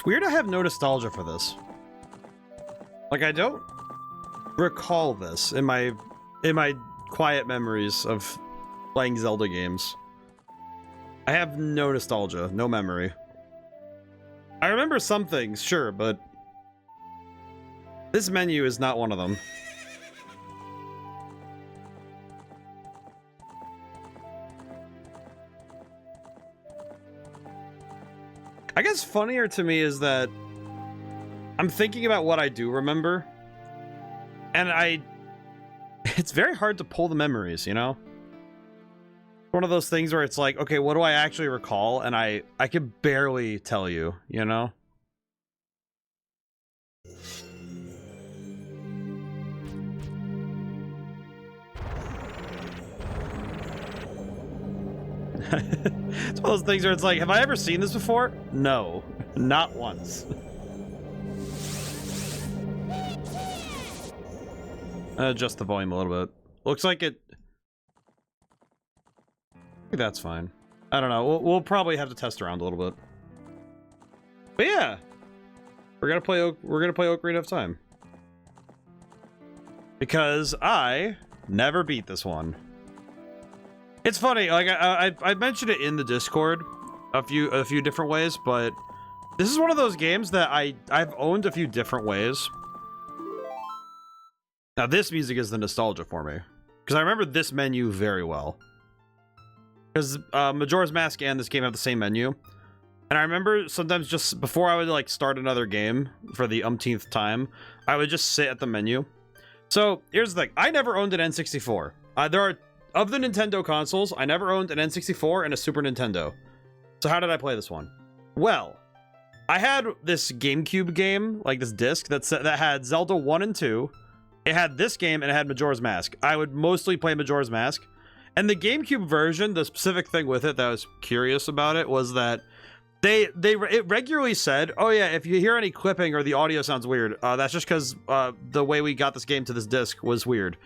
weird I have no nostalgia for this. Like, I don't recall this in my quiet memories of playing Zelda games. I have no nostalgia, no memory. I remember some things, sure, but this menu is not one of them. I guess funnier to me is that I'm thinking about what I do remember, and it's very hard to pull the memories, you know? One of those things where it's like, okay, what do I actually recall? And I can barely tell you, you know? It's one of those things where it's like, have I ever seen this before? No, not once. Adjust the volume a little bit. Looks like it... I think that's fine. I don't know. We'll probably have to test around a little bit. But yeah, we're gonna play Ocarina of Time because I never beat this one. It's funny, like I mentioned it in the Discord a few different ways, but this is one of those games that I've owned a few different ways. Now this music is the nostalgia for me because I remember this menu very well. Because Majora's Mask and this game have the same menu. And I remember sometimes just before I would like start another game for the umpteenth time, I would just sit at the menu. So here's the thing. I never owned an N64. There are, of the Nintendo consoles, I never owned an N64 and a Super Nintendo. So how did I play this one? Well, I had this GameCube game, like this disc, that had Zelda 1 and 2. It had this game and it had Majora's Mask. I would mostly play Majora's Mask. And the GameCube version, the specific thing with it that I was curious about it was that it regularly said, oh yeah, if you hear any clipping or the audio sounds weird, that's just because the way we got this game to this disc was weird.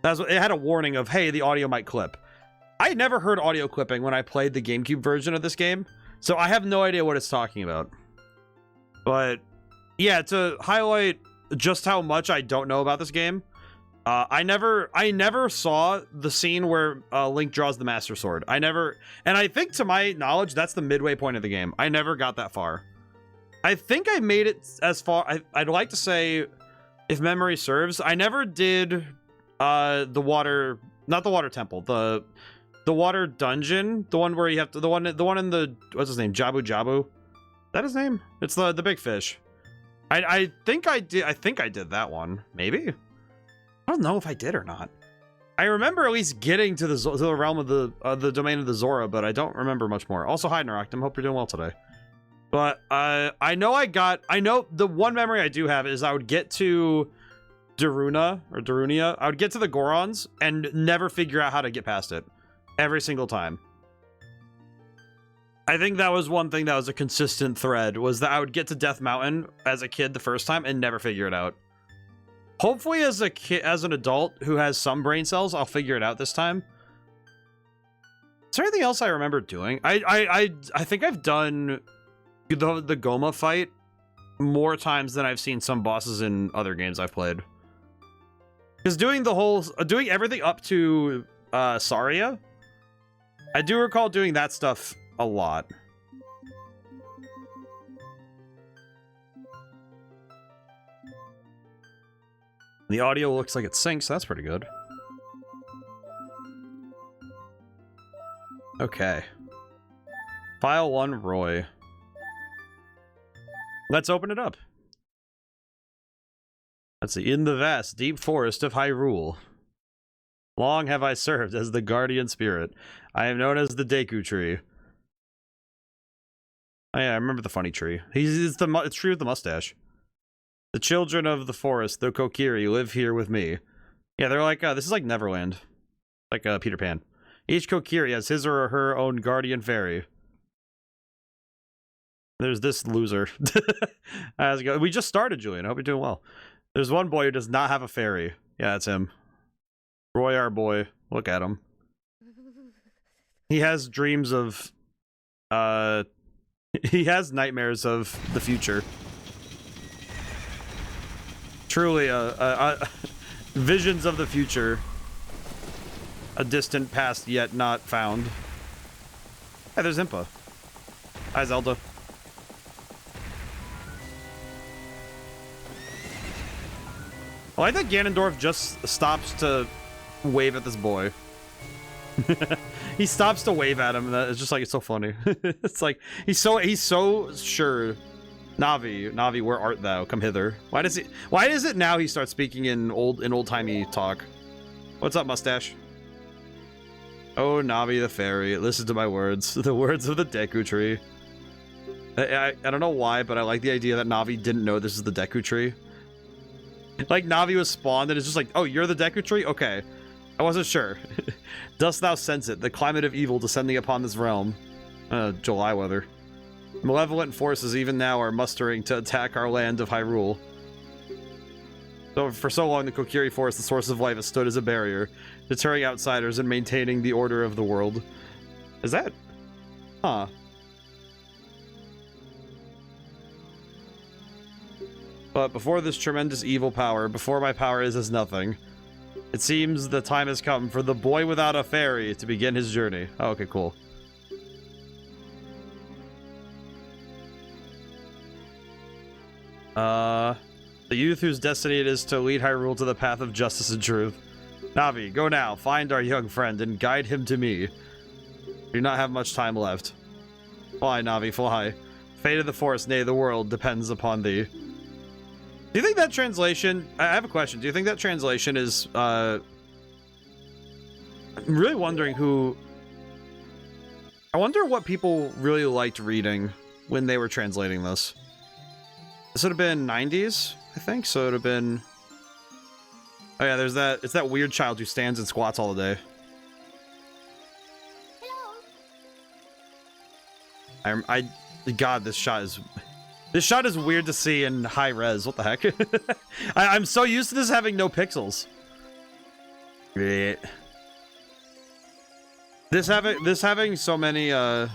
It had a warning of, hey, the audio might clip. I never heard audio clipping when I played the GameCube version of this game, so I have no idea what it's talking about. But yeah, to highlight just how much I don't know about this game, I never saw the scene where Link draws the Master Sword. And I think to my knowledge, that's the midway point of the game. I never got that far. I think I made it as far, I'd like to say, if memory serves, I never did the water, not the water temple, the water dungeon, the one where you have to, the one in the, what's his name, Jabu Jabu? Is that his name? It's the big fish. I think I did that one, maybe. I don't know if I did or not. I remember at least getting to the realm of the domain of the Zora, but I don't remember much more. Also, hi Naroctum, hope you're doing well today. But I know the one memory I do have is I would get to Darunia. I would get to the Gorons and never figure out how to get past it every single time. I think that was one thing that was a consistent thread, was that I would get to Death Mountain as a kid the first time and never figure it out. Hopefully as an adult who has some brain cells, I'll figure it out this time. Is there anything else I remember doing? I think I've done the Goma fight more times than I've seen some bosses in other games I've played. Because doing everything up to Saria, I do recall doing that stuff a lot. The audio looks like it syncs, so that's pretty good. Okay. File 1, Roy. Let's open it up. Let's see. In the vast, deep forest of Hyrule. Long have I served as the guardian spirit. I am known as the Deku Tree. Oh yeah, I remember the funny tree. It's the tree with the mustache. The children of the forest, the Kokiri, live here with me. Yeah, they're like, this is like Neverland. Like Peter Pan. Each Kokiri has his or her own guardian fairy. There's this loser. How's it going? We just started, Julian. I hope you're doing well. There's one boy who does not have a fairy. Yeah, that's him. Roy, our boy. Look at him. He has dreams of, He has nightmares of the future. Truly, visions of the future. A distant past yet not found. Hey, there's Impa. Hi, Zelda. I like that Ganondorf just stops to wave at this boy. He stops to wave at him. It's just like, it's so funny. It's like he's so sure. Navi, where art thou? Come hither. Why is it now he starts speaking in old-timey talk? What's up, mustache? Oh, Navi the fairy, listen to my words. The words of the Deku tree. I don't know why, but I like the idea that Navi didn't know this is the Deku tree. Like, Navi was spawned and it's just like, oh, you're the Deku tree? Okay. I wasn't sure. Dost thou sense it, the climate of evil descending upon this realm? July weather. Malevolent forces even now are mustering to attack our land of Hyrule. So for so long, the Kokiri Forest, the source of life, has stood as a barrier, deterring outsiders and maintaining the order of the world. Is that? Huh. But before this tremendous evil power, before my power is as nothing, it seems the time has come for the boy without a fairy to begin his journey. Oh, okay, cool. The youth whose destiny it is to lead Hyrule to the path of justice and truth. Navi, go now, find our young friend, and guide him to me. We do not have much time left. Fly, Navi, fly. Fate of the forest, nay, the world, depends upon thee. Do you think that translation... I have a question. Do you think that translation is, I'm really wondering who... I wonder what people really liked reading when they were translating this. This would have been 90s, I think, so it would have been... Oh yeah, there's that... It's that weird child who stands and squats all the day. God, this shot is... This shot is weird to see in high res. What the heck? I'm so used to this having no pixels. This having so many, I'm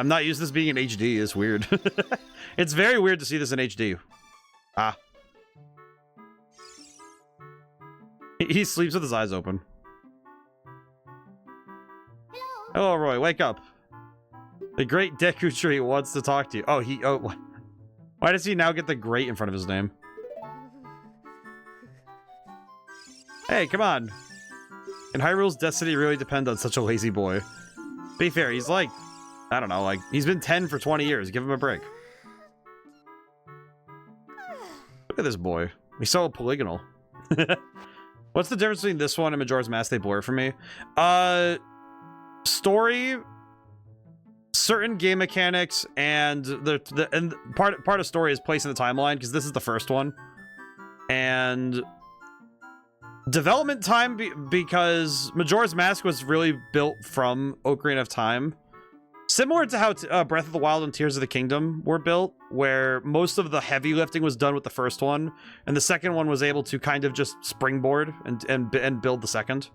not used to this being in HD. It's weird. It's very weird to see this in HD. Ah. He sleeps with his eyes open. Hello, Roy. Wake up. The great Deku Tree wants to talk to you. Oh, why does he now get the great in front of his name? Hey, come on. Can Hyrule's destiny really depend on such a lazy boy? Be fair, he's like, I don't know, like, he's been 10 for 20 years. Give him a break. Look at this boy. He's so polygonal. What's the difference between this one and Majora's Mask? They blur for me. Story, certain game mechanics, and part of story is placed in the timeline, because this is the first one. And development time, because Majora's Mask was really built from Ocarina of Time. Similar to how Breath of the Wild and Tears of the Kingdom were built, where most of the heavy lifting was done with the first one, and the second one was able to kind of just springboard and build the second.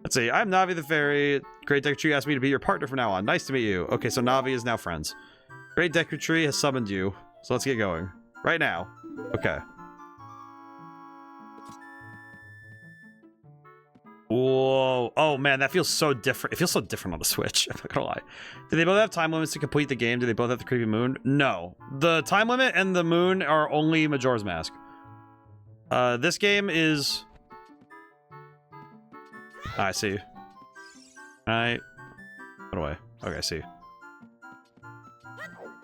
Let's see. I'm Navi the Fairy. Great Deku Tree asked me to be your partner from now on. Nice to meet you. Okay, so Navi is now friends. Great Deku Tree has summoned you, so let's get going. Right now. Okay. Whoa. Oh, man, that feels so different. It feels so different on the Switch. I'm not gonna lie. Do they both have time limits to complete the game? Do they both have the creepy moon? No. The time limit and the moon are only Majora's Mask. This game is... I see. Alright. Put away. Okay, I see.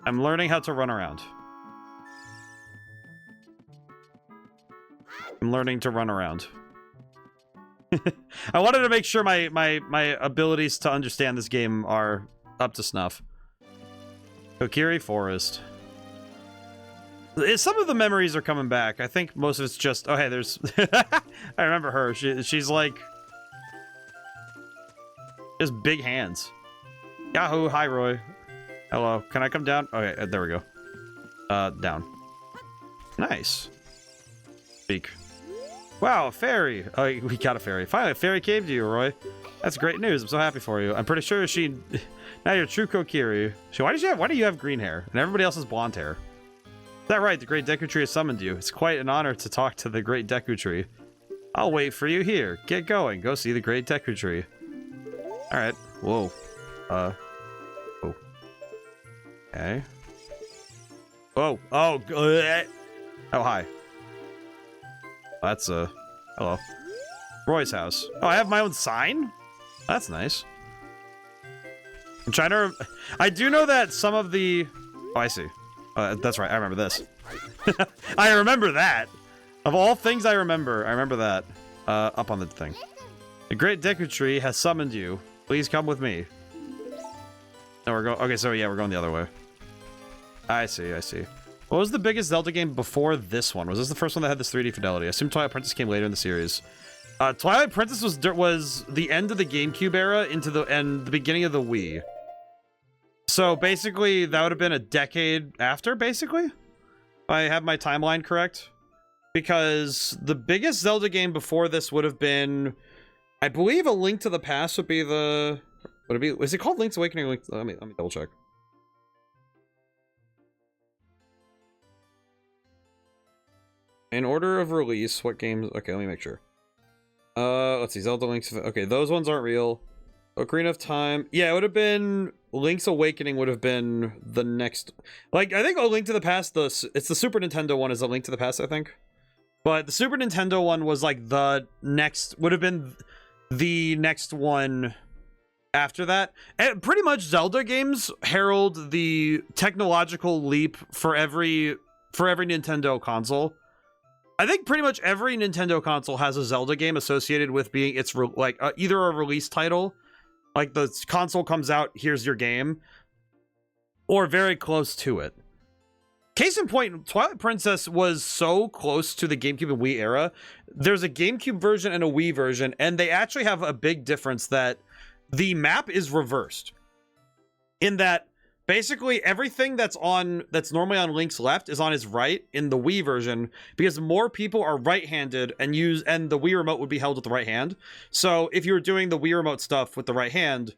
I'm learning how to run around. I'm learning to run around. I wanted to make sure my abilities to understand this game are up to snuff. Kokiri Forest. Some of the memories are coming back. I think most of it's just... Oh, hey, there's... I remember her. She's like... Just big hands. Yahoo! Hi, Roy. Hello. Can I come down? Okay, there we go. Down. Nice. Speak. Wow, a fairy. Oh, we got a fairy. Finally, a fairy came to you, Roy. That's great news. I'm so happy for you. I'm pretty sure she... Now you're true Kokiri. Why do you have green hair? And everybody else has blonde hair. Is that right? The Great Deku Tree has summoned you. It's quite an honor to talk to the Great Deku Tree. I'll wait for you here. Get going. Go see the Great Deku Tree. Alright. Whoa. Oh. Okay. Oh. Oh. Oh, hi. That's, hello. Roy's house. Oh, I have my own sign? That's nice. I'm trying to... I do know that some of the... Oh, I see. That's right. I remember this. I remember that. Of all things I remember that. Up on the thing. The Great Deku Tree has summoned you. Please come with me. No, we're going... Okay, so yeah, we're going the other way. I see. What was the biggest Zelda game before this one? Was this the first one that had this 3D fidelity? I assume Twilight Princess came later in the series. Twilight Princess was the end of the GameCube era into the beginning of the Wii. So basically, that would have been a decade after, basically. If I have my timeline correct. Because the biggest Zelda game before this would have been... I believe A Link to the Past would be the... Would it be... Is it called Link's Awakening? Let me double check. In order of release, what games... Okay, let me make sure. Let's see. Zelda Link's... Okay, those ones aren't real. Ocarina of Time. Yeah, it would have been... Link's Awakening would have been the next... Like, I think A Link to the Past, it's the Super Nintendo one is A Link to the Past, I think. But the Super Nintendo one was like the next... Would have been the next one after that. And pretty much Zelda games herald the technological leap for every Nintendo console. I think pretty much every Nintendo console has a Zelda game associated with being its either a release title, like the console comes out, here's your game, or very close to it. Case in point, Twilight Princess was so close to the GameCube and Wii era. There's a GameCube version and a Wii version, and they actually have a big difference that the map is reversed. In that, basically everything that's normally on Link's left is on his right in the Wii version, because more people are right-handed and the Wii remote would be held with the right hand. So if you were doing the Wii remote stuff with the right hand,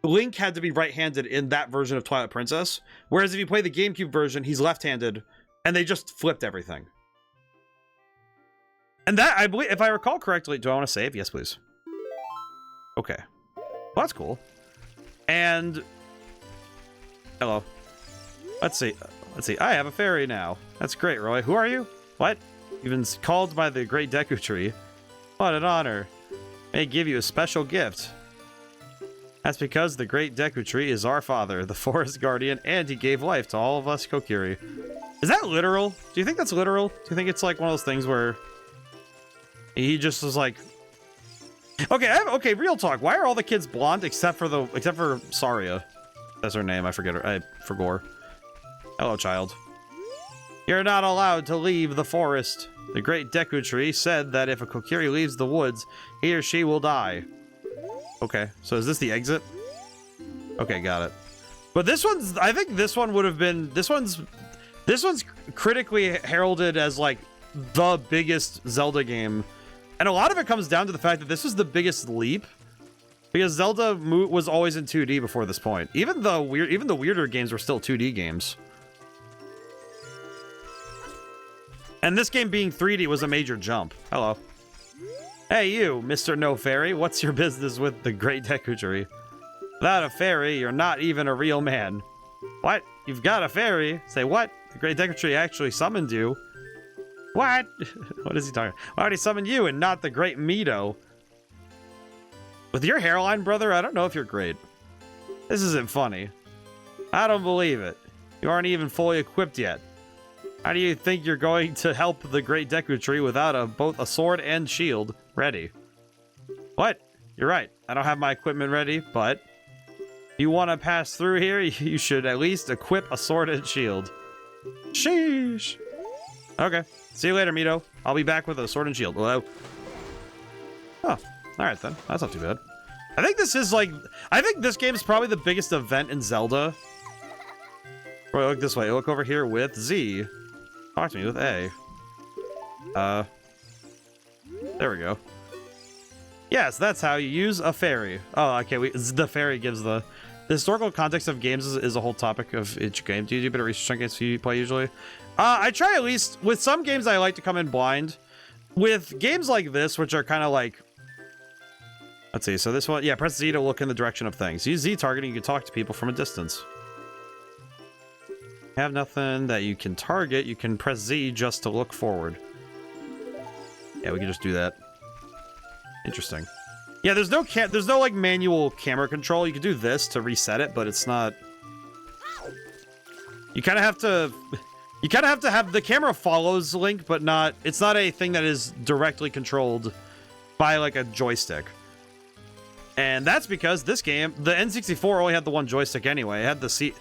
Link had to be right-handed in that version of Twilight Princess. Whereas if you play the GameCube version, he's left-handed, and they just flipped everything. And that, I believe, if I recall correctly, do I want to save? Yes, please. Okay. Well, that's cool. And... Hello. Let's see. I have a fairy now. That's great, Roy. Who are you? What? You've been called by the Great Deku Tree. What an honor. May give you a special gift. That's because the Great Deku Tree is our father, the forest guardian, and he gave life to all of us Kokiri. Is that literal? Do you think that's literal? Do you think it's like one of those things where he just was like... Okay, real talk. Why are all the kids blonde except for Saria? That's her name. I forget her. I forgot. Hello, child. You're not allowed to leave the forest. The Great Deku Tree said that if a Kokiri leaves the woods, he or she will die. Okay, so is this the exit? Okay, got it. But this one's... I think this one would have been... This one's critically heralded as, like, the biggest Zelda game. And a lot of it comes down to the fact that this was the biggest leap. Because Zelda was always in 2D before this point. Even the weirder games were still 2D games. And this game being 3D was a major jump. Hello. Hey you, Mr. No Fairy, what's your business with the Great Deku Tree? Without a fairy, you're not even a real man. What? You've got a fairy? Say what? The Great Deku Tree actually summoned you. What? What is he talking about? Why would he summon you and not the Great Mido? With your hairline, brother, I don't know if you're great. This isn't funny. I don't believe it. You aren't even fully equipped yet. How do you think you're going to help the Great Deku Tree without both a sword and shield ready? What? You're right. I don't have my equipment ready, but if you want to pass through here, you should at least equip a sword and shield. Sheesh. Okay. See you later, Mido. I'll be back with a sword and shield. Hello. Oh, alright then. That's not too bad. I think this is like... I think this game is probably the biggest event in Zelda. Roy, look this way. Look over here with Z. Talk to me with A. There we go. Yes, that's how you use a fairy. Oh, okay. The fairy gives the historical context of games is a whole topic of each game. Do you do a bit of research on games you play usually? I try at least. With some games, I like to come in blind. With games like this, which are kind of like... Let's see. So this one, yeah, press Z to look in the direction of things. Use Z targeting. You can talk to people from a distance. Have nothing that you can target. You can press Z just to look forward. Yeah, we can just do that. Interesting. Yeah, there's no like manual camera control. You can do this to reset it, but it's not. You kind of have to. You kind of have to have the camera follows Link, but not. It's not a thing that is directly controlled by like a joystick. And that's because this game, the N64 only had the one joystick anyway. It had the C.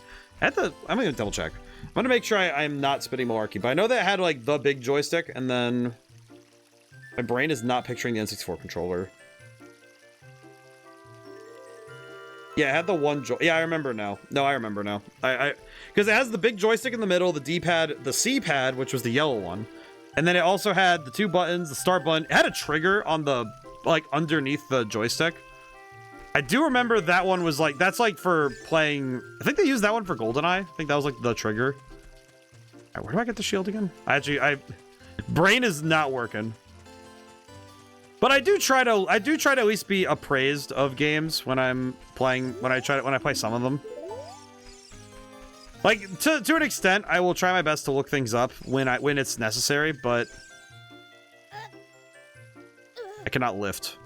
I'm gonna double check. I'm gonna make sure I'm not spitting malarkey, but I know that it had like the big joystick, and then. My brain is not picturing the N64 controller. Yeah, it had the one yeah, I remember now. No, I remember now. Because it has the big joystick in the middle, the D-pad, the C-pad, which was the yellow one. And then it also had the two buttons, the start button. It had a trigger on the, like, underneath the joystick. I do remember that one was like, that's like for playing, I think they used that one for GoldenEye. I think that was like the trigger. All right, where do I get the shield again? Brain is not working. But I do try to at least be appraised of games when I'm playing, when I play some of them. Like to an extent, I will try my best to look things up when it's necessary, but I cannot lift.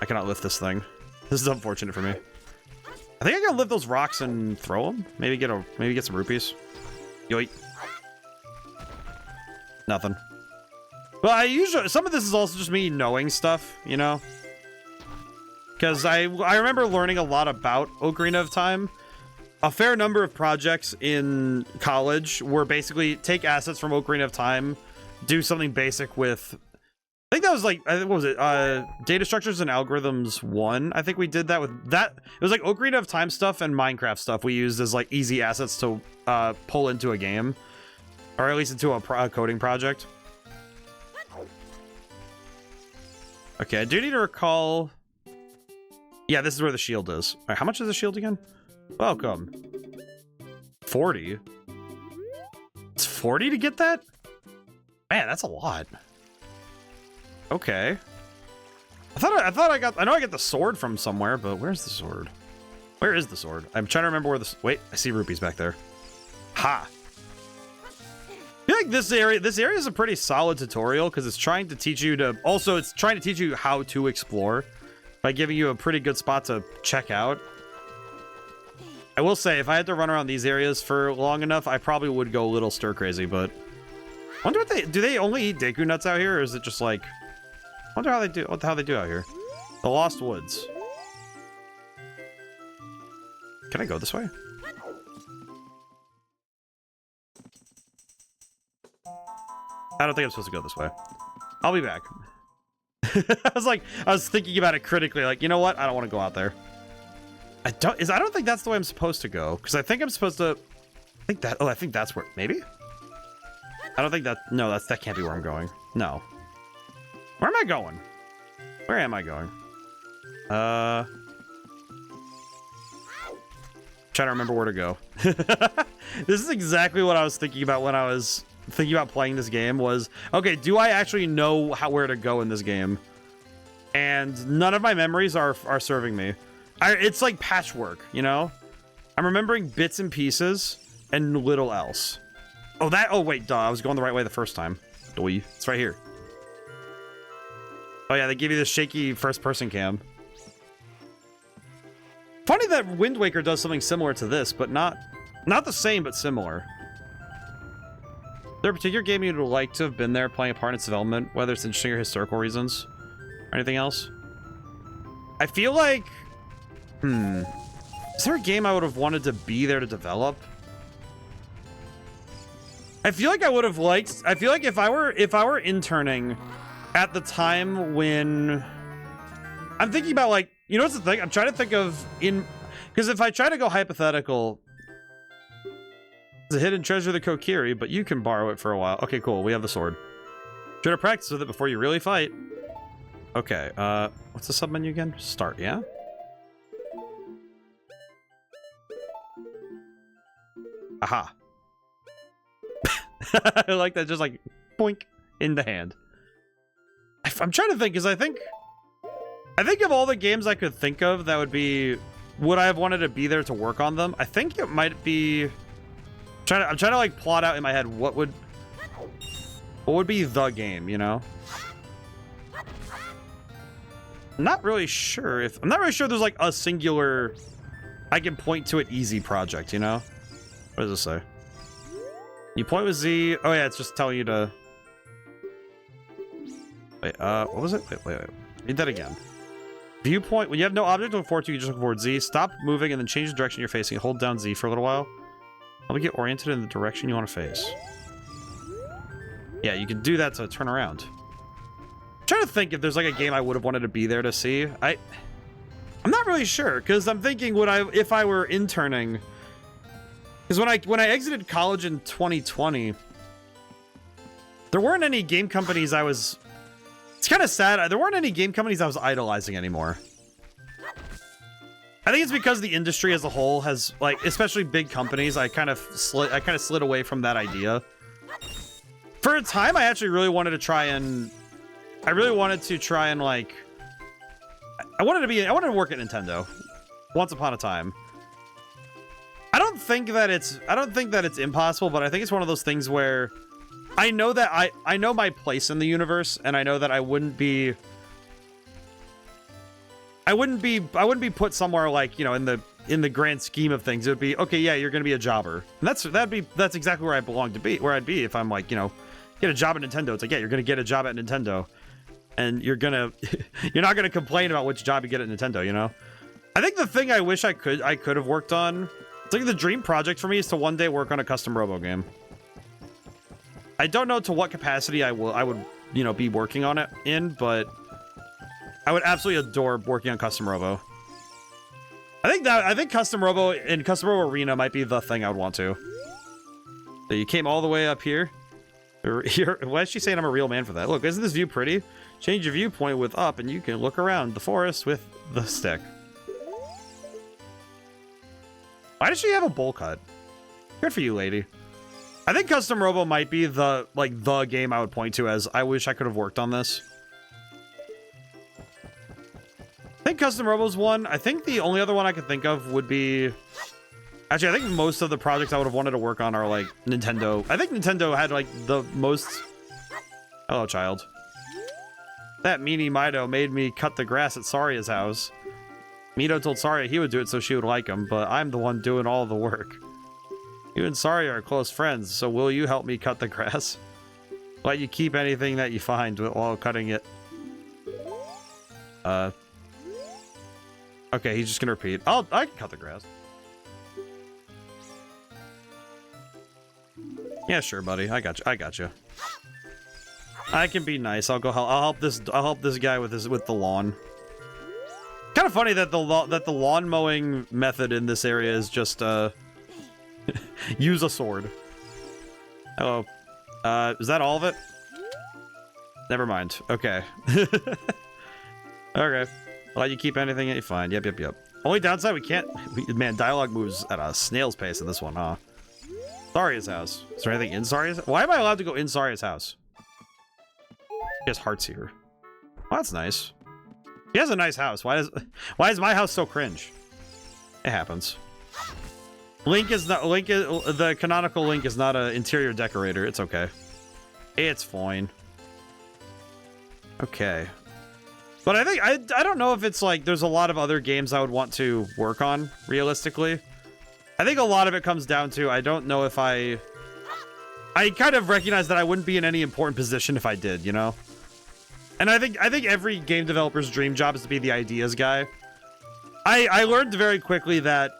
I cannot lift this thing. This is unfortunate for me. I think I can lift those rocks and throw them. Maybe get some rupees. Yoink. Nothing. Well, some of this is also just me knowing stuff, you know? Because I remember learning a lot about Ocarina of Time. A fair number of projects in college were basically take assets from Ocarina of Time, do something basic with... I think that was like, what was it? Data Structures and Algorithms 1. I think we did that with that. It was like Ocarina of Time stuff and Minecraft stuff we used as like easy assets to pull into a game. Or at least into a coding project. Okay, I do need to recall... Yeah, this is where the shield is. All right, how much is the shield again? Welcome. 40? It's 40 to get that? Man, that's a lot. Okay. I know I got the sword from somewhere, but where's the sword? Where is the sword? I'm trying to remember where the... Wait, I see rupees back there. Ha! I feel like this area is a pretty solid tutorial because it's trying to teach you to... Also, it's trying to teach you how to explore by giving you a pretty good spot to check out. I will say, if I had to run around these areas for long enough, I probably would go a little stir-crazy, but... I wonder what do they only eat Deku nuts out here, or is it just like... I wonder how they do out here. The Lost Woods. Can I go this way? I don't think I'm supposed to go this way. I'll be back. I was thinking about it critically, like, you know what? I don't want to go out there. I don't think that's the way I'm supposed to go, because I think I'm supposed to... I think that's where... Maybe? I don't think that... No, that can't be where I'm going. No. Where am I going? Where am I going? Trying to remember where to go. This is exactly what I was thinking about when I was thinking about playing this game was, okay, do I actually know where to go in this game? And none of my memories are serving me. It's like patchwork, you know? I'm remembering bits and pieces and little else. Oh, wait, duh, I was going the right way the first time. Doi. It's right here. Oh yeah, they give you this shaky first-person cam. Funny that Wind Waker does something similar to this, but not the same, but similar. Is there a particular game you'd like to have been there playing a part in its development, whether it's interesting or historical reasons? Or anything else? I feel like... Is there a game I would have wanted to be there to develop? I feel like I would have liked... I feel like if I were interning at the time when... I'm thinking about, like... You know what's the thing? I'm trying to think of... Because if I try to go hypothetical... It's a hidden treasure of the Kokiri, but you can borrow it for a while. Okay, cool. We have the sword. Try to practice with it before you really fight. Okay, what's the sub-menu again? Start, yeah? Aha. I like that, just like, boink, in the hand. I'm trying to think, because I think of all the games I could think of that would be... Would I have wanted to be there to work on them? I think it might be... I'm trying to like plot out in my head what would be the game, you know? I'm not really sure there's like a singular I can point to it easy project, you know? What does this say? You point with Z. Oh yeah, it's just telling you to... Wait, what was it? Wait. Read that again. Viewpoint. When you have no object to look forward to, you just look forward Z. Stop moving and then change the direction you're facing. Hold down Z for a little while. Help me get oriented in the direction you want to face. Yeah, you can do that to turn around. I'm trying to think if there's like a game I would have wanted to be there to see. I'm not really sure, because I'm thinking if I were interning. Because when I exited college in 2020, there weren't any game companies I was... It's kind of sad. There weren't any game companies I was idolizing anymore. I think it's because the industry as a whole has, like, especially big companies, I kind of slid away from that idea. For a time, I actually really wanted to try and... I wanted to work at Nintendo. Once upon a time. I don't think that it's impossible, but I think it's one of those things where I know that I know my place in the universe, and I know that I wouldn't be put somewhere like, you know, in the grand scheme of things. It would be, okay, yeah, you're gonna be a jobber. And that's exactly where I belong to be, where I'd be if I'm like, you know, get a job at Nintendo. It's like, yeah, you're gonna get a job at Nintendo. And you're not gonna complain about which job you get at Nintendo, you know? I think the thing I wish I could have worked on, it's like the dream project for me is to one day work on a custom robo game. I don't know to what capacity I would, you know, be working on it in, but I would absolutely adore working on custom robo. I think custom robo and custom robo arena might be the thing I would want to. So you came all the way up here. Why is she saying I'm a real man for that? Look, isn't this view pretty? Change your viewpoint with up and you can look around the forest with the stick. Why does she have a bowl cut? Good for you, lady. I think custom robo might be the game I would point to as I wish I could have worked on this. I think custom robo's one. I think the only other one I could think of would be... Actually, I think most of the projects I would have wanted to work on are like Nintendo. I think Nintendo had like the most... Hello, child. That meanie Mido made me cut the grass at Saria's house. Mido told Saria he would do it so she would like him, but I'm the one doing all the work. You and Saria are close friends, so will you help me cut the grass? Let you keep anything that you find while cutting it. Okay, he's just gonna repeat. I can cut the grass. Yeah, sure, buddy. I got you. I can be nice. I'll help this guy with the lawn. Kind of funny that the lawn mowing method in this area is just use a sword. Hello. Is that all of it? Never mind. Okay. Okay. I'll let you keep anything that you find. Yep. Only downside, man, dialogue moves at a snail's pace in this one, huh? Saria's house. Is there anything in Saria's? Why am I allowed to go in Saria's house? He has hearts here. Well, that's nice. He has a nice house. Why is my house so cringe? It happens. The canonical Link is not an interior decorator. It's okay. It's fine. Okay. But I think I don't know if it's like there's a lot of other games I would want to work on realistically. I think a lot of it comes down to I don't know if I kind of recognize that I wouldn't be in any important position if I did, you know? And I think every game developer's dream job is to be the ideas guy. I learned very quickly that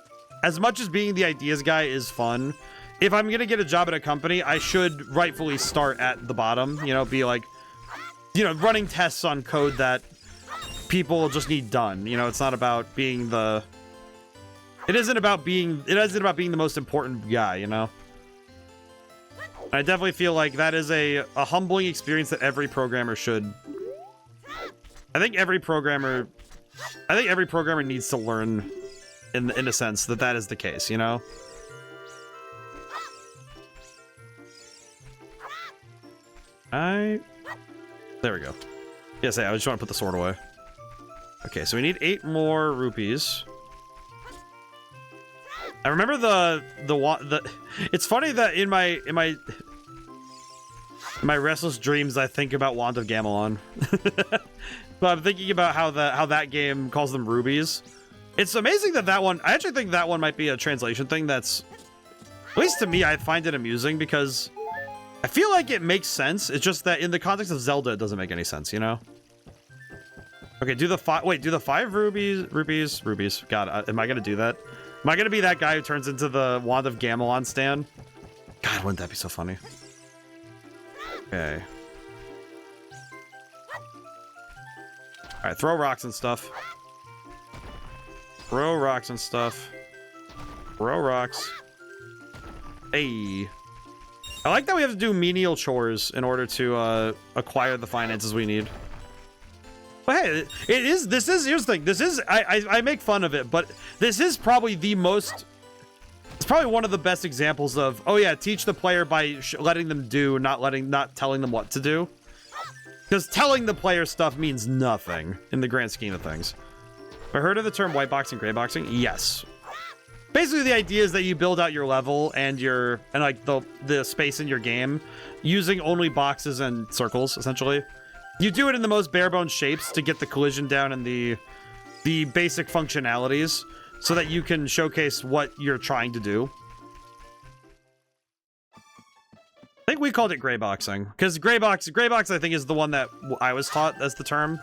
as much as being the ideas guy is fun, if I'm gonna get a job at a company, I should rightfully start at the bottom, you know, be like, you know, running tests on code that people just need done. You know, it's not about being the... It isn't about being the most important guy, you know? I definitely feel like that is a humbling experience that every programmer should I think every programmer needs to learn in a sense that is the case, you know? There we go. Yes, I just want to put the sword away. Okay, so we need 8 more rupees. I remember the it's funny that in my restless dreams I think about Wand of Gamelon. But I'm thinking about how that game calls them rubies. It's amazing that one, I actually think that one might be a translation thing that's, at least to me, I find it amusing because I feel like it makes sense. It's just that in the context of Zelda, it doesn't make any sense, you know? Okay, do the 5 rupees. God, am I gonna do that? Am I gonna be that guy who turns into the Wand of Gamelon stand? God, wouldn't that be so funny? Okay. Alright, throw rocks and stuff. Throw rocks and stuff. Throw rocks. Hey. I like that we have to do menial chores in order to acquire the finances we need. But hey, here's the thing. This is, I make fun of it, but this is probably it's probably one of the best examples of, oh yeah, teach the player by letting them do, not telling them what to do. Because telling the player stuff means nothing in the grand scheme of things. Have I heard of the term white boxing, gray boxing? Yes. Basically, the idea is that you build out your level and like the space in your game using only boxes and circles, essentially. You do it in the most bare bones shapes to get the collision down and the basic functionalities so that you can showcase what you're trying to do. I think we called it gray boxing because gray box I think is the one that I was taught as the term.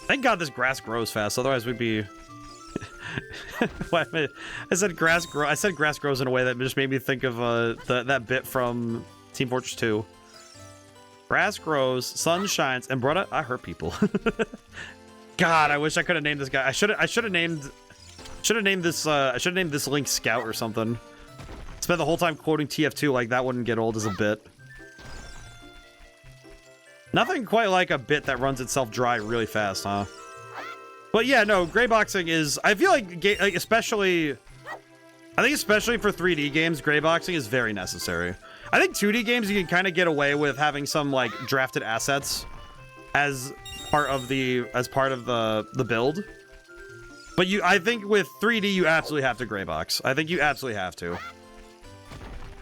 Thank God this grass grows fast, otherwise we'd be I said grass grows in a way that just made me think of that bit from Team Fortress 2. Grass grows, sun shines, and brother, I hurt people. God, I wish I could have named this guy. I should have named this Link Scout or something. Spent the whole time quoting TF2 like that wouldn't get old as a bit. Nothing quite like a bit that runs itself dry really fast, huh? But yeah, no, gray boxing is, I feel like especially for 3D games, gray boxing is very necessary. I think 2D games you can kind of get away with having some like drafted assets as part of the build. But I think with 3D you absolutely have to gray box. I think you absolutely have to.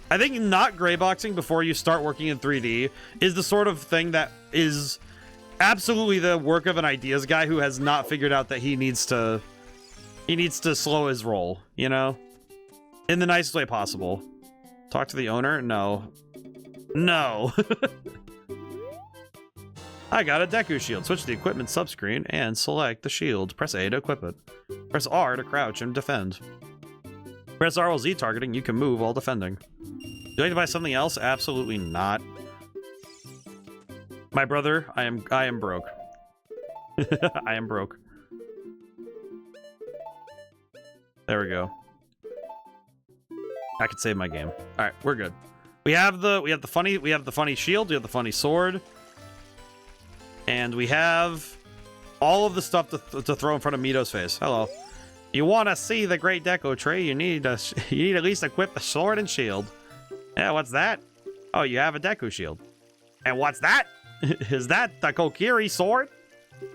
I think not gray boxing before you start working in 3D is the sort of thing that is absolutely the work of an ideas guy who has not figured out that he needs to slow his roll, you know? In the nicest way possible. Talk to the owner? No. No. I got a Deku shield. Switch to the equipment subscreen and select the shield. Press A to equip it. Press R to crouch and defend. Press R while Z targeting. You can move while defending. Would you like to buy something else? Absolutely not. My brother, I am broke. I am broke. There we go. I could save my game. All right, we're good. We have the funny shield, we have the funny sword, and we have all of the stuff to throw in front of Mito's face. Hello. You want to see the great deco tree? You need at least equip the sword and shield. Yeah, what's that? Oh, you have a Deku shield. And what's that? Is that the Kokiri sword?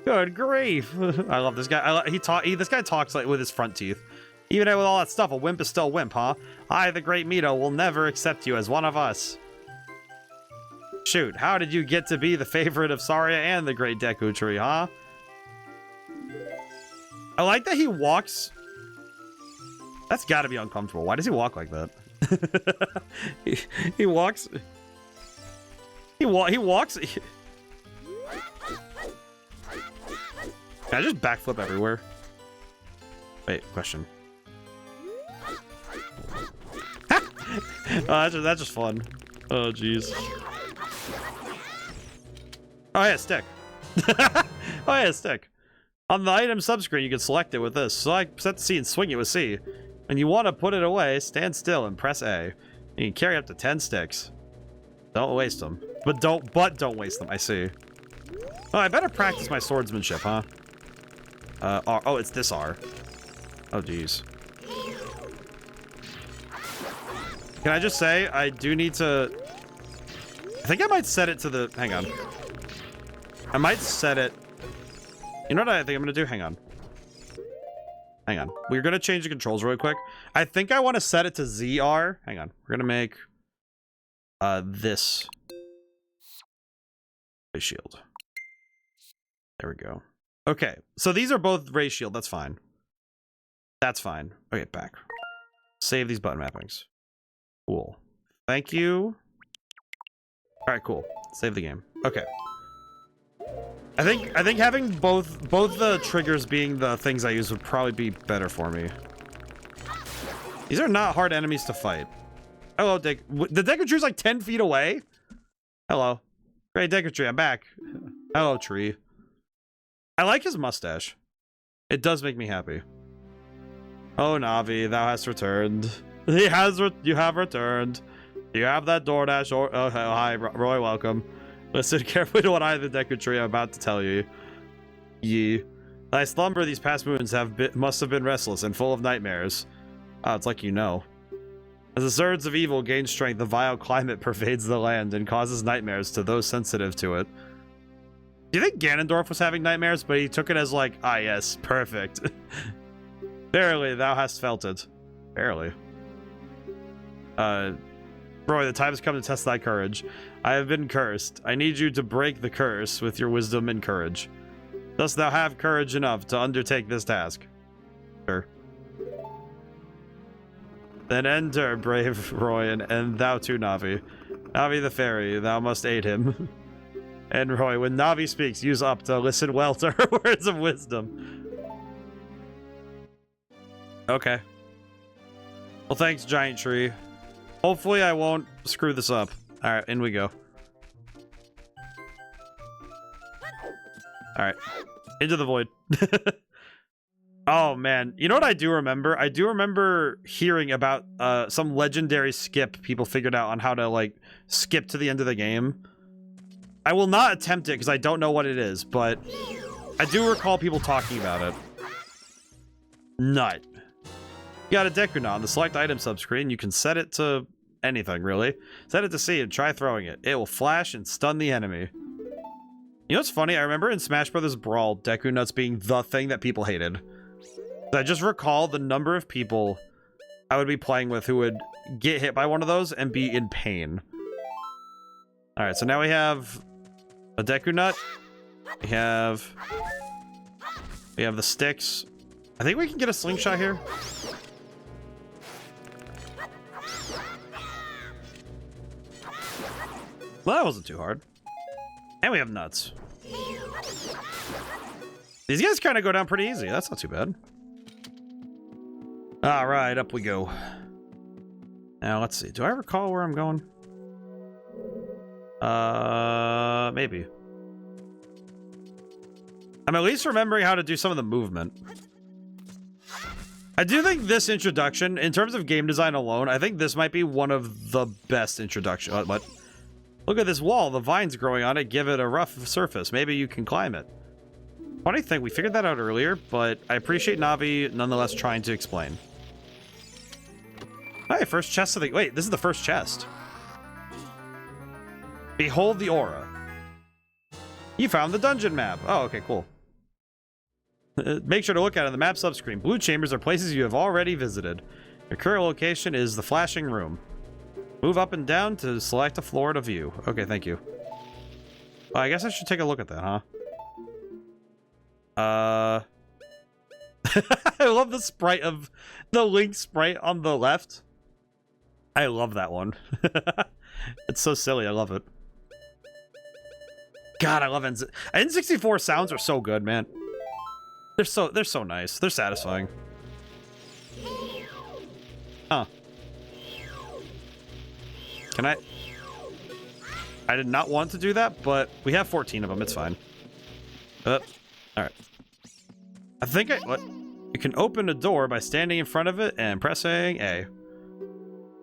Good grief! I love this guy. This guy talks like with his front teeth. Even with all that stuff, a wimp is still a wimp, huh? I, the great Mito, will never accept you as one of us. Shoot, how did you get to be the favorite of Saria and the great Deku tree, huh? I like that he walks. That's got to be uncomfortable. Why does he walk like that? he walks. He walks. Can I just backflip everywhere? Wait, question. Oh, that's just fun. Oh, jeez. Oh, yeah, stick. Oh, yeah, stick. On the item subscreen, you can select it with this. Select, set the C and swing it with C. When you want to put it away, stand still and press A. You can carry up to 10 sticks. Don't waste them. But don't waste them, I see. Oh, I better practice my swordsmanship, huh? R. Oh, it's this R. Oh, geez. Can I just say, I do need to... I think I might set it to the... Hang on. I might set it... You know what I think I'm going to do? Hang on. Hang on. We're going to change the controls really quick. I think I want to set it to ZR. Hang on. We're going to make... this... ray shield. There we go. Okay. So these are both ray shield. That's fine. That's fine. Okay, back. Save these button mappings. Cool. Thank you. All right, cool. Save the game. Okay. I think having both the triggers being the things I use would probably be better for me. These are not hard enemies to fight. Hello, the Deku Tree's like 10 feet away. Hello. Great Deku Tree, I'm back. Hello, tree. I like his mustache. It does make me happy. Oh, Navi, thou hast returned. You have returned. You have that DoorDash. Oh, hi, Roy, welcome. Listen carefully to what I, the Deku Tree, am about to tell you. Thy slumber these past moons must have been restless and full of nightmares. Oh, it's like you know. As the surge of evil gains strength, the vile climate pervades the land and causes nightmares to those sensitive to it. Do you think Ganondorf was having nightmares, but he took it as like, ah yes, perfect. Verily, thou hast felt it. Verily. Roy, the time has come to test thy courage. I have been cursed. I need you to break the curse with your wisdom and courage. Dost thou have courage enough to undertake this task? Sure. Then enter, brave Roy, and thou too, Navi. Navi the fairy, thou must aid him. And Roy, when Navi speaks, use up to listen well to her words of wisdom. Okay. Well, thanks, Giant Tree. Hopefully I won't screw this up. Alright, in we go. Alright. Into the void. Oh, man. You know what I do remember? I do remember hearing about some legendary skip people figured out on how to, like, skip to the end of the game. I will not attempt it because I don't know what it is, but I do recall people talking about it. Nut. You got a Deku Knot on the select item subscreen. You can set it to anything, really. Set it to C and try throwing it. It will flash and stun the enemy. You know what's funny? I remember in Smash Bros. Brawl, Deku Nuts being the thing that people hated. I just recall the number of people I would be playing with who would get hit by one of those and be in pain. Alright, so now we have a Deku Nut. We have the sticks. I think we can get a slingshot here. Well, that wasn't too hard. And we have nuts. These guys kind of go down pretty easy. That's not too bad. All right, up we go. Now, let's see. Do I recall where I'm going? Maybe. I'm at least remembering how to do some of the movement. I do think this introduction, in terms of game design alone, I think this might be one of the best introductions. But look at this wall. The vines growing on it give it a rough surface. Maybe you can climb it. Funny thing, we figured that out earlier, but I appreciate Navi nonetheless trying to explain. Hey, first chest of the... Wait, this is the first chest. Behold the aura. You found the dungeon map. Oh, okay, cool. Make sure to look at it on the map subscreen. Blue chambers are places you have already visited. Your current location is the flashing room. Move up and down to select a floor to view. Okay, thank you. Well, I guess I should take a look at that, huh? I love the sprite of the Link sprite on the left. I love that one. It's so silly. I love it. God, I love N64 sounds are so good, man. They're so nice. They're satisfying. Huh. Can I did not want to do that, but we have 14 of them. It's fine. All right. I think what? You can open a door by standing in front of it and pressing A.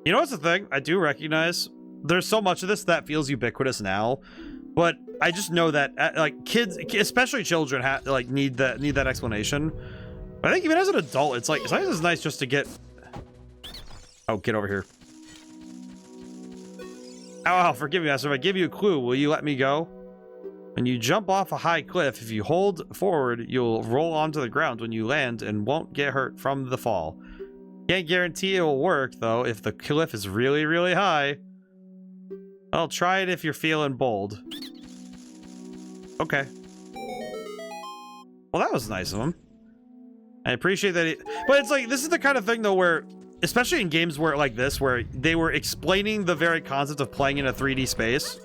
You know what's the thing? I do recognize there's so much of this that feels ubiquitous now, But I just know that like kids, especially children, need that explanation. But I think even as an adult, it's like sometimes it's nice just to get. Oh, get over here! Oh, forgive me, master. If I give you a clue, will you let me go? When you jump off a high cliff, if you hold forward, you'll roll onto the ground when you land and won't get hurt from the fall. Can't guarantee it will work though. If the cliff is really, really high, I'll try it if you're feeling bold. Okay. Well, that was nice of him. I appreciate that. But it's like, this is the kind of thing though where, especially in games where like this, where they were explaining the very concept of playing in a 3D space.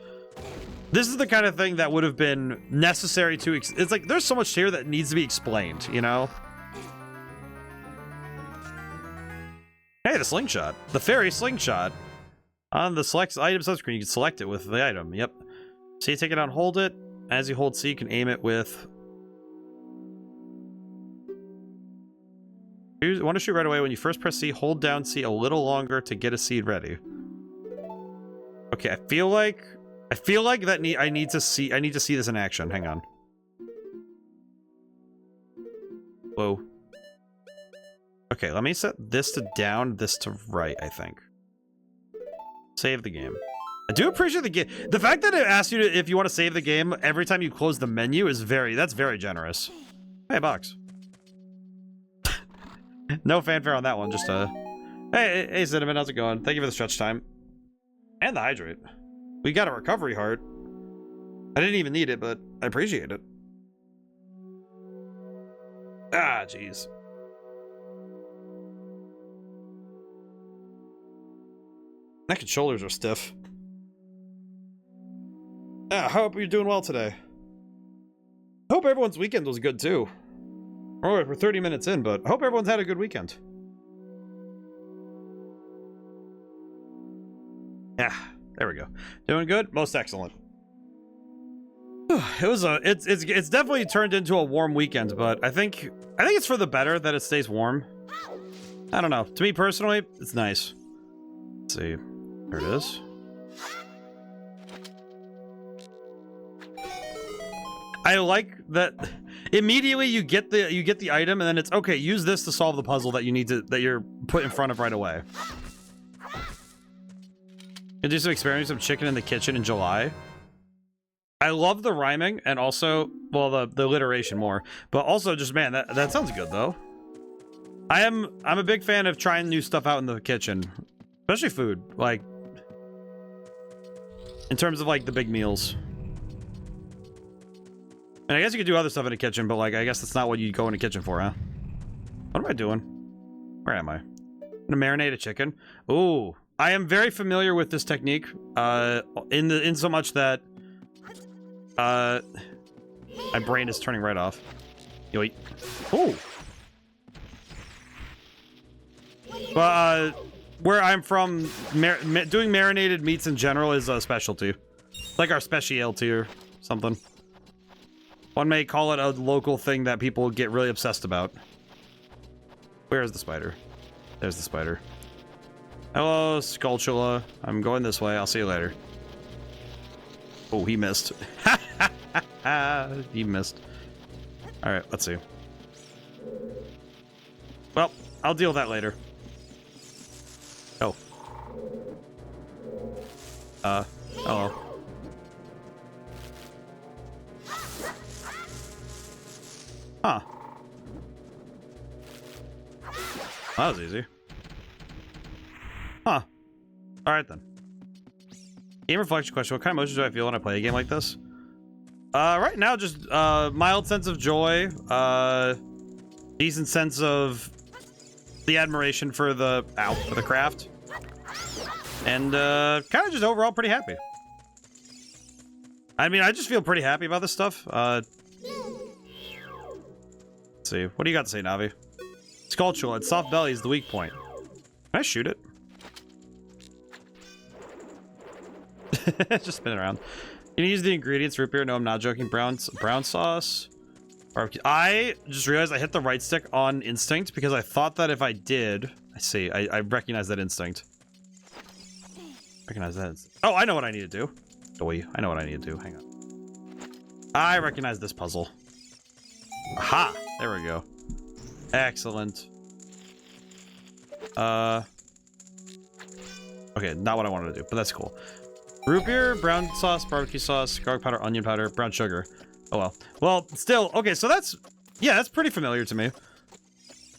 This is the kind of thing that would have been necessary to, it's like, there's so much here that needs to be explained, you know? Hey, the slingshot. The fairy slingshot. On the select item subscreen, you can select it with the item. Yep. So you take it out and hold it. As you hold C, you can aim it with... You want to shoot right away. When you first press C, hold down C a little longer to get a seed ready. Okay, I feel like that I need to see this in action. Hang on. Whoa. Okay, let me set this to down, this to right, I think. Save the game. I do appreciate the game. The fact that it asks you to, if you want to save the game every time you close the menu is that's very generous. Hey, box. No fanfare on that one, just hey, Cinnamon, how's it going? Thank you for the stretch time. And the hydrate. We got a recovery heart. I didn't even need it, but I appreciate it. Ah, jeez. Neck and shoulders are stiff. I hope you're doing well today. I hope everyone's weekend was good too. We're 30 minutes in, but I hope everyone's had a good weekend. Yeah, there we go. Doing good? Most excellent. It was it's definitely turned into a warm weekend, but I think it's for the better that it stays warm. I don't know. To me personally, it's nice. Let's see. There it is. I like that immediately you get the item and then it's okay, use this to solve the puzzle that you're put in front of right away. You do some experimenting some chicken in the kitchen in July. I love the rhyming and also, well, the alliteration more, but also just, man, that sounds good though. I'm a big fan of trying new stuff out in the kitchen, especially food, like in terms of like the big meals. And I guess you could do other stuff in the kitchen, but like I guess that's not what you go in the kitchen for, huh? What am I doing? Where am I? I'm gonna marinate a chicken. Ooh, I am very familiar with this technique. In so much that my brain is turning right off. Yoink. Ooh. But where I'm from, doing marinated meats in general is a specialty, like our specialty or something. One may call it a local thing that people get really obsessed about. Where is the spider? There's the spider. Hello, Skulltula. I'm going this way. I'll see you later. Oh, he missed. He missed. Alright, let's see. Well, I'll deal with that later. Oh. Hello. Huh. That was easy. Huh. Alright then. Game reflection question. What kind of emotions do I feel when I play a game like this? Right now, just mild sense of joy, decent sense of the admiration for the craft, and kind of just overall pretty happy. I mean, I just feel pretty happy about this stuff. Let's see. What do you got to say, Navi? Skulltula. Its soft belly is the weak point. Can I shoot it? Just spin it around. Can you use the ingredients? Root beer? No, I'm not joking. Brown sauce. Barbecue. I just realized I hit the right stick on instinct because I thought that if I did... I see. I recognize that instinct. Recognize that. Oh, I know what I need to do. I know what I need to do. Hang on. I recognize this puzzle. Aha! There we go. Excellent. Okay, not what I wanted to do, but that's cool. Root beer, brown sauce, barbecue sauce, garlic powder, onion powder, brown sugar. Oh well. Well, still, okay, so that's, yeah, that's pretty familiar to me.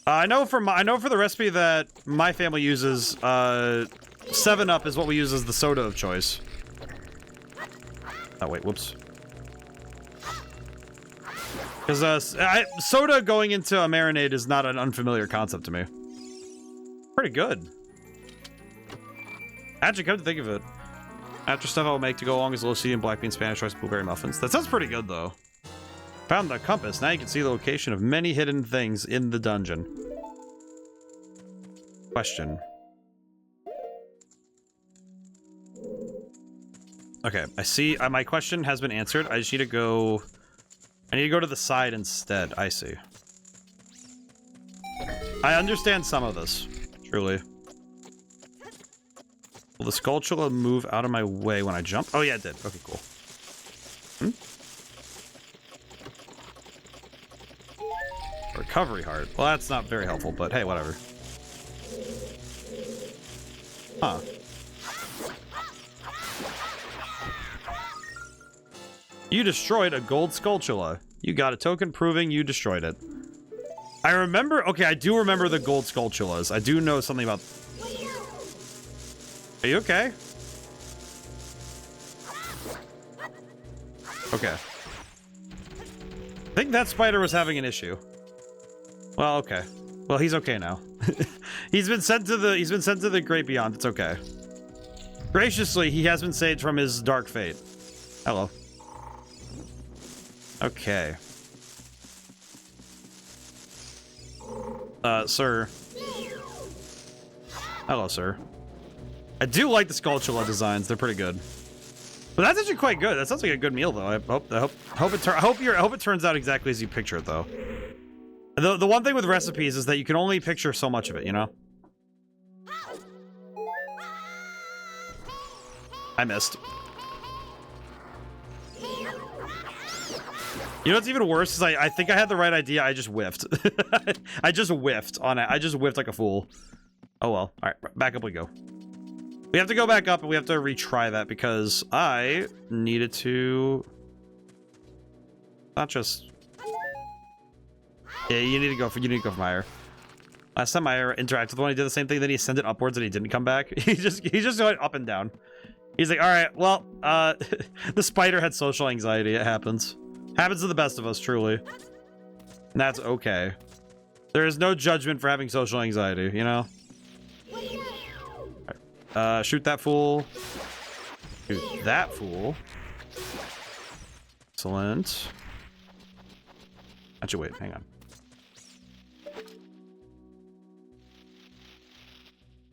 I know for the recipe that my family uses, 7-Up is what we use as the soda of choice. Oh wait, whoops. Because soda going into a marinade is not an unfamiliar concept to me. Pretty good. Actually, come to think of it, after stuff I'll make to go along is low C and black bean Spanish rice blueberry muffins. That sounds pretty good though. Found the compass. Now you can see the location of many hidden things in the dungeon. Question. Okay, I see. My question has been answered. I just need to go. I need to go to the side instead. I see. I understand some of this. Truly. Will the Skulltula move out of my way when I jump? Oh yeah, it did. Okay, cool. Recovery heart. Well, that's not very helpful, but hey, whatever. Huh. You destroyed a gold Skulltula. You got a token proving you destroyed it. I remember... Okay, I do remember the gold Skulltulas. I do know something about... Are you okay? Okay. I think that spider was having an issue. Well, okay. Well, he's okay now. He's been sent to the great beyond. It's okay. Graciously, he has been saved from his dark fate. Hello. Okay. Sir. Hello, sir. I do like the Skulltula designs. They're pretty good. But that's actually quite good. That sounds like a good meal, though. I hope it turns out exactly as you picture it, though. The one thing with recipes is that you can only picture so much of it, you know? I missed. You know what's even worse is I think I had the right idea. I just whiffed. I just whiffed on it. I just whiffed like a fool. Oh well. All right, back up we go. We have to go back up and we have to retry that because I needed to... Not just... Yeah, you need to go from higher. Last time I interacted with one, he did the same thing, then he sent it upwards and he didn't come back. He just went up and down. He's like, alright, well, the spider had social anxiety. It happens. Happens to the best of us, truly. And that's okay. There is no judgment for having social anxiety, you know? Right. Shoot that fool. Shoot that fool. Excellent. Actually, wait, hang on.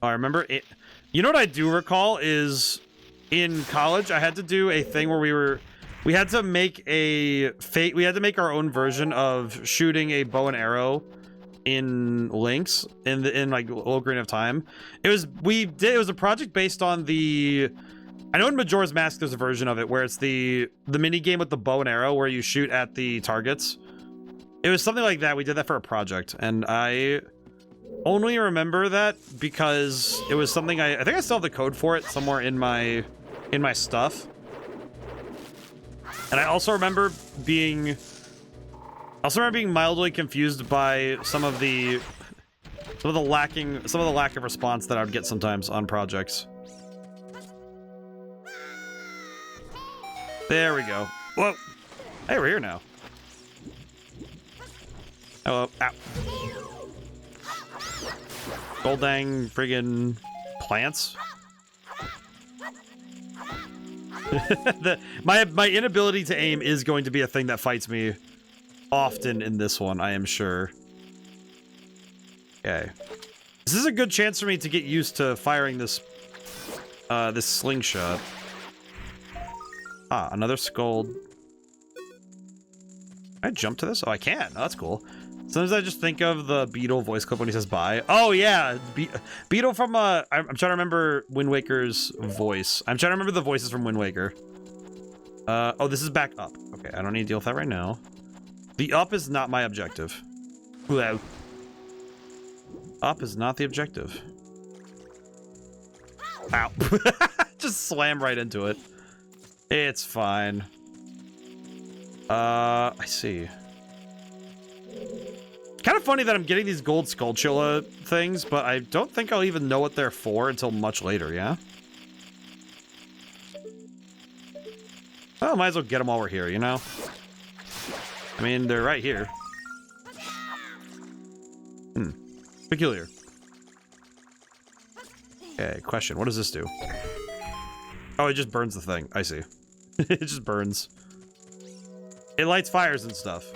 Oh, I remember it. You know what I do recall is in college, I had to do a thing where we had to make we had to make our own version of shooting a bow and arrow in Lynx in like Ocarina of Time. It was a project based on I know in Majora's Mask there's a version of it where it's the mini game with the bow and arrow where you shoot at the targets. It was something like that. We did that for a project, and I only remember that because it was something I think I still have the code for it somewhere in my stuff. And I also remember being mildly confused by some of the lack of response that I would get sometimes on projects. There we go. Whoa. Hey, we're here now. Hello. Ow. Goldang friggin' plants. My inability to aim is going to be a thing that fights me often in this one, I am sure. Okay. This is a good chance for me to get used to firing this this slingshot. Ah, another skull. Can I jump to this? Oh, I can. Oh, that's cool. Sometimes I just think of the Beetle voice clip when he says bye. Oh, yeah. Beetle from, I'm trying to remember Wind Waker's voice. I'm trying to remember the voices from Wind Waker. Oh, this is back up. Okay, I don't need to deal with that right now. The up is not my objective. Whoa. Up is not the objective. Ow. Just slam right into it. It's fine. I see. Kind of funny that I'm getting these gold Skulltula things, but I don't think I'll even know what they're for until much later, yeah? Well, might as well get them while we're here, you know? I mean, they're right here. Peculiar. Okay, question. What does this do? Oh, it just burns the thing. I see. It just burns. It lights fires and stuff.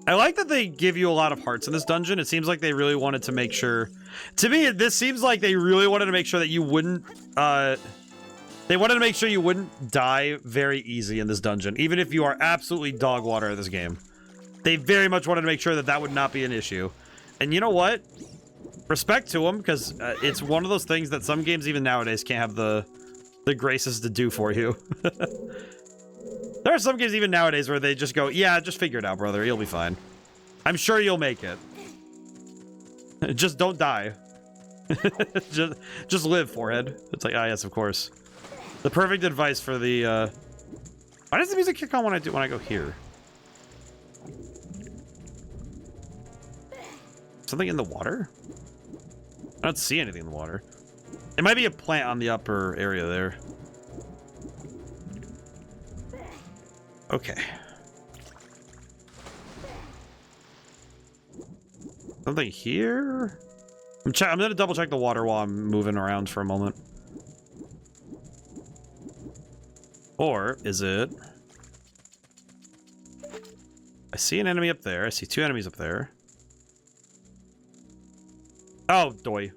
I like that they give you a lot of hearts in this dungeon. It seems like they really wanted to make sure... To me, this seems like they really wanted to make sure that you wouldn't... They wanted to make sure you wouldn't die very easy in this dungeon, even if you are absolutely dog water at this game. They very much wanted to make sure that that would not be an issue. And you know what? Respect to them, because it's one of those things that some games even nowadays can't have the graces to do for you. There are some games even nowadays where they just go, yeah, just figure it out, brother. You'll be fine. I'm sure you'll make it. Just don't die. just live, forehead. It's like, ah, yes, of course. The perfect advice for the, Why does the music kick on when I go here? Something in the water? I don't see anything in the water. It might be a plant on the upper area there. Okay. Something here? I'm gonna double check the water while I'm moving around for a moment. Or is it... I see an enemy up there. I see two enemies up there. Oh, doy.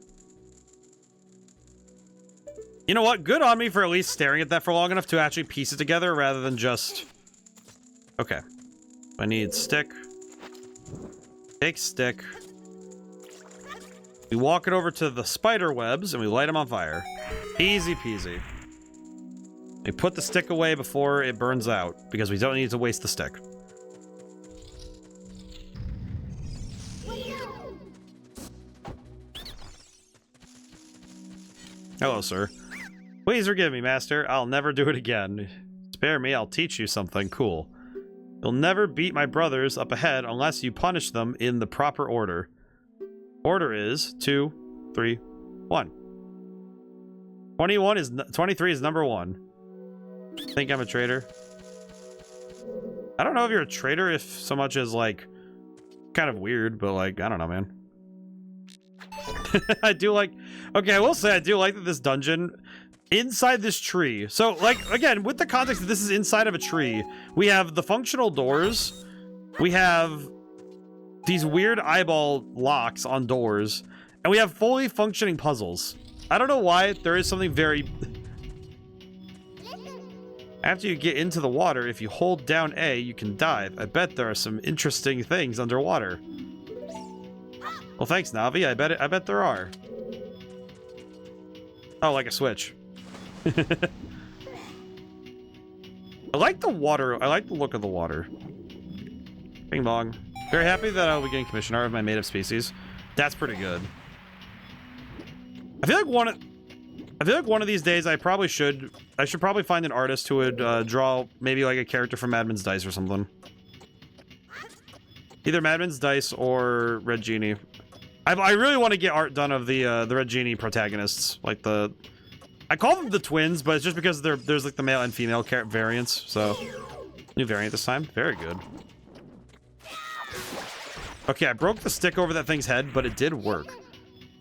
You know what? Good on me for at least staring at that for long enough to actually piece it together rather than just... Okay. I need stick. Take stick. We walk it over to the spider webs and we light them on fire. Easy peasy. We put the stick away before it burns out because we don't need to waste the stick. Hello, sir. Please forgive me, master. I'll never do it again. Spare me, I'll teach you something cool. You'll never beat my brothers up ahead unless you punish them in the proper order. Order is 2, 3, 1. 23 is number 1. Think I'm a traitor? I don't know if you're a traitor if so much as, like, kind of weird, but, like, I don't know, man. I do like... Okay, I will say I do like that this dungeon... Inside this tree. So, like, again, with the context that this is inside of a tree, we have the functional doors. We have these weird eyeball locks on doors. And we have fully functioning puzzles. I don't know why. There is something very... After you get into the water, if you hold down A, you can dive. I bet there are some interesting things underwater. Well, thanks, Navi. I bet there are. Oh, like a switch. I like the water. I like the look of the water. Bing bong. Very happy that I'll be getting commission art of my made-up species. That's pretty good. I feel like one of these days I should probably find an artist who would draw maybe like a character from Madman's Dice or something. Either Madman's Dice or Red Genie. I really want to get art done of the Red Genie protagonists, like the... I call them the twins, but it's just because there's like the male and female variants, so... New variant this time. Very good. Okay, I broke the stick over that thing's head, but it did work.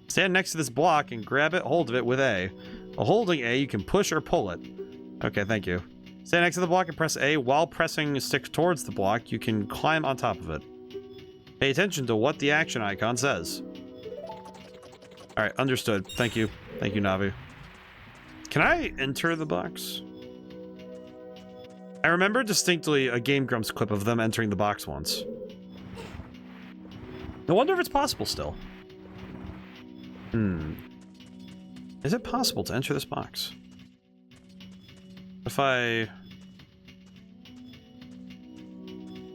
Stand next to this block and grab it, hold of it with A. While holding A, you can push or pull it. Okay, thank you. Stand next to the block and press A. While pressing a stick towards the block, you can climb on top of it. Pay attention to what the action icon says. Alright, understood. Thank you. Thank you, Navi. Can I enter the box? I remember distinctly a Game Grumps clip of them entering the box once. I wonder if it's possible still. Is it possible to enter this box? If I...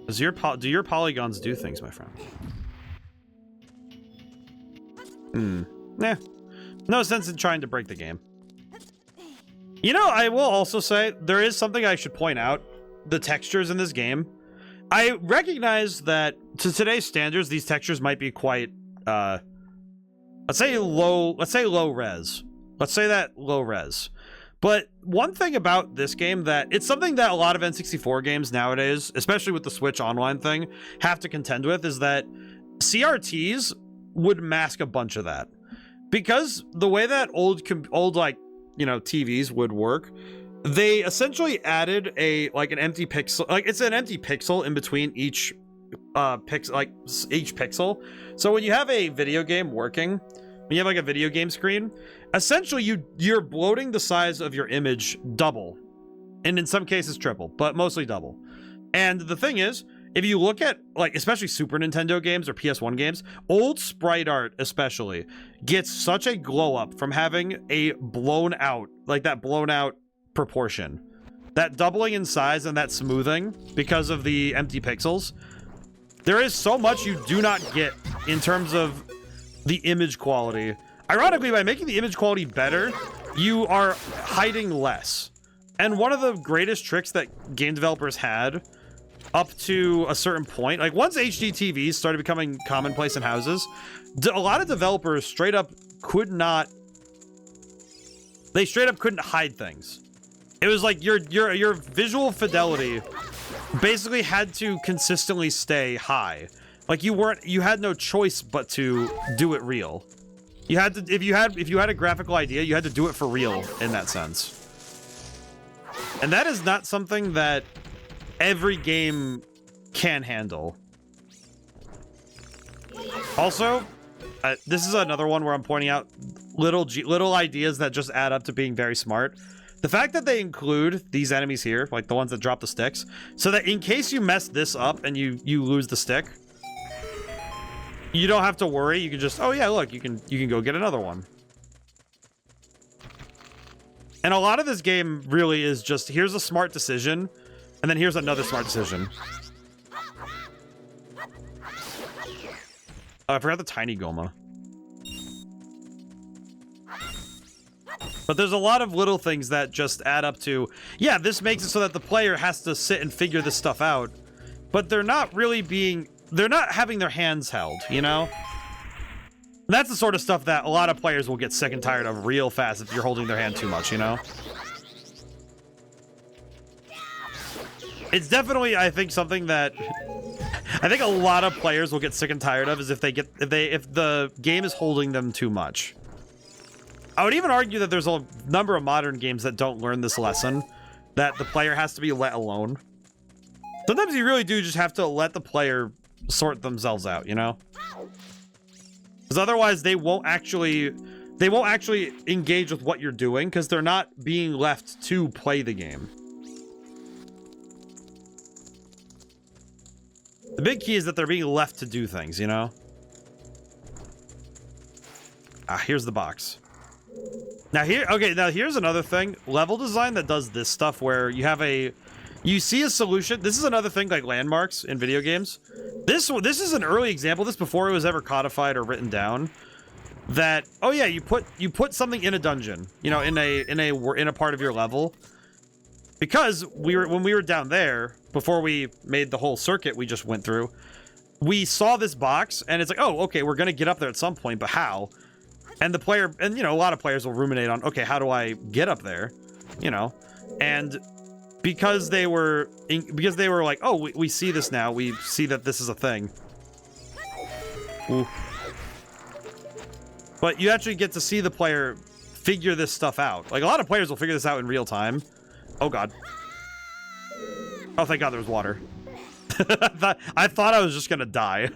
Do your polygons do things, my friend? Nah. No sense in trying to break the game. You know, I will also say, there is something I should point out. The textures in this game. I recognize that, to today's standards, these textures might be quite, let's say low res. Let's say that low res. But one thing about this game that it's something that a lot of N64 games nowadays, especially with the Switch Online thing, have to contend with is that CRTs would mask a bunch of that. Because the way that old like, you know, TVs would work, they essentially added an empty pixel, like it's an empty pixel in between each each pixel. So when you have a video game working, when you have like a video game screen, essentially you're bloating the size of your image double, and in some cases triple, but mostly double. And the thing is, if you look at like especially Super Nintendo games or PS1 games, old sprite art especially gets such a glow up from having a blown out proportion. That doubling in size and that smoothing because of the empty pixels. There is so much you do not get in terms of the image quality. Ironically, by making the image quality better, you are hiding less. And one of the greatest tricks that game developers had up to a certain point, like once HD TVs started becoming commonplace in houses, a lot of developers straight up couldn't hide things. It was like your visual fidelity basically had to consistently stay high. Like you had no choice but to do it real. You had to, if you had a graphical idea, you had to do it for real in that sense. And that is not something that every game can handle. Also, this is another one where I'm pointing out little ideas that just add up to being very smart. The fact that they include these enemies here, like the ones that drop the sticks, so that in case you mess this up and you lose the stick, you don't have to worry. You can just, oh yeah, look, you can go get another one. And a lot of this game really is just, here's a smart decision, and then here's another smart decision. Oh, I forgot the tiny Goma. But there's a lot of little things that just add up to, yeah, this makes it so that the player has to sit and figure this stuff out, but they're not having their hands held, you know? And that's the sort of stuff that a lot of players will get sick and tired of real fast if you're holding their hand too much, you know? It's definitely, I think, something that I think a lot of players will get sick and tired of is if the game is holding them too much. I would even argue that there's a number of modern games that don't learn this lesson, that the player has to be let alone. Sometimes you really do just have to let the player sort themselves out, you know? Because otherwise they won't actually engage with what you're doing because they're not being left to play the game. The big key is that they're being left to do things, you know? Here's the box. Now here's another thing. Level design that does this stuff where you see a solution. This is another thing like landmarks in video games. This is an early example. This before it was ever codified or written down. That, oh yeah, you put something in a dungeon, you know, in a part of your level. Because when we were down there, before we made the whole circuit we just went through, we saw this box and it's like, oh, okay, we're gonna get up there at some point, but how? And the player, and you know, a lot of players will ruminate on, okay, how do I get up there? You know, and because they were like, oh, we see this now, we see that this is a thing. Ooh. But you actually get to see the player figure this stuff out. Like a lot of players will figure this out in real time. Oh god. Oh, thank god there was water. I thought I was just gonna die.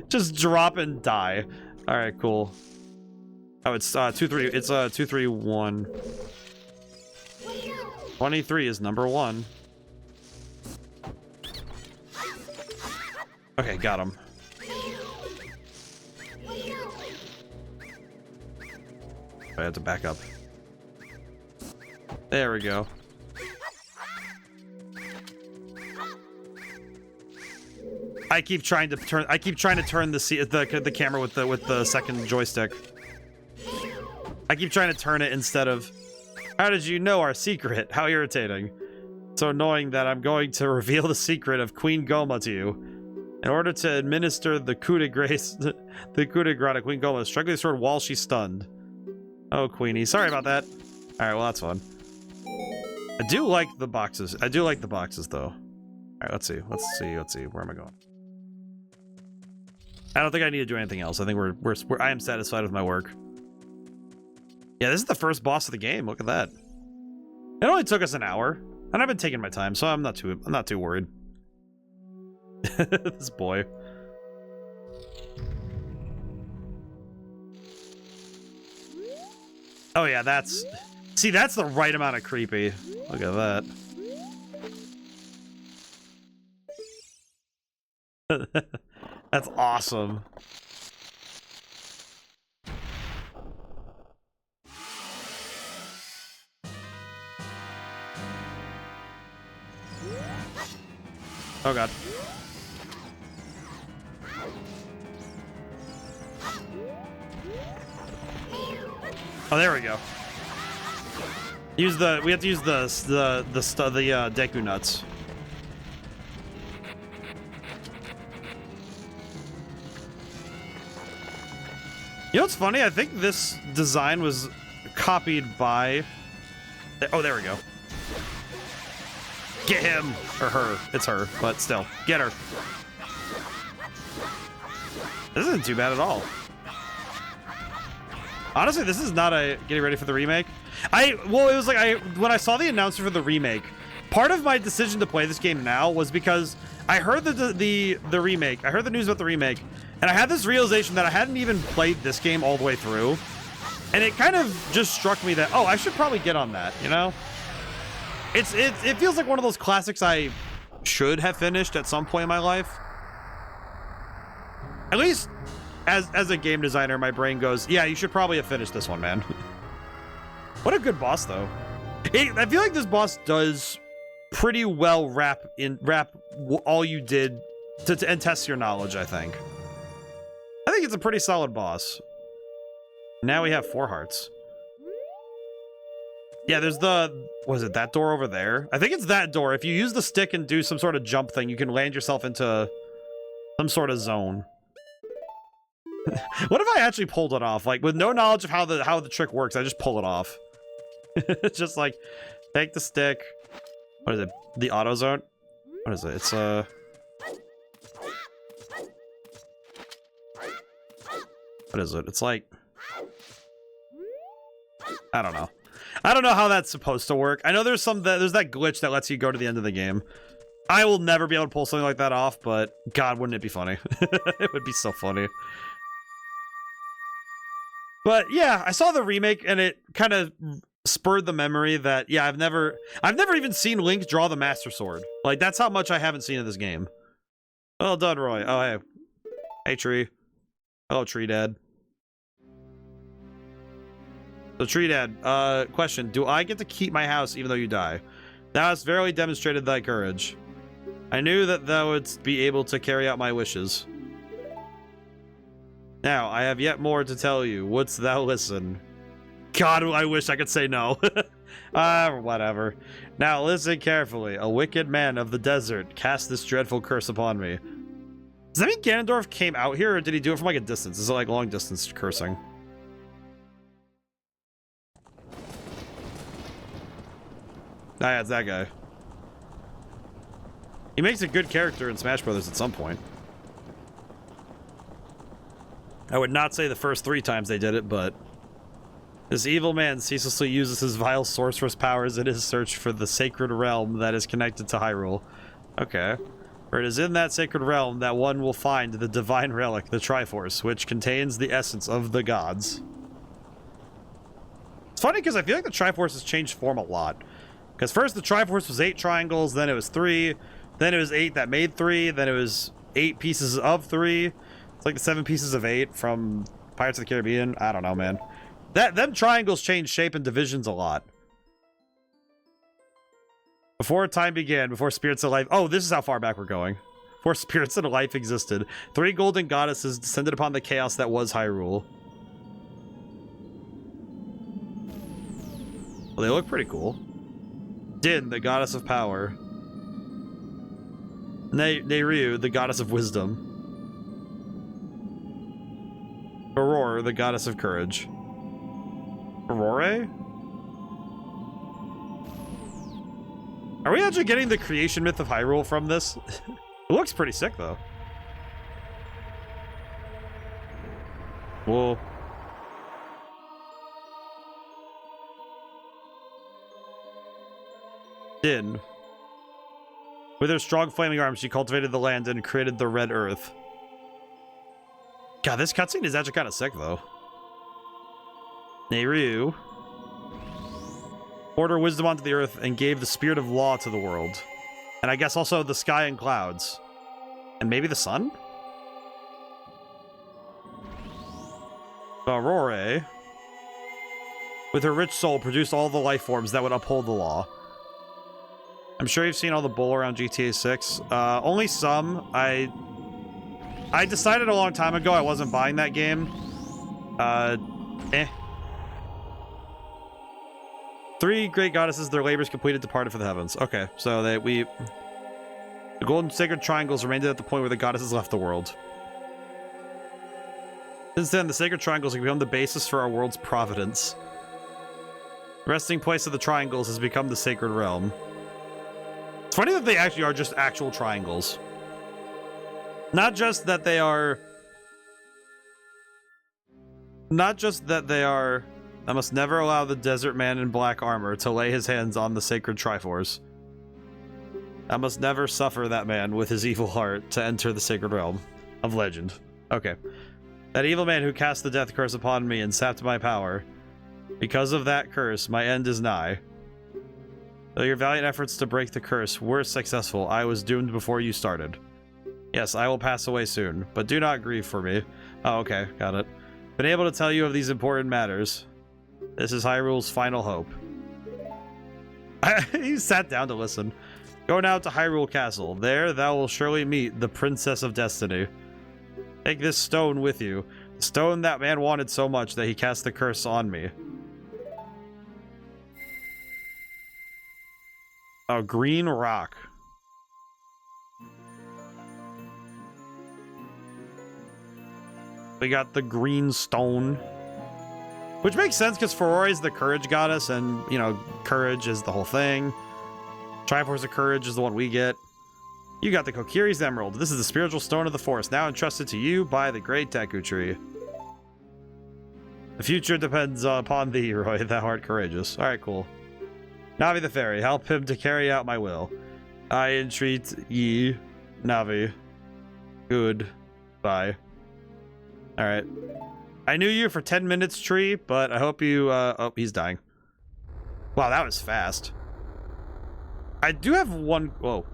Just drop and die. All right, cool. Oh, it's 2-3. It's 2-3-1. 23 is number 1. Okay, got him. I have to back up. There we go. I keep trying to turn the camera with the second joystick. I keep trying to turn it instead of. How did you know our secret? How irritating. So annoying that I'm going to reveal the secret of Queen Goma to you. In order to administer the coup de grace, the coup de grace to Queen Goma, strike the sword while she's stunned. Oh, Queenie. Sorry about that. Alright, well, that's fun. I do like the boxes. I do like the boxes, though. Alright, let's see. Where am I going? I don't think I need to do anything else. I think I am satisfied with my work. Yeah, this is the first boss of the game. Look at that. It only took us an hour, and I've been taking my time, so I'm not too worried. This boy. Oh yeah, that's the right amount of creepy. Look at that. That's awesome. Oh god. Oh, there we go. We have to use the Deku nuts. You know what's funny? I think this design was copied by... Oh, there we go. Get him! Or her. It's her, but still. Get her. This isn't too bad at all. Honestly, this is not a getting ready for the remake. Well, it was like when I saw the announcement for the remake, part of my decision to play this game now was because I heard the remake. I heard the news about the remake, and I had this realization that I hadn't even played this game all the way through, and it kind of just struck me that, oh, I should probably get on that, you know? It feels like one of those classics I should have finished at some point in my life. At least as a game designer, my brain goes, yeah, you should probably have finished this one, man. What a good boss, though. I feel like this boss does pretty well wrap all you did and test your knowledge, I think. I think it's a pretty solid boss. Now we have 4 hearts. Yeah, there's was it that door over there? I think it's that door. If you use the stick and do some sort of jump thing, you can land yourself into some sort of zone. What if I actually pulled it off? Like, with no knowledge of how the trick works, I just pull it off. It's just like, take the stick. What is it? The auto zone? What is it? It's what is it? It's like, I don't know. I don't know how that's supposed to work. I know there's that glitch that lets you go to the end of the game. I will never be able to pull something like that off, but God, wouldn't it be funny? It would be so funny. But yeah, I saw the remake and it kind of spurred the memory that, yeah, I've never even seen Link draw the Master Sword. Like, that's how much I haven't seen of this game. Well done, Roy. Oh, hey. Hey, Tree. Hello, Tree Dad. So, Tree Dad, question. Do I get to keep my house even though you die? Thou hast verily demonstrated thy courage. I knew that thou wouldst be able to carry out my wishes. Now, I have yet more to tell you. Wouldst thou listen? God, I wish I could say no. Whatever. Now, listen carefully. A wicked man of the desert cast this dreadful curse upon me. Does that mean Ganondorf came out here, or did he do it from, like, a distance? Is it, like, long-distance cursing? Ah, yeah, it's that guy. He makes a good character in Smash Brothers at some point. I would not say the first 3 times they did it, but... This evil man ceaselessly uses his vile sorceress powers in his search for the sacred realm that is connected to Hyrule. Okay. For it is in that sacred realm that one will find the divine relic, the Triforce, which contains the essence of the gods. It's funny because I feel like the Triforce has changed form a lot. Because first the Triforce was 8 triangles, then it was 3, then it was 8 that made 3, then it was 8 pieces of 3. It's like the 7 pieces of 8 from Pirates of the Caribbean. I don't know, man. Them triangles change shape and divisions a lot. Before time began, before spirits of life... Oh, this is how far back we're going. 4 spirits and life existed. 3 golden goddesses descended upon the chaos that was Hyrule. Well, they look pretty cool. Din, the goddess of power. Neiryu, the goddess of wisdom. Aurora, the goddess of courage. Aurora? Are we actually getting the creation myth of Hyrule from this? It looks pretty sick, though. Whoa. Din. With her strong flaming arms, she cultivated the land and created the red earth. God, this cutscene is actually kind of sick, though. Neiryu poured her wisdom onto the earth and gave the spirit of law to the world. And I guess also the sky and clouds. And maybe the sun? Aurora, with her rich soul, produced all the life forms that would uphold the law. I'm sure you've seen all the bull around GTA 6. Only some. I decided a long time ago I wasn't buying that game. Eh. 3 great goddesses, their labors completed, departed for the heavens. Okay, so the golden sacred triangles remained at the point where the goddesses left the world. Since then, the sacred triangles have become the basis for our world's providence. The resting place of the triangles has become the sacred realm. It's funny that they actually are just actual triangles. Not just that they are... I must never allow the desert man in black armor to lay his hands on the sacred Triforce. I must never suffer that man with his evil heart to enter the sacred realm of legend. Okay. That evil man who cast the death curse upon me and sapped my power. Because of that curse, my end is nigh. Though your valiant efforts to break the curse were successful, I was doomed before you started. Yes, I will pass away soon, but do not grieve for me. Oh, okay, got it. Been able to tell you of these important matters. This is Hyrule's final hope. He sat down to listen. Go now to Hyrule Castle. There thou will surely meet the Princess of Destiny. Take this stone with you. The stone that man wanted so much that he cast the curse on me. A green rock. We got the green stone. Which makes sense because Ferori is the courage goddess, and, you know, courage is the whole thing. Triforce of Courage is the one we get. You got the Kokiri's Emerald. This is the spiritual stone of the forest, now entrusted to you by the great Deku Tree. The future depends upon thee, Roy, thou art courageous. Alright, cool. Navi the Fairy, help him to carry out my will. I entreat ye, Navi. Good. Bye. Alright. I knew you for 10 minutes, Tree, but I hope you, oh, he's dying. Wow, that was fast. I do have one, whoa.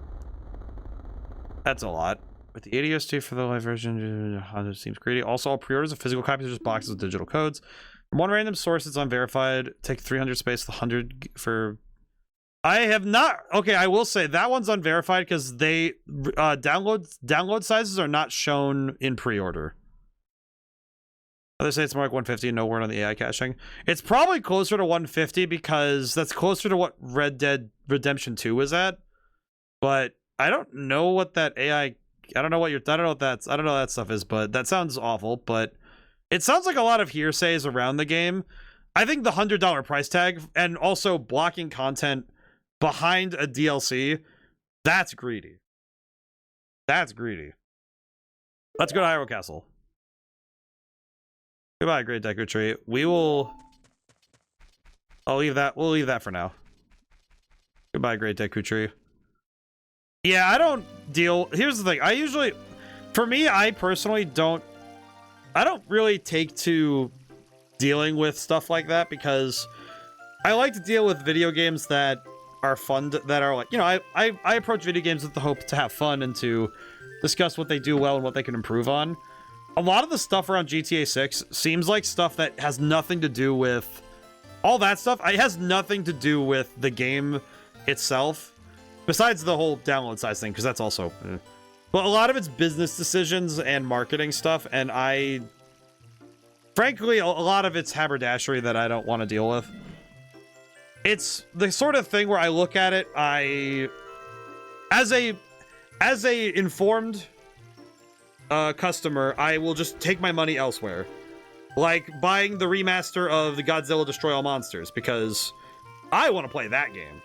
That's a lot. With the ADST for the live version, it seems greedy. Also, all pre-orders of physical copies are just boxes with digital codes. From one random source, it's unverified. Take 300 space, the 100 for... I have not... Okay, I will say that one's unverified because they... download sizes are not shown in pre-order. Others say it's more like 150, no word on the AI caching. It's probably closer to 150 because that's closer to what Red Dead Redemption 2 was at. But I don't know what that AI... I don't know what that stuff is, but that sounds awful. But it sounds like a lot of hearsays around the game. I think the $100 price tag and also blocking content behind a DLC, that's greedy. That's greedy. Let's go to Hyrule Castle. Goodbye, Great Deku Tree. We will... I'll leave that. We'll leave that for now. Goodbye, Great Deku Tree. Yeah, I don't deal... Here's the thing. I usually... For me, I personally don't... I don't really take to dealing with stuff like that because I like to deal with video games that are fun, that are like... You know, I approach video games with the hope to have fun and to discuss what they do well and what they can improve on. A lot of the stuff around GTA 6 seems like stuff that has nothing to do with... All that stuff, it has nothing to do with the game itself. Besides the whole download size thing, because that's also... Well, a lot of it's business decisions and marketing stuff, and frankly, a lot of it's haberdashery that I don't want to deal with. It's the sort of thing where I look at it, as a informed customer, I will just take my money elsewhere. Like buying the remaster of the Godzilla Destroy All Monsters, because I want to play that game.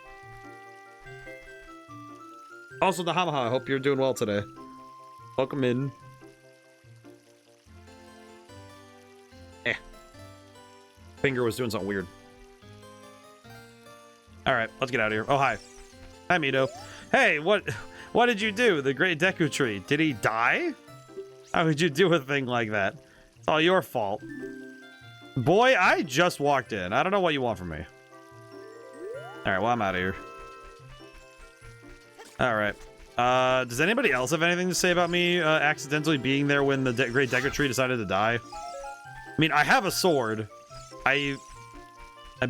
Also, Nahamaha, I hope you're doing well today. Welcome in. Finger was doing something weird. Alright, let's get out of here. Oh, hi. Hi, Mito. Hey, what did you do? The Great Deku Tree. Did he die? How would you do a thing like that? It's all your fault. Boy, I just walked in. I don't know what you want from me. Alright, well, I'm out of here. Alright. Does anybody else have anything to say about me accidentally being there when the Great Deku Tree decided to die? I mean, I have a sword. I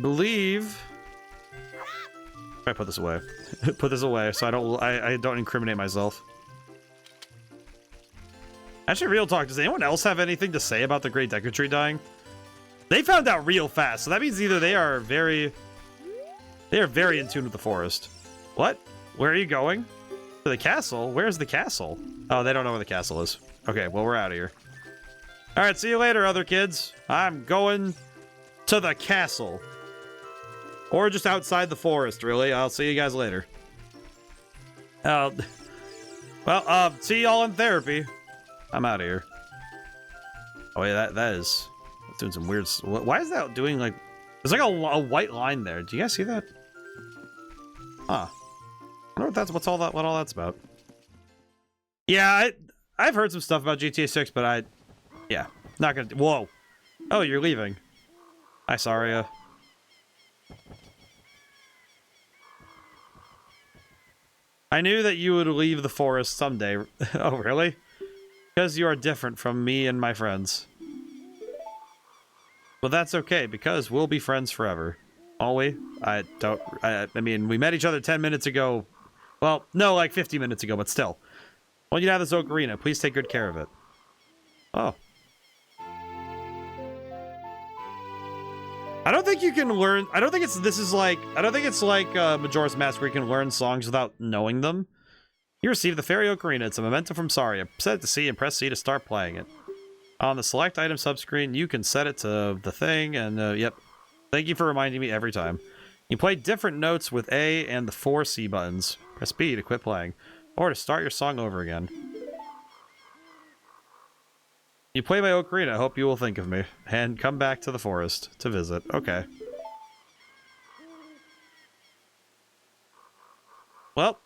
believe... I put this away. Put this away so I don't incriminate myself. Actually, real talk, does anyone else have anything to say about the Great Deku Tree dying? They found out real fast, so that means either they are very in tune with the forest. What? Where are you going? To the castle? Where's the castle? Oh, they don't know where the castle is. Okay, well, we're out of here. Alright, see you later, other kids. I'm going to the castle. Or just outside the forest, really. I'll see you guys later. See y'all in therapy. I'm out of here. Oh, yeah, that's doing some weird... Why is that doing, like... There's like a white line there. Do you guys see that? Huh. I wonder what all that's about. Yeah, I've heard some stuff about GTA 6, but yeah, not gonna... Whoa. Oh, you're leaving. Hi, Saria. I knew that you would leave the forest someday. Oh, really? Because you are different from me and my friends. Well, that's okay, because we'll be friends forever. Are we? I mean, we met each other 10 minutes ago. Well, no, like 50 minutes ago, but still. I want you to have this Ocarina. Please take good care of it. Oh. I don't think you can learn... I don't think it's like Majora's Mask where you can learn songs without knowing them. You receive the Fairy Ocarina. It's a memento from Saria. Set it to C and press C to start playing it. On the select item subscreen, you can set it to the thing, and yep. Thank you for reminding me every time. You play different notes with A and the 4 C buttons. Press B to quit playing, or to start your song over again. You play my Ocarina. I hope you will think of me, and come back to the forest to visit. Okay. Well,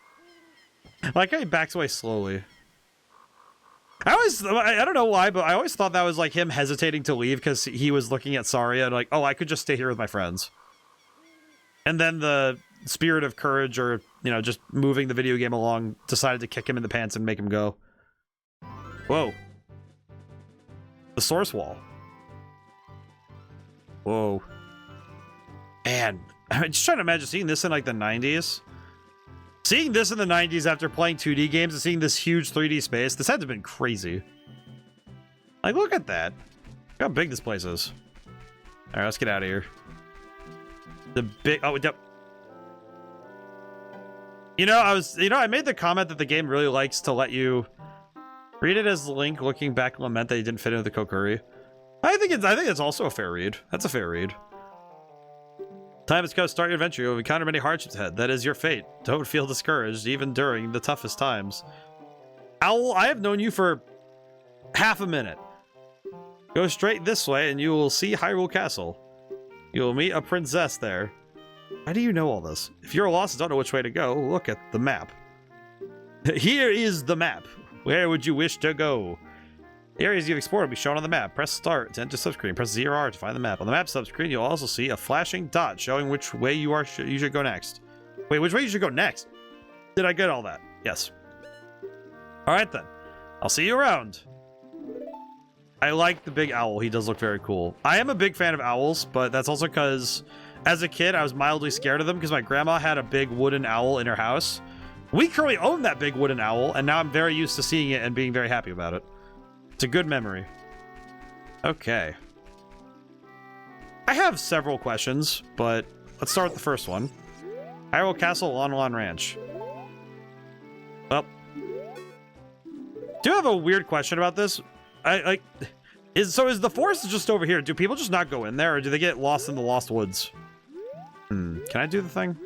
I like how he backs away slowly. I don't know why, but I always thought that was like him hesitating to leave because he was looking at Saria and like, oh, I could just stay here with my friends. And then the spirit of courage, or, you know, just moving the video game along, decided to kick him in the pants and make him go. Whoa. The source wall. Whoa. Man, I'm just trying to imagine seeing this in like the 90s. Seeing this in the 90s after playing 2D games and seeing this huge 3D space, this had to have been crazy. Like, look at that. Look how big this place is. Alright, let's get out of here. The big... Oh, yep. I made the comment that the game really likes to let you read it as Link looking back and lament that he didn't fit in with the Kokiri. I think it's also a fair read. That's a fair read. Time has come to start your adventure. You'll encounter many hardships ahead. That is your fate. Don't feel discouraged, even during the toughest times. Owl, I have known you for half a minute. Go straight this way and you will see Hyrule Castle. You will meet a princess there. How do you know all this? If you're lost and don't know which way to go, look at the map. Here is the map. Where would you wish to go? The areas you've explored will be shown on the map. Press start to enter subscreen. Press 0R to find the map. On the map subscreen, you'll also see a flashing dot showing which way you should go next. Wait, which way you should go next? Did I get all that? Yes. Alright then. I'll see you around. I like the big owl. He does look very cool. I am a big fan of owls, but that's also because as a kid, I was mildly scared of them because my grandma had a big wooden owl in her house. We currently own that big wooden owl, and now I'm very used to seeing it and being very happy about it. It's a good memory. Okay. I have several questions, but let's start with the first one. Hyrule Castle, Lon Lon Ranch. Well, do have a weird question about this. Is the forest just over here? Do people just not go in there, or do they get lost in the Lost Woods? Can I do the thing?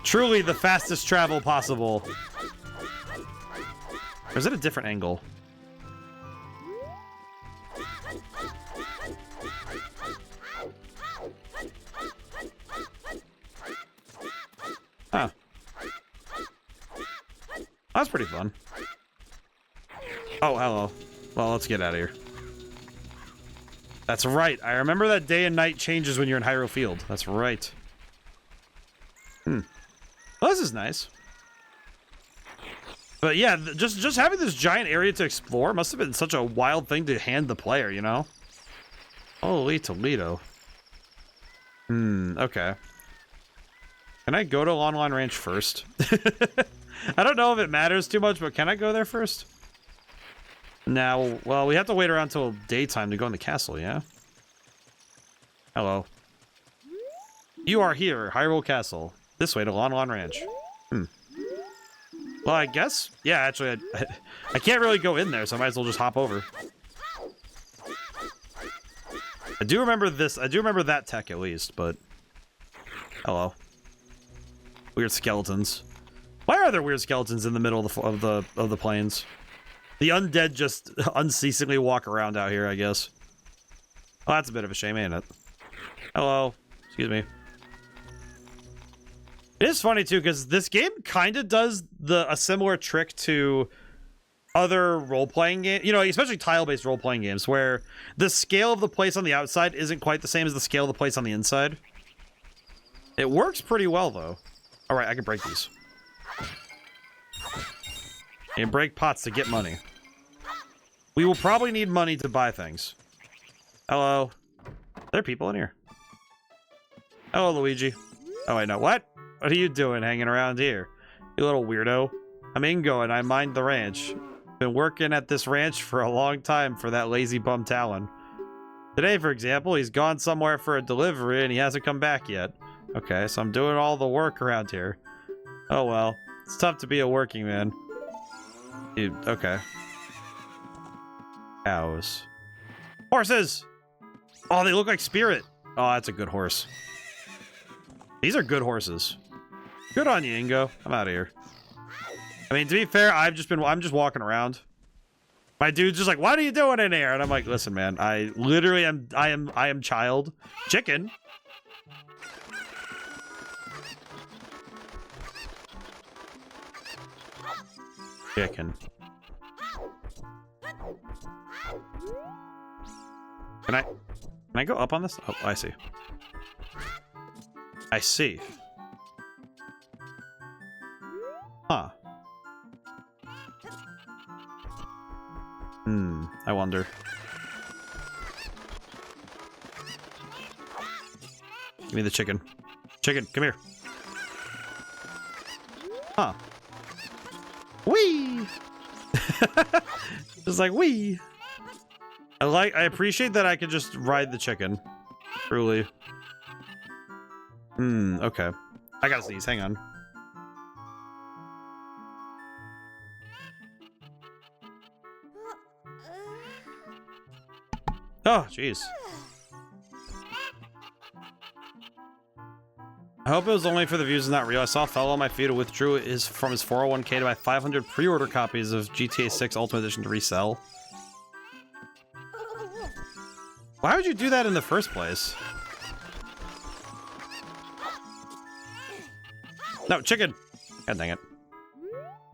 Truly the fastest travel possible. Or is it a different angle? Huh. That's pretty fun. Oh, hello. Well, let's get out of here. That's right. I remember that day and night changes when you're in Hyrule Field. That's right. Well, this is nice. But yeah, just having this giant area to explore must have been such a wild thing to hand the player, you know? Holy Toledo. Okay. Can I go to Lon Lon Ranch first? I don't know if it matters too much, but can I go there first? Now, well, we have to wait around till daytime to go in the castle, yeah? Hello. You are here, Hyrule Castle. This way to Lon Lon Ranch. Well, I guess. Yeah, actually, I can't really go in there, so I might as well just hop over. I do remember this. I do remember that tech at least, but... Hello. Weird skeletons. Why are there weird skeletons in the middle of the plains? The undead just unceasingly walk around out here, I guess. Well, that's a bit of a shame, ain't it? Hello. Excuse me. It is funny, too, because this game kind of does a similar trick to other role-playing games, you know, especially tile-based role-playing games, where the scale of the place on the outside isn't quite the same as the scale of the place on the inside. It works pretty well, though. All right, I can break these. And break pots to get money. We will probably need money to buy things. Hello. There are people in here. Hello, Luigi. Oh, wait, no. What? What are you doing hanging around here? You little weirdo. I'm Ingo, and I mind the ranch. Been working at this ranch for a long time for that lazy bum Talon. Today, for example, he's gone somewhere for a delivery, and he hasn't come back yet. Okay, so I'm doing all the work around here. Oh, well. It's tough to be a working man. Dude, okay. Cows. Horses! Oh, they look like Spirit. Oh, that's a good horse. These are good horses. Good on you, Ingo. I'm out of here. I mean, to be fair, I'm just walking around. My dude's just like, what are you doing in here? And I'm like, listen, man, I literally I am child. Chicken. Chicken. Can I go up on this? Oh, I see. I see. Huh. I wonder. Give me the chicken. Chicken, come here. Huh. Whee! Just like, whee! I appreciate that I could just ride the chicken. Truly. Okay. I gotta sneeze, hang on. Oh, jeez. I hope it was only for the views and not real. I saw a fellow on my feed who withdrew from his 401k to buy 500 pre-order copies of GTA 6 Ultimate Edition to resell. Why would you do that in the first place? No, chicken! God dang it.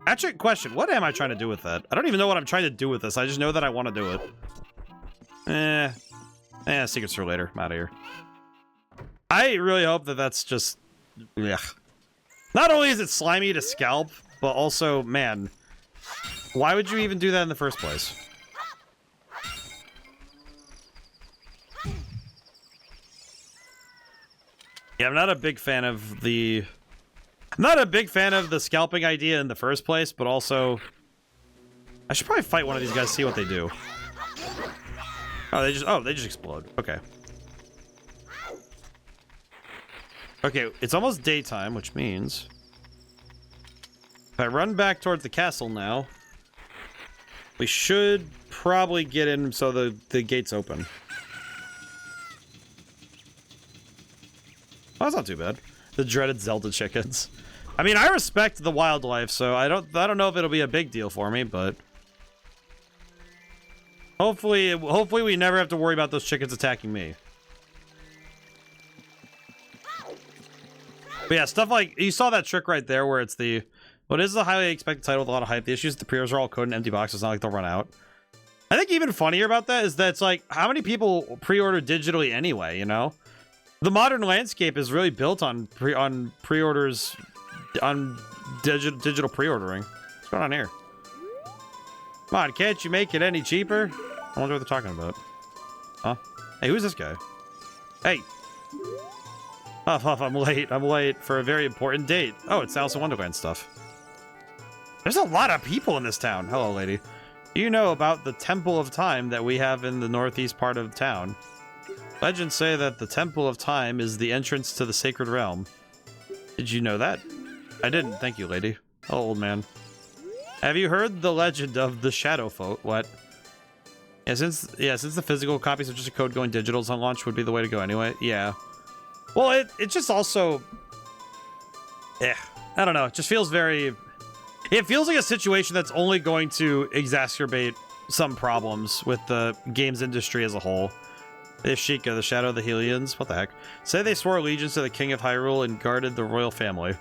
Actually, question, what am I trying to do with that? I don't even know what I'm trying to do with this. I just know that I want to do it. Secrets for later. I'm out of here. I really hope that that's just... Ugh. Not only is it slimy to scalp, but also, man, why would you even do that in the first place? Yeah, I'm not a big fan of the... I'm not a big fan of the scalping idea in the first place, but also... I should probably fight one of these guys, see what they do. Oh, they just explode. Okay. Okay, it's almost daytime, which means... If I run back towards the castle now, we should probably get in so the gate's open. Oh, that's not too bad. The dreaded Zelda chickens. I mean, I respect the wildlife, so I don't know if it'll be a big deal for me, but hopefully we never have to worry about those chickens attacking me. But yeah, stuff like you saw that trick right there where it's the what is the highly expected title with a lot of hype. The issues the pre-orders are all code and empty boxes, not like they'll run out. I think even funnier about that is that it's like how many people pre-order digitally anyway, you know? The modern landscape is really built on pre-orders, on digital pre-ordering. What's going on here? Come on, can't you make it any cheaper? I wonder what they're talking about. Huh? Hey, who's this guy? Hey! Huff, huff, I'm late. I'm late for a very important date. Oh, it's Alice in Wonderland stuff. There's a lot of people in this town. Hello, lady. Do you know about the Temple of Time that we have in the northeast part of town? Legends say that the Temple of Time is the entrance to the sacred realm. Did you know that? I didn't, thank you, lady. Oh, old man. Have you heard the legend of the Shadow Folk? What? Yeah, since the physical copies are just a code, going digitals on launch would be the way to go anyway. Yeah. Well, it just also... I don't know. It just feels very... It feels like a situation that's only going to exacerbate some problems with the games industry as a whole. If Sheikah, the Shadow of the Hellions, what the heck? Say they swore allegiance to the King of Hyrule and guarded the royal family.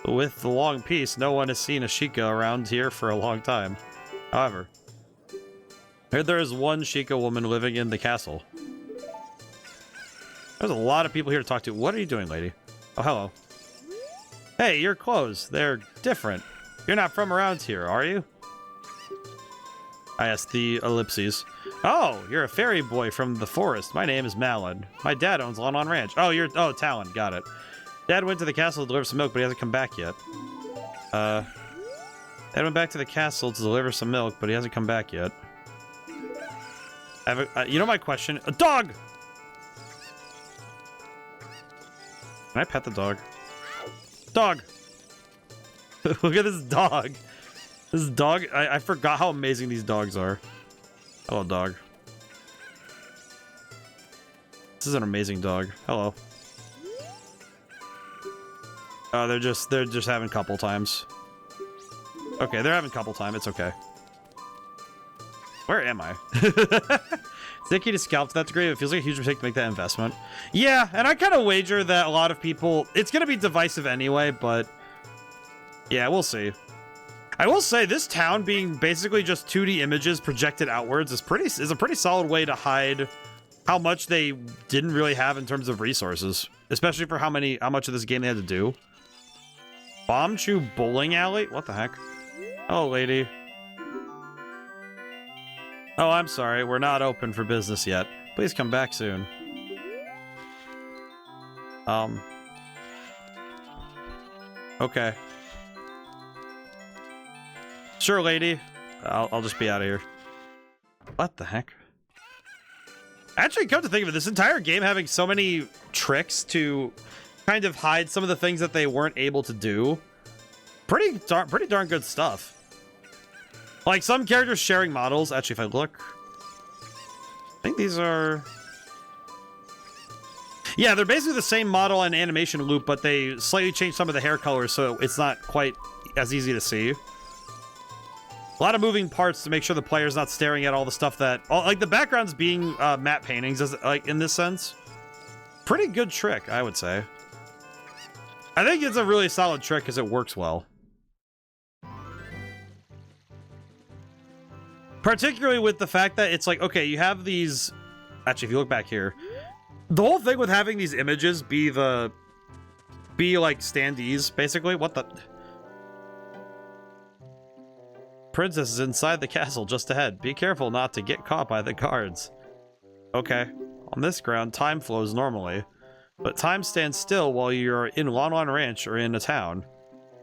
With the long peace, no one has seen a Sheikah around here for a long time. However, I heard there is one Sheikah woman living in the castle. There's a lot of people here to talk to. What are you doing, lady? Oh, hello. Hey, your clothes. They're different. You're not from around here, are you? I asked the ellipses. Oh, you're a fairy boy from the forest. My name is Malin. My dad owns Lon Ranch. Oh, Talon. Got it. Dad went to the castle to deliver some milk, but he hasn't come back yet. Dad went back to the castle to deliver some milk, but he hasn't come back yet. I have a, you know my question? A dog! Can I pet the dog? Dog! Look at this dog. This dog, I forgot how amazing these dogs are. Hello, dog. This is an amazing dog. Hello. Oh, they're just having couple times. Okay, they're having couple time. It's okay. Where am I? Sticky to scalp to that degree. It feels like a huge mistake to make that investment. Yeah, and I kind of wager that a lot of people... It's going to be divisive anyway, but... Yeah, we'll see. I will say, this town being basically just 2D images projected outwards is a pretty solid way to hide how much they didn't really have in terms of resources. Especially for how much of this game they had to do. Bomb Chew Bowling Alley? What the heck? Oh, lady. Oh, I'm sorry. We're not open for business yet. Please come back soon. Okay. Sure, lady. I'll just be out of here. What the heck? Actually, come to think of it, this entire game having so many tricks to kind of hide some of the things that they weren't able to do. Pretty darn good stuff. Like, some characters sharing models. Actually, if I look... I think these are... Yeah, they're basically the same model and animation loop, but they slightly changed some of the hair colors, so it's not quite as easy to see. A lot of moving parts to make sure the player's not staring at all the stuff that... like, the backgrounds being matte paintings, like, in this sense. Pretty good trick, I would say. I think it's a really solid trick because it works well. Particularly with the fact that it's like, okay, you have these... Actually, if you look back here, the whole thing with having these images be like standees, basically. What the... Princess is inside the castle just ahead. Be careful not to get caught by the guards. Okay. On this ground, time flows normally. But time stands still while you're in Lon Lon Ranch or in a town.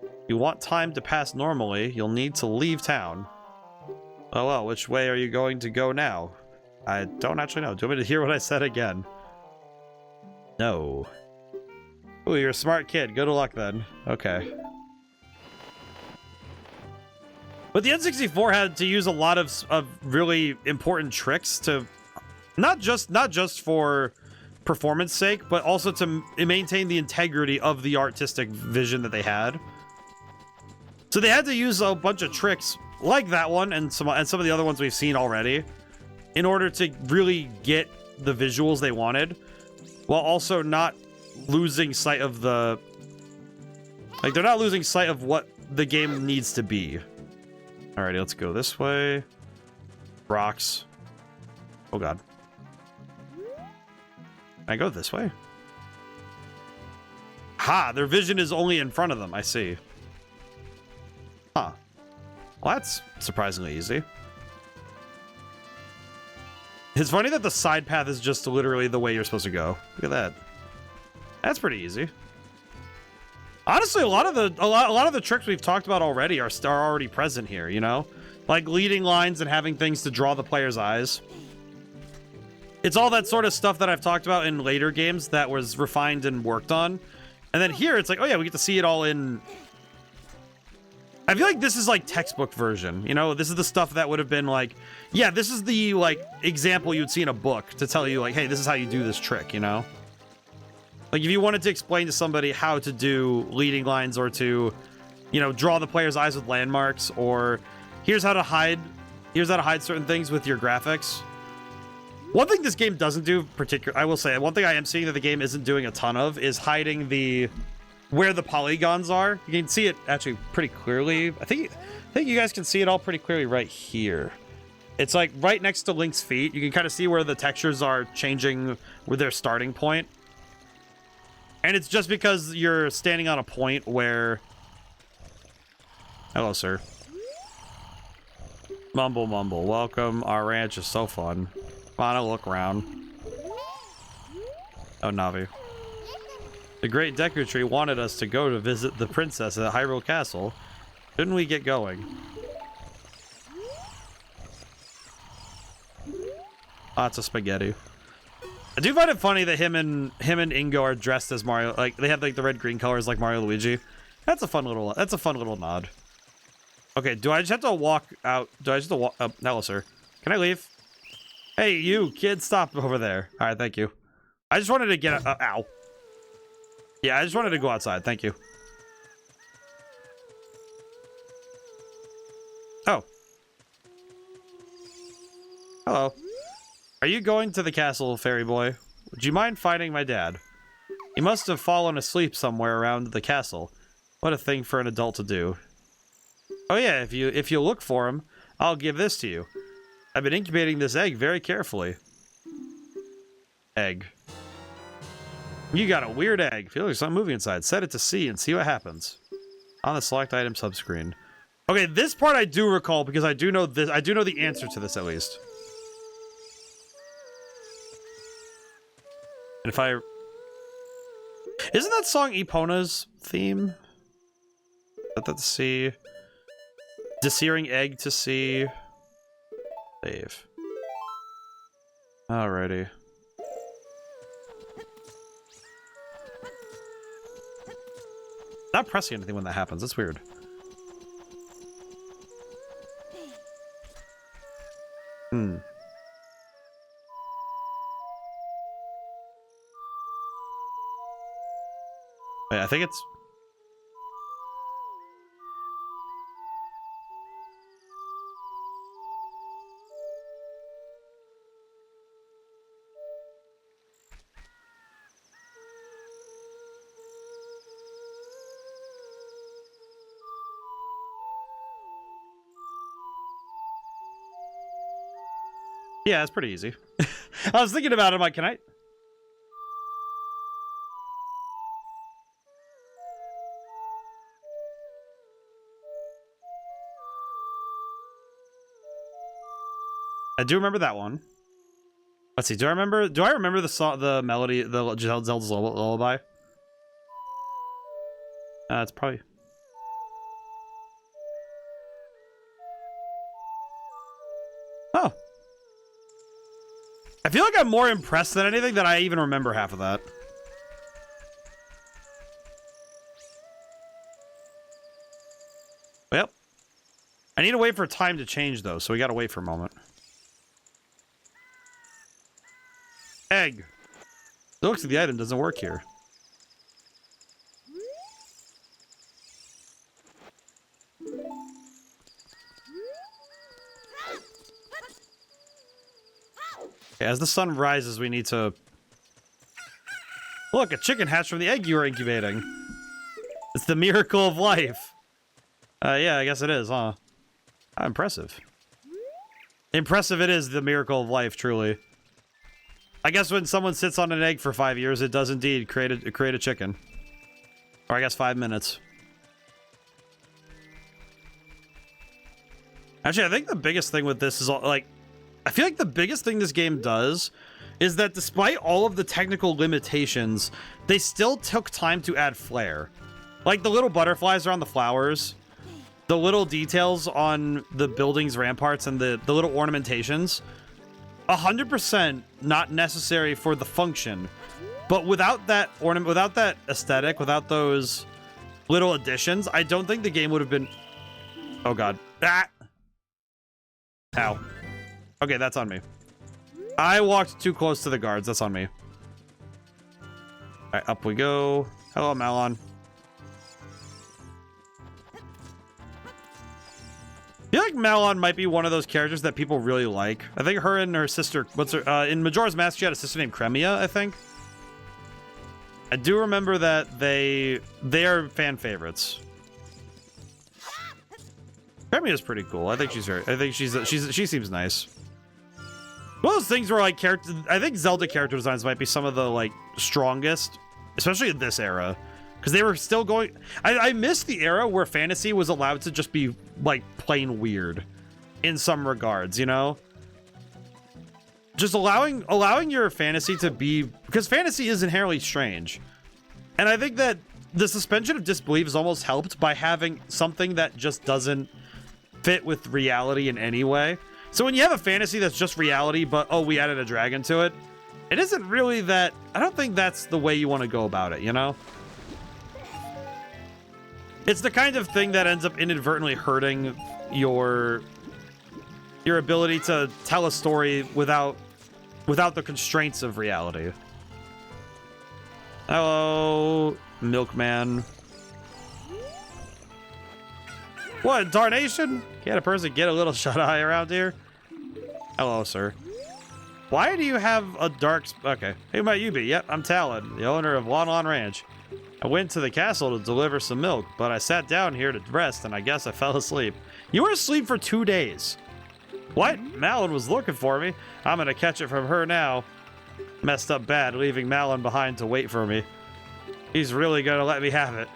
If you want time to pass normally, you'll need to leave town. Oh well, which way are you going to go now? I don't actually know. Do you want me to hear what I said again? No. Ooh, you're a smart kid. Good luck then. Okay. But the N64 had to use a lot of really important tricks to not just for performance sake, but also to maintain the integrity of the artistic vision that they had. So they had to use a bunch of tricks like that one and some of the other ones we've seen already in order to really get the visuals they wanted, while also not losing sight of the... Like, they're not losing sight of what the game needs to be. Alrighty, let's go this way. Rocks. Oh god. Can I go this way? Ha! Their vision is only in front of them, I see. Huh. Well, that's surprisingly easy. It's funny that the side path is just literally the way you're supposed to go. Look at that. That's pretty easy. Honestly, a lot of the tricks we've talked about already are already present here, you know? Like leading lines and having things to draw the player's eyes. It's all that sort of stuff that I've talked about in later games that was refined and worked on. And then here, it's like, oh yeah, we get to see it all in... I feel like this is like textbook version, you know? This is the stuff that would have been like, yeah, this is the like example you'd see in a book to tell you like, hey, this is how you do this trick, you know? Like if you wanted to explain to somebody how to do leading lines or to, you know, draw the player's eyes with landmarks, or here's how to hide certain things with your graphics. One thing this game doesn't do I will say, one thing I am seeing that the game isn't doing a ton of is hiding where the polygons are. You can see it actually pretty clearly. I think you guys can see it all pretty clearly right here. It's like right next to Link's feet. You can kind of see where the textures are changing with their starting point. And it's just because you're standing on a point where... Hello, sir. Mumble, mumble. Welcome. Our ranch is so fun. Come on, I'll look around. Oh, Navi. The Great Deku Tree wanted us to go to visit the princess at Hyrule Castle. Shouldn't we get going? Lots of spaghetti. I do find it funny that him and Ingo are dressed as Mario. Like they have like the red-green colors like Mario Luigi. That's a fun little nod. Okay, do I just have to walk out? Do I just have to walk up? No, sir. Can I leave? Hey, you kid, stop over there. All right, thank you. I just wanted to get ow. Yeah, I just wanted to go outside. Thank you. Oh. Hello. Are you going to the castle, fairy boy? Would you mind finding my dad? He must have fallen asleep somewhere around the castle. What a thing for an adult to do. Oh yeah, if you look for him, I'll give this to you. I've been incubating this egg very carefully. Egg. You got a weird egg. Feel like there's something moving inside. Set it to C and see what happens. On the select item subscreen. Okay, this part I do recall because I do know this. I do know the answer to this at least. And if I... Isn't that song Epona's theme? Let that see. Desearing egg to see. Save. Alrighty. Not pressing anything when that happens. That's weird. Hmm. Wait, I think it's... Yeah, it's pretty easy. I was thinking about it, I'm like, can I... I do remember that one. Let's see. Do I remember the song, the melody, the Zelda's lullaby? It's probably. Oh. I feel like I'm more impressed than anything that I even remember half of that. Well, I need to wait for time to change though, so we gotta wait for a moment. Egg. It looks like the item doesn't work here. Okay, as the sun rises, we need to... Look, a chicken hatched from the egg you were incubating. It's the miracle of life. Yeah, I guess it is, huh? How impressive. Impressive it is, the miracle of life, truly. I guess when someone sits on an egg for 5 years, it does indeed create a chicken. Or I guess 5 minutes. Actually, I think the biggest thing with this is, like... I feel like the biggest thing this game does is that despite all of the technical limitations, they still took time to add flair. Like the little butterflies around the flowers, the little details on the building's ramparts, and the little ornamentations. 100% not necessary for the function, but without that without that aesthetic, without those little additions, I don't think the game would have been... Oh god. Ah! Ow. Okay, that's on me. I walked too close to the guards. That's on me. Alright, up we go. Hello, Malon. I feel like Malon might be one of those characters that people really like. I think her and her sister... What's her... in Majora's Mask, she had a sister named Cremia, I think. I do remember that they are fan favorites. Cremia's pretty cool. I think she's very... I think she seems nice. One of those things where, like, I think Zelda character designs might be some of the, like, strongest, especially in this era. Because they were still going... I miss the era where fantasy was allowed to just be, like, plain weird. In some regards, you know? Just allowing your fantasy to be... Because fantasy is inherently strange. And I think that the suspension of disbelief is almost helped by having something that just doesn't fit with reality in any way. So when you have a fantasy that's just reality, but, oh, we added a dragon to it, it isn't really that... I don't think that's the way you want to go about it, you know? It's the kind of thing that ends up inadvertently hurting your ability to tell a story without the constraints of reality. Hello, Milkman. What, darnation? Can't a person get a little shut-eye around here? Hello, sir. Why do you have a dark... Okay. Who might you be? Yep, I'm Talon, the owner of Lon Lon Ranch. I went to the castle to deliver some milk, but I sat down here to rest, and I guess I fell asleep. You were asleep for 2 days. What? Malon was looking for me. I'm gonna catch it from her now. Messed up bad, leaving Malon behind to wait for me. He's really gonna let me have it.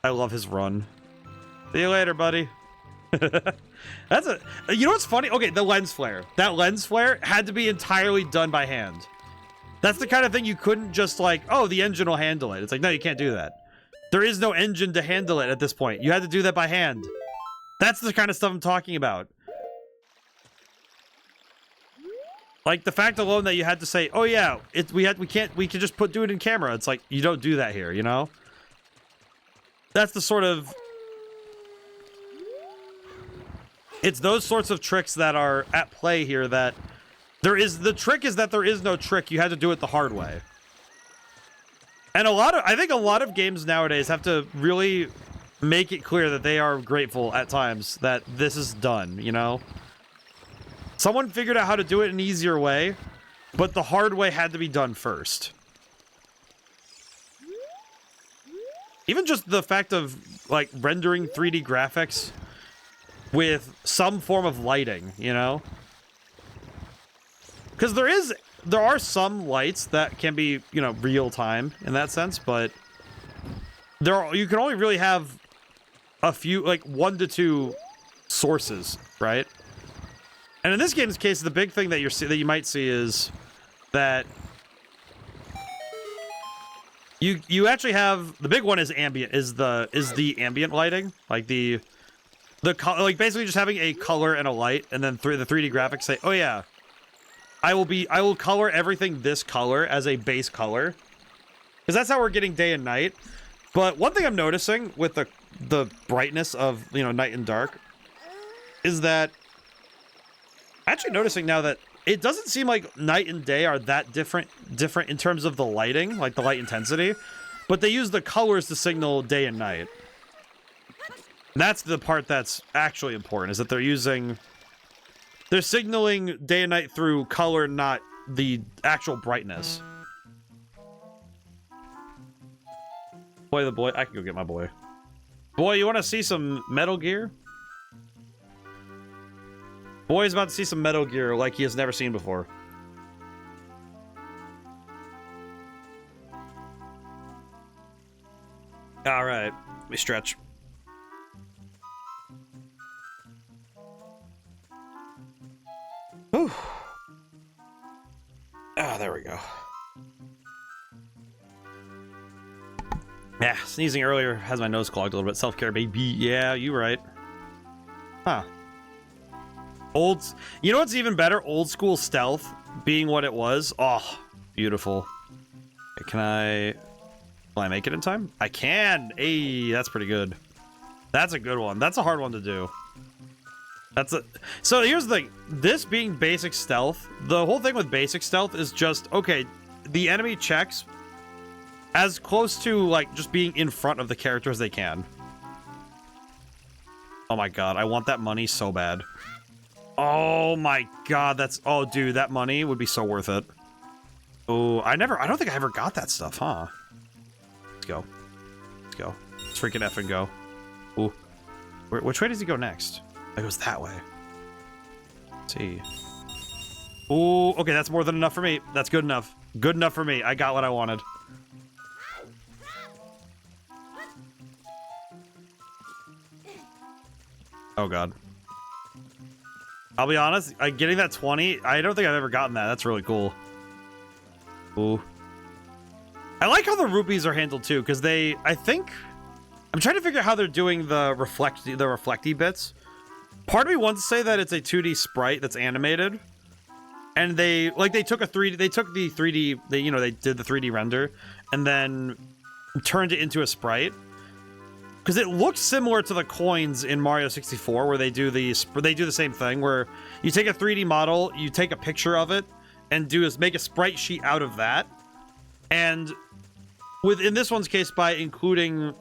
I love his run. See you later, buddy. That's a... You know what's funny? Okay, the lens flare. That lens flare had to be entirely done by hand. That's the kind of thing you couldn't just like, oh, the engine will handle it. It's like, no, you can't do that. There is no engine to handle it at this point. You had to do that by hand. That's the kind of stuff I'm talking about. Like the fact alone that you had to say, oh yeah, we can just do it in camera. It's like, you don't do that here, you know? That's the sort of... It's those sorts of tricks that are at play here that the trick is that there is no trick. You had to do it the hard way. And I think a lot of games nowadays have to really make it clear that they are grateful at times that this is done, you know? Someone figured out how to do it an easier way, but the hard way had to be done first. Even just the fact of, like, rendering 3D graphics with some form of lighting, you know? Because there are some lights that can be, you know, real time in that sense, but you can only really have a few, like 1 to 2 sources, right? And in this game's case, the big thing that you might see is that you actually have the big one is ambient is the ambient lighting, like like basically just having a color and a light, and then the 3D graphics say, oh yeah, I will color everything this color as a base color, because that's how we're getting day and night. But one thing I'm noticing with the brightness of, you know, night and dark is that I'm actually noticing now that it doesn't seem like night and day are that different in terms of the lighting, like the light intensity, but they use the colors to signal day and night. And that's the part that's actually important, is that they're signaling day and night through color, not the actual brightness. Boy, the boy, I can go get my boy. Boy, you want to see some Metal Gear? Boy's about to see some Metal Gear like he has never seen before. All right, let me stretch. Whew. Ah, there we go. Yeah, sneezing earlier has my nose clogged a little bit. Self-care, baby. Yeah, you right. Huh. You know what's even better? Old school stealth being what it was. Oh, beautiful. Okay, will I make it in time? I can. Hey, that's pretty good. That's a good one. That's a hard one to do. So here's the thing. This being basic stealth, the whole thing with basic stealth is just, okay, the enemy checks as close to, like, just being in front of the character as they can. Oh my god, I want that money so bad. Oh my god, oh dude, that money would be so worth it. Oh, I don't think I ever got that stuff, huh? Let's go. Let's go. Let's freaking effing go. Ooh. Which way does he go next? It goes that way. Let's see. Ooh, okay, that's more than enough for me. That's good enough. Good enough for me. I got what I wanted. Oh god. I'll be honest, getting that 20, I don't think I've ever gotten that. That's really cool. Ooh. I like how the rupees are handled too, because I'm trying to figure out how they're doing the reflecty bits. Part of me wants to say that it's a 2D sprite that's animated, and they took the 3D, they did the 3D render, and then turned it into a sprite. Because it looks similar to the coins in Mario 64, where they do the same thing, where you take a 3D model, you take a picture of it, and make a sprite sheet out of that. And in this one's case, by including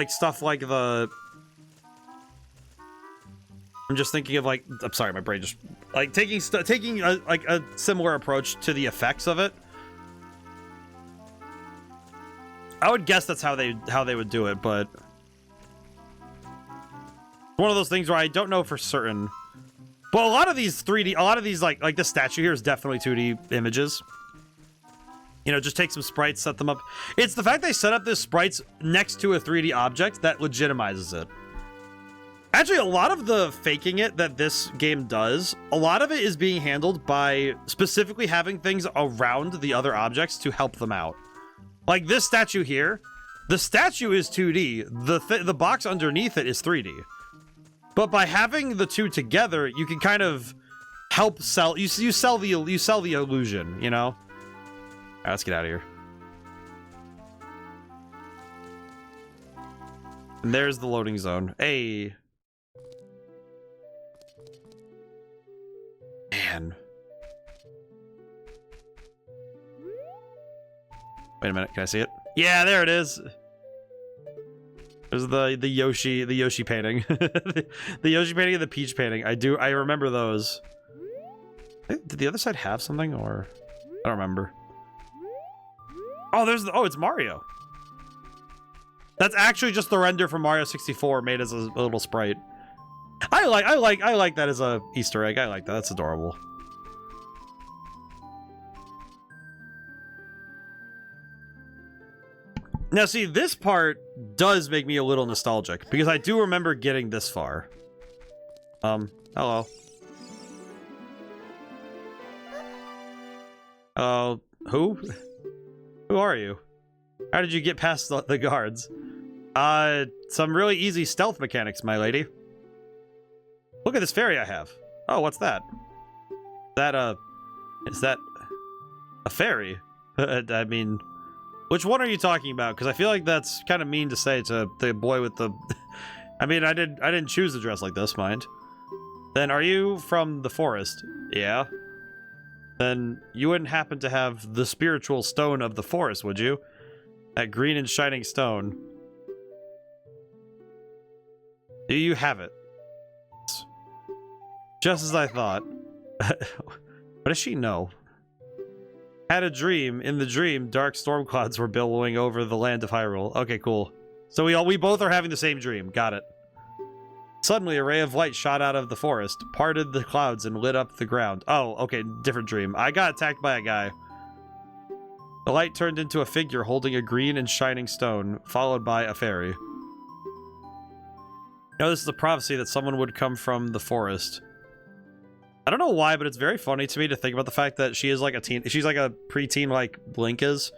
stuff like I'm just thinking of I'm sorry, my brain just taking a similar approach to the effects of it. I would guess that's how they would do it, but one of those things where I don't know for certain. But a lot of these like this statue here is definitely 2D images. You know, just take some sprites, set them up. It's the fact they set up this sprites next to a 3D object that legitimizes it. Actually, a lot of the faking it that this game does, a lot of it is being handled by specifically having things around the other objects to help them out. Like this statue here, the statue is 2D, the box underneath it is 3D. But by having the two together, you can kind of help sell, you sell the illusion, you know? All right, let's get out of here. And there's the loading zone. Hey. Man. Wait a minute, can I see it? Yeah, there it is. There's the Yoshi painting. the Yoshi painting and the Peach painting. I remember those. Did the other side have something, or I don't remember. Oh, it's Mario. That's actually just the render from Mario 64 made as a little sprite. I like that as a Easter egg. I like that. That's adorable. Now, see, this part does make me a little nostalgic, because I do remember getting this far. Hello. Who? Who are you? How did you get past the guards? Some really easy stealth mechanics, my lady. Look at this fairy I have. Oh, what's that? Is that a fairy? I mean, which one are you talking about? Because I feel like that's kind of mean to say to the boy with the... I mean, I didn't choose to dress like this, mind. Then are you from the forest? Yeah. Then you wouldn't happen to have the spiritual stone of the forest, would you? That green and shining stone. Do you have it? Just as I thought. What does she know? Had a dream. In the dream, dark storm clouds were billowing over the land of Hyrule. Okay, cool. So we both are having the same dream. Got it. Suddenly, a ray of light shot out of the forest, parted the clouds, and lit up the ground. Oh, okay, different dream. I got attacked by a guy. The light turned into a figure holding a green and shining stone, followed by a fairy. Now, this is a prophecy that someone would come from the forest. I don't know why, but it's very funny to me to think about the fact that she is like a teen. She's like a preteen like Link is.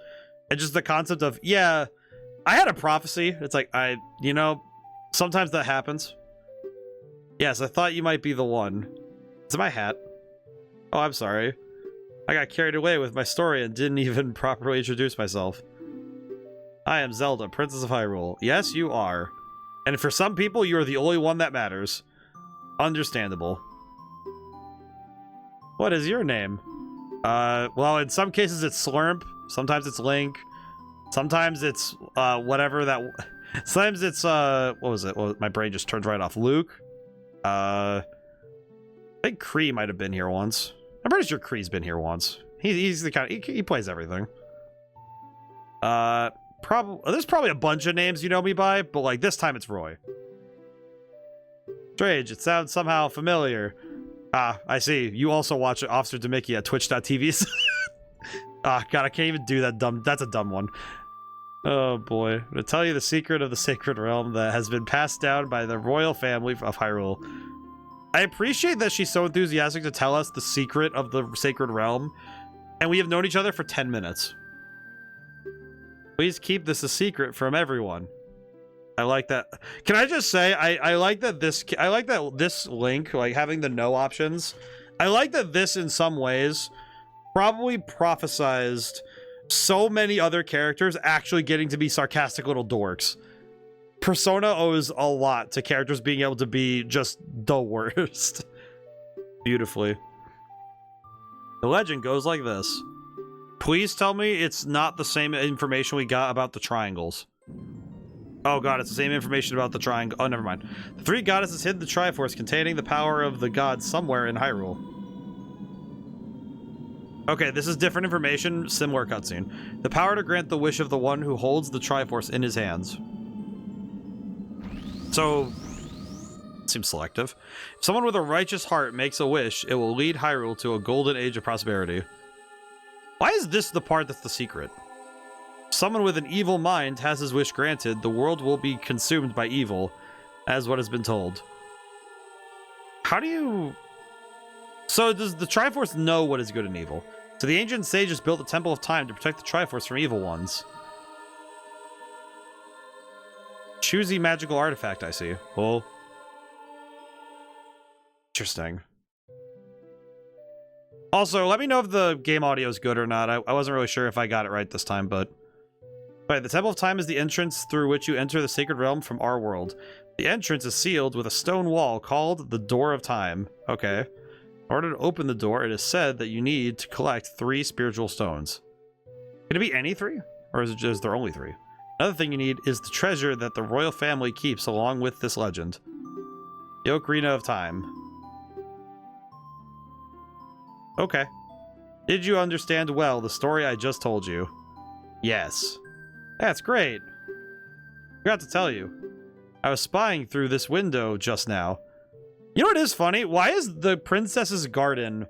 And just the concept of, yeah, I had a prophecy. It's like, you know, sometimes that happens. Yes, I thought you might be the one. It's my hat. Oh, I'm sorry. I got carried away with my story and didn't even properly introduce myself. I am Zelda, Princess of Hyrule. Yes, you are. And for some people, you are the only one that matters. Understandable. What is your name? Well, in some cases it's Slurp. Sometimes it's Link. Sometimes it's, whatever that... Sometimes it's, what was it? Well, my brain just turned right off. Luke. I think Kree might have been here once. I'm pretty sure Kree's been here once. He's the kind of... He plays everything. There's probably a bunch of names you know me by, but, like, this time it's Roy. Strange. It sounds somehow familiar. Ah, I see. You also watch Officer Demickey at twitch.tv. Ah, God, I can't even do that dumb... That's a dumb one. Oh, boy. I'm gonna tell you the secret of the Sacred Realm that has been passed down by the royal family of Hyrule. I appreciate that she's so enthusiastic to tell us the secret of the Sacred Realm, and we have known each other for 10 minutes. Please keep this a secret from everyone. I like that. Can I just say, I like that this Link, like, having the no options, I like that this, in some ways, probably prophesized so many other characters actually getting to be sarcastic little dorks. Persona owes a lot to characters being able to be just the worst. Beautifully. The legend goes like this. Please tell me it's not the same information we got about the triangles. Oh god, it's the same information about the triangle. Oh, never mind. The three goddesses hid the Triforce containing the power of the gods somewhere in Hyrule. Okay, this is different information, similar cutscene. The power to grant the wish of the one who holds the Triforce in his hands. So, seems selective. If someone with a righteous heart makes a wish, it will lead Hyrule to a golden age of prosperity. Why is this the part that's the secret? If someone with an evil mind has his wish granted, the world will be consumed by evil, as what has been told. How do you... So does the Triforce know what is good and evil? So the ancient sages built the Temple of Time to protect the Triforce from evil ones. Choosy magical artifact, I see. Well, interesting. Also, let me know if the game audio is good or not. I wasn't really sure if I got it right this time, but... Right, the Temple of Time is the entrance through which you enter the Sacred Realm from our world. The entrance is sealed with a stone wall called the Door of Time. Okay. In order to open the door, it is said that you need to collect 3 spiritual stones. Can it be any 3? Or is there only 3? Another thing you need is the treasure that the royal family keeps along with this legend. The Ocarina of Time. Okay. Did you understand well the story I just told you? Yes. That's great. I forgot to tell you. I was spying through this window just now. You know what is funny? Why is the princess's garden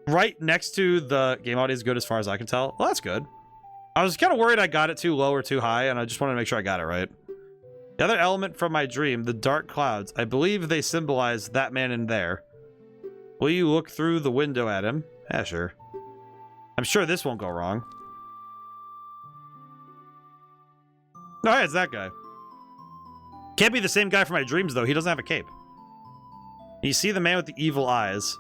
right next to the game audio is good as far as I can tell? Well, that's good. I was kind of worried I got it too low or too high, and I just wanted to make sure I got it right. The other element from my dream, the dark clouds, I believe they symbolize that man in there. Will you look through the window at him? Yeah, sure. I'm sure this won't go wrong. Oh, hey, it's that guy. Can't be the same guy from my dreams, though. He doesn't have a cape. You see the man with the evil eyes.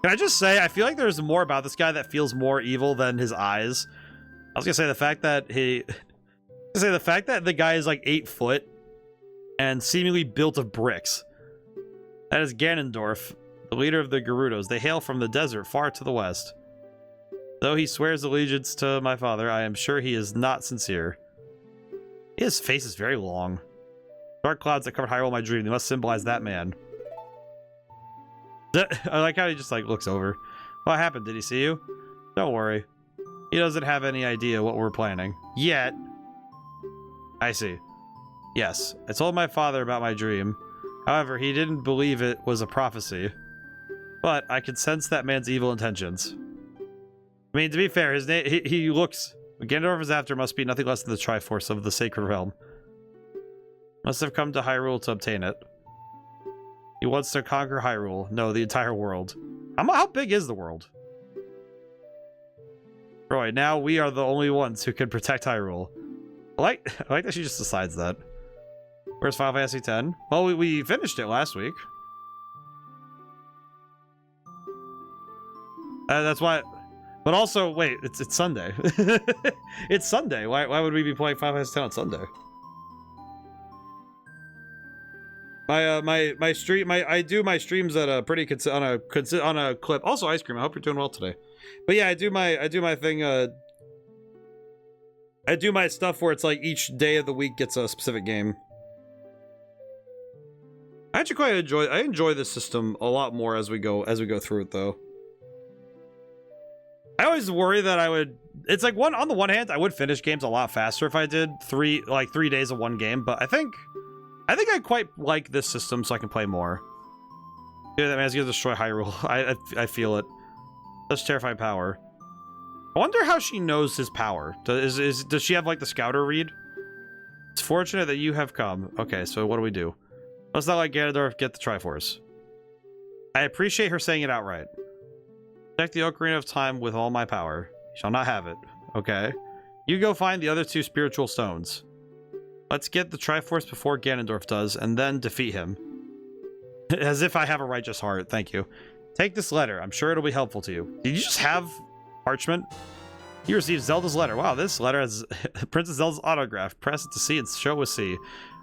Can I just say, I feel like there's more about this guy that feels more evil than his eyes. I was gonna say the fact that the guy is like 8 foot and seemingly built of bricks. That is Ganondorf, the leader of the Gerudos. They hail from the desert far to the west. Though he swears allegiance to my father, I am sure he is not sincere. His face is very long. Dark clouds that covered Hyrule in my dream. They must symbolize that man. I like how he just like looks over. What happened? Did he see you? Don't worry. He doesn't have any idea what we're planning. Yet. I see. Yes, I told my father about my dream. However, he didn't believe it was a prophecy. But I could sense that man's evil intentions. I mean, to be fair, his name he looks... Ganondorf is after must be nothing less than the Triforce of the Sacred Realm. Must have come to Hyrule to obtain it. He wants to conquer Hyrule. No, the entire world. How big is the world? Roy, now we are the only ones who can protect Hyrule. I like that she just decides that. Where's Final Fantasy X? Well, we finished it last week. That's why... But also, wait, it's Sunday. It's Sunday. Why would we be playing Final Fantasy X on Sunday? I do my streams at a pretty on a clip. Also, ice cream. I hope you're doing well today. But yeah, I do my thing. I do my stuff where it's like each day of the week gets a specific game. I actually quite enjoy this system a lot more as we go through it though. I always worry that I would... It's like on the one hand, I would finish games a lot faster if I did 3 days of one game, but I think I quite like this system so I can play more. Yeah, that man's gonna destroy Hyrule. I feel it. Such terrifying power. I wonder how she knows his power. Does she have like the scouter read? It's fortunate that you have come. Okay, so what do we do? Let's not let Ganondorf get the Triforce. I appreciate her saying it outright. Protect the Ocarina of Time with all my power. You shall not have it. Okay. You go find the other 2 spiritual stones. Let's get the Triforce before Ganondorf does, and then defeat him. As if I have a righteous heart. Thank you. Take this letter. I'm sure it'll be helpful to you. Did you just have parchment? You received Zelda's letter. Wow, this letter has Princess Zelda's autograph. Press it to see and show with C.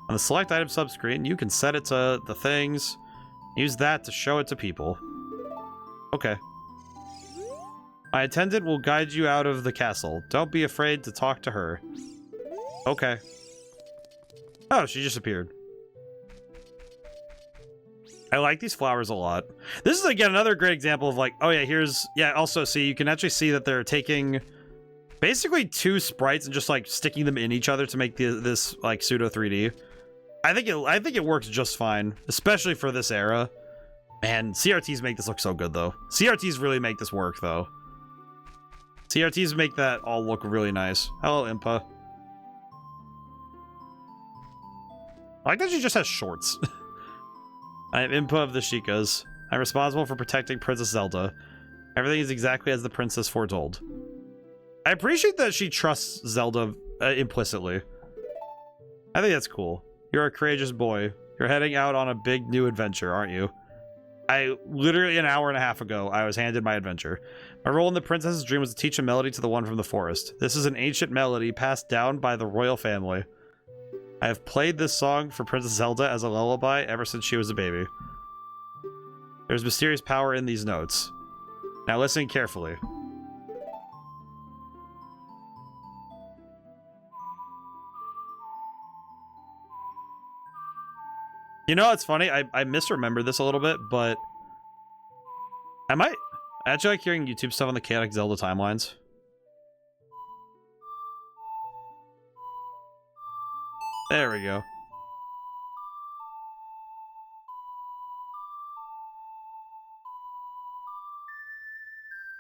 On the select item subscreen, you can set it to the things. Use that to show it to people. Okay. My attendant will guide you out of the castle. Don't be afraid to talk to her. Okay. Oh, she just appeared. I like these flowers a lot. This is, again, another great example of, like, oh, yeah, here's... Yeah, also, see, you can actually see that they're taking basically 2 sprites and just, like, sticking them in each other to make this, like, pseudo 3D. I think it works just fine, especially for this era. Man, CRTs make this look so good, though. CRTs really make this work, though. CRTs make that all look really nice. Hello, Impa. I like that she just has shorts. I am Impa of the Sheikahs. I'm responsible for protecting Princess Zelda. Everything is exactly as the princess foretold. I appreciate that she trusts Zelda implicitly. I think that's cool. You're a courageous boy. You're heading out on a big new adventure, aren't you? Literally an hour and a half ago, I was handed my adventure. My role in the princess's dream was to teach a melody to the one from the forest. This is an ancient melody passed down by the royal family. I have played this song for Princess Zelda as a lullaby ever since she was a baby. There's mysterious power in these notes. Now listen carefully. You know, it's funny, I misremembered this a little bit, but I actually like hearing YouTube stuff on the Chaotic Zelda timelines. There we go.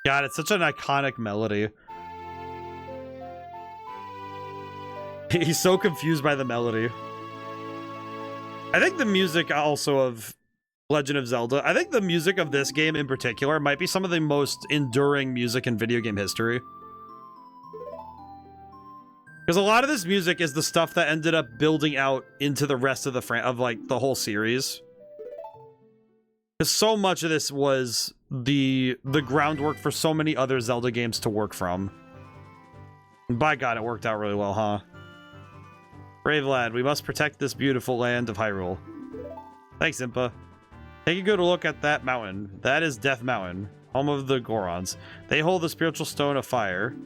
God, it's such an iconic melody. He's so confused by the melody. I think the music also of Legend of Zelda, I think the music of this game in particular might be some of the most enduring music in video game history. Because a lot of this music is the stuff that ended up building out into the rest of the whole series. Because so much of this was the groundwork for so many other Zelda games to work from. And by God, it worked out really well, huh? Brave lad, we must protect this beautiful land of Hyrule. Thanks, Impa. Take a good look at that mountain. That is Death Mountain, home of the Gorons. They hold the spiritual stone of fire.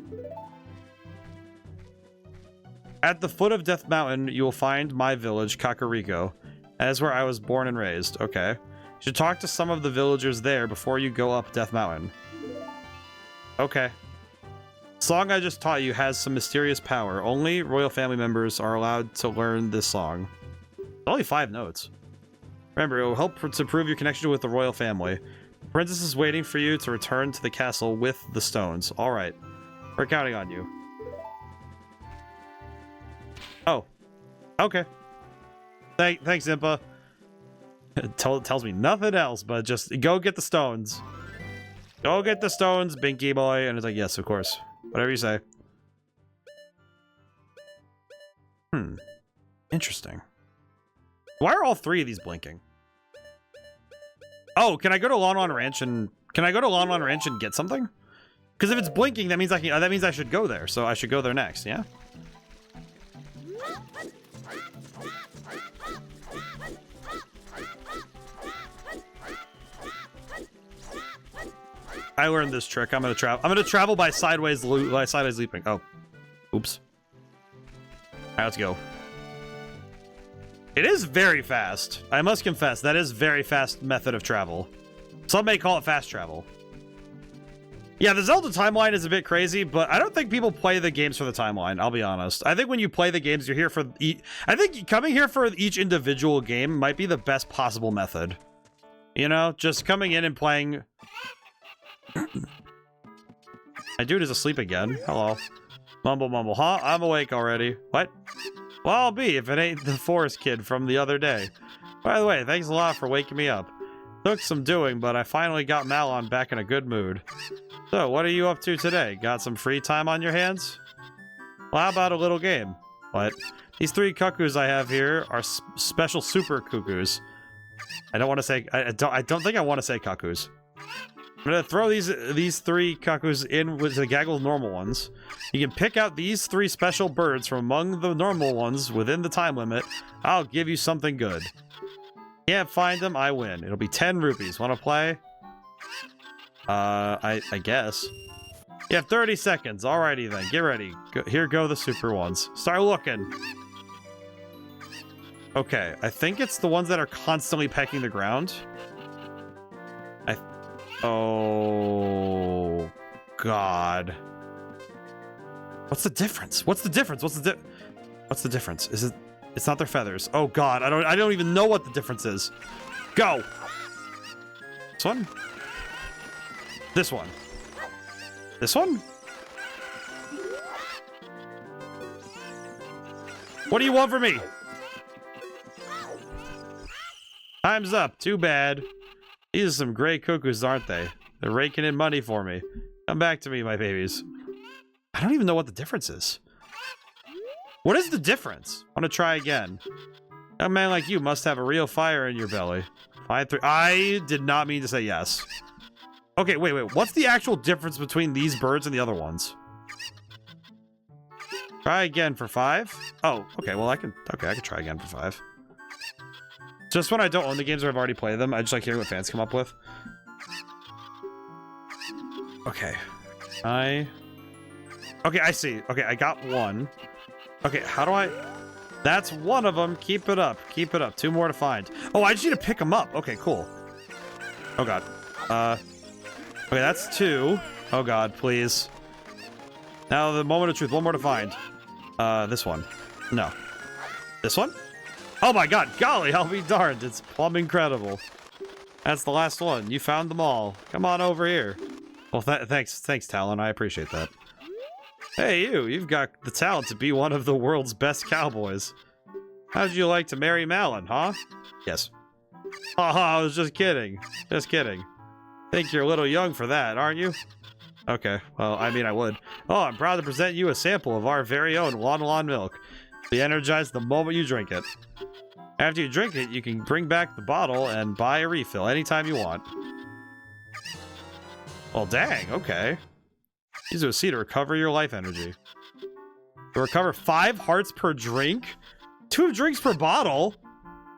At the foot of Death Mountain, you will find my village, Kakariko. That is where I was born and raised. Okay. You should talk to some of the villagers there before you go up Death Mountain. Okay. The song I just taught you has some mysterious power. Only royal family members are allowed to learn this song. Only 5 notes. Remember, it will help to prove your connection with the royal family. The princess is waiting for you to return to the castle with the stones. Alright. We're counting on you. Oh. Okay. Thanks, Impa. It tells me nothing else, but just go get the stones. Go get the stones, Binky boy. And it's like, yes, of course. Whatever you say. Interesting. Why are all 3 of these blinking? Oh, can I go to Lon Lon Ranch and get something? Because if it's blinking, that means I should go there. So I should go there next, yeah? I learned this trick. I'm gonna travel by sideways leaping. Oh. Oops. Alright, let's go. It is very fast. I must confess, that is very fast method of travel. Some may call it fast travel. Yeah, the Zelda timeline is a bit crazy, but I don't think people play the games for the timeline, I'll be honest. I think when you play the games, you're here for... I think coming here for each individual game might be the best possible method. You know, just coming in and playing... My dude is asleep again. Hello. Mumble, mumble. Huh? I'm awake already. What? Well, I'll be if it ain't the forest kid from the other day. By the way, thanks a lot for waking me up. Took some doing, but I finally got Malon back in a good mood. So, what are you up to today? Got some free time on your hands? Well, how about a little game? What? These 3 cuckoos I have here are special super cuckoos. I don't want to say... I don't think I want to say cuckoos. I'm gonna throw these 3 cuckoos in with the gaggle of normal ones. You can pick out these 3 special birds from among the normal ones within the time limit. I'll give you something good. Can't find them, I win. It'll be 10 rupees. Wanna play? I guess. You have 30 seconds. Alrighty then. Get ready. Here go the super ones. Start looking. Okay, I think it's the ones that are constantly pecking the ground. Oh, God. What's the difference? What's the difference? What's the difference? Is it... It's not their feathers. Oh, God. I don't even know what the difference is. Go! This one? This one? This one? What do you want from me? Time's up. Too bad. These are some gray cuckoos, aren't they? They're raking in money for me. Come back to me, my babies. I don't even know what the difference is. What is the difference? I want to try again. A man like you must have a real fire in your belly. 5-3. I did not mean to say yes. Okay, wait. What's the actual difference between these birds and the other ones? Try again for 5? Oh, okay, well I can try again for 5. Just when I don't own the games or I've already played them, I just like hearing what fans come up with. Okay. Okay, I see. Okay, I got 1. Okay, how do I... That's 1 of them. Keep it up. Keep it up. 2 more to find. Oh, I just need to pick them up. Okay, cool. Oh, God. Okay, that's 2. Oh, God, please. Now, the moment of truth. 1 more to find. This one. No. This one? Oh my God, golly, I'll be darned. It's plumb incredible. That's the last one. You found them all. Come on over here. Well, thanks, Talon. I appreciate that. Hey, you've got the talent to be one of the world's best cowboys. How'd you like to marry Malin, huh? Yes. Haha, I was just kidding. Just kidding. Think you're a little young for that, aren't you? Okay, well, I mean, I would. Oh, I'm proud to present you a sample of our very own Lon milk. Be energized the moment you drink it. After you drink it, you can bring back the bottle and buy a refill anytime you want. Well, dang, okay. Use a C to recover your life energy. To recover 5 hearts per drink? 2 drinks per bottle?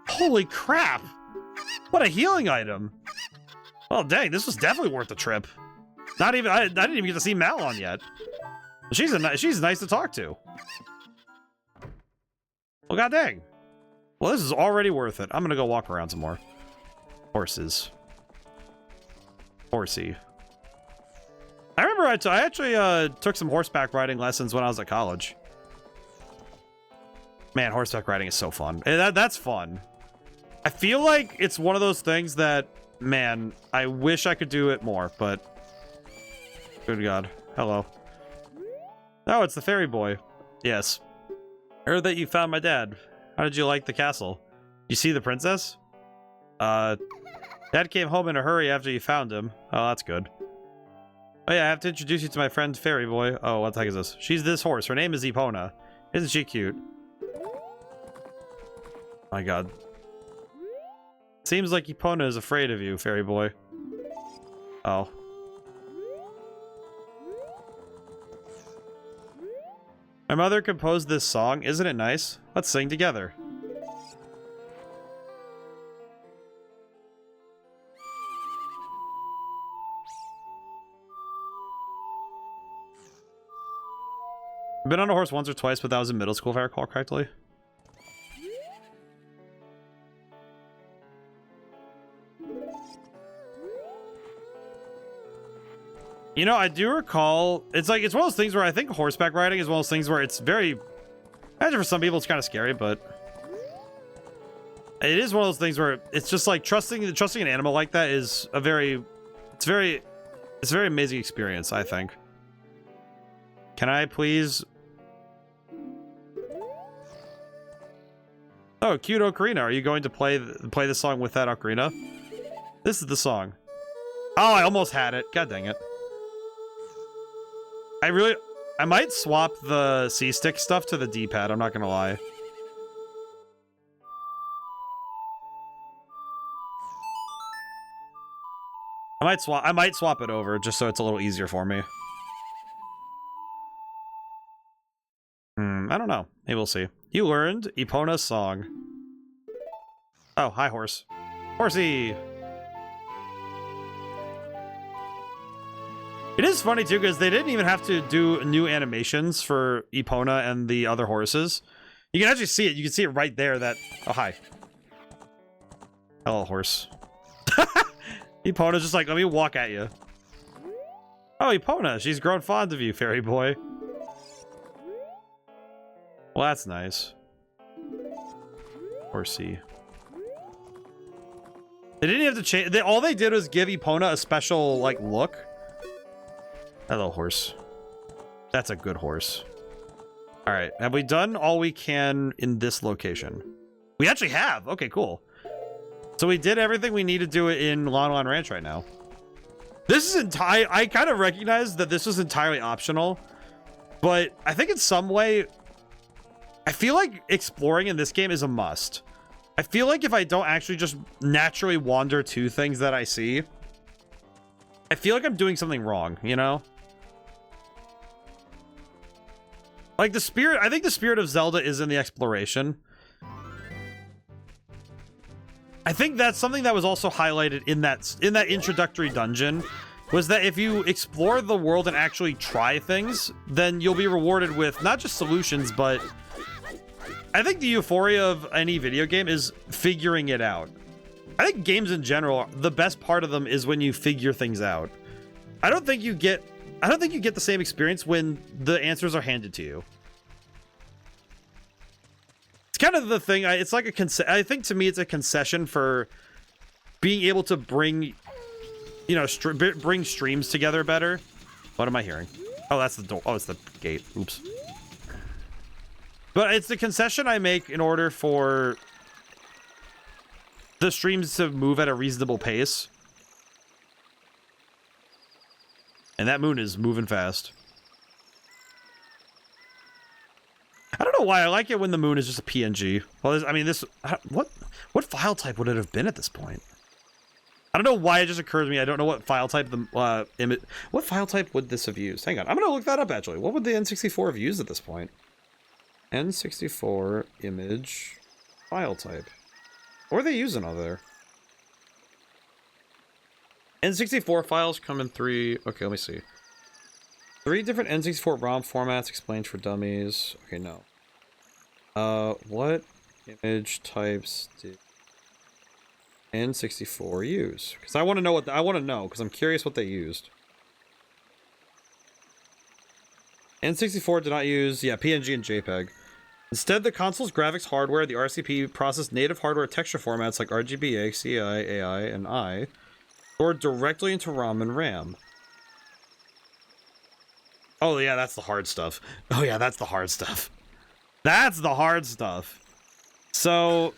Holy crap! What a healing item! Well, dang, this was definitely worth the trip. Not even, I didn't even get to see Malon yet. She's nice to talk to. Well, god dang. Well, this is already worth it. I'm gonna go walk around some more. Horses. Horsey. I remember I actually took some horseback riding lessons when I was at college. Man, horseback riding is so fun. That's fun. I feel like it's one of those things that, man, I wish I could do it more, but... Good God. Hello. Oh, it's the fairy boy. Yes. I heard that you found my dad. How did you like the castle? You see the princess? Dad came home in a hurry after you found him. Oh, that's good. Oh yeah, I have to introduce you to my friend Fairy Boy. Oh, what the heck is this? She's this horse. Her name is Epona. Isn't she cute? My god. Seems like Epona is afraid of you, Fairy Boy. Oh. My mother composed this song. Isn't it nice? Let's sing together. I've been on a horse once or twice, but that was in middle school, if I recall correctly. You know, I do recall, it's one of those things where I think horseback riding is one of those things where it's very, imagine for some people it's kind of scary, but it is one of those things where it's just like trusting an animal like that is a very amazing experience, I think. Can I please? Oh, cute Ocarina. Are you going to play this song with that Ocarina? This is the song. Oh, I almost had it. God dang it. I might swap the C-stick stuff to the D-pad, I'm not gonna lie. I might swap it over just so it's a little easier for me. I don't know. Maybe we'll see. You learned Epona's song. Oh, hi, horse. Horsey! It is funny, too, because they didn't even have to do new animations for Epona and the other horses. You can actually see it. You can see it right there that... Oh, hi. Hello, horse. Epona's just like, let me walk at you. Oh, Epona, she's grown fond of you, fairy boy. Well, that's nice. Horsey. They didn't have to change... all they did was give Epona a special, like, look. Hello, horse. That's a good horse. All right. Have we done all we can in this location? We actually have. Okay, cool. So we did everything we need to do in Lon Ranch right now. This is I kind of recognize that this was entirely optional, but I think in some way, I feel like exploring in this game is a must. I feel like if I don't actually just naturally wander to things that I see, I feel like I'm doing something wrong, you know? Like the spirit, I think the spirit of Zelda is in the exploration. I think that's something that was also highlighted in that introductory dungeon, was that if you explore the world and actually try things, then you'll be rewarded with not just solutions, but I think the euphoria of any video game is figuring it out. I think games in general, the best part of them is when you figure things out. I don't think you get the same experience when the answers are handed to you. It's kind of the thing. It's like I think to me it's a concession for being able to bring, you know, bring streams together better. What am I hearing? Oh, that's the door. Oh, it's the gate. Oops. But it's the concession I make in order for the streams to move at a reasonable pace. And that moon is moving fast. I don't know why I like it when the moon is just a PNG. Well, I mean, what file type would it have been at this point? I don't know why it just occurred to me. I don't know what file type the image. What file type would this have used? Hang on, I'm gonna look that up actually. What would the N64 have used at this point? N64 image file type. What are they using over there? N64 files come in 3. Okay, let me see. 3 different N64 ROM formats explained for dummies. Okay, no. What image types did N64 use? Because I want to know what I want to know because I'm curious what they used. N64 did not use PNG and JPEG. Instead, the console's graphics hardware, the RCP, processed native hardware texture formats like RGBA, CI, AI, and I, stored directly into ROM and RAM. Oh yeah, that's the hard stuff. Oh yeah, that's the hard stuff. That's the hard stuff. So,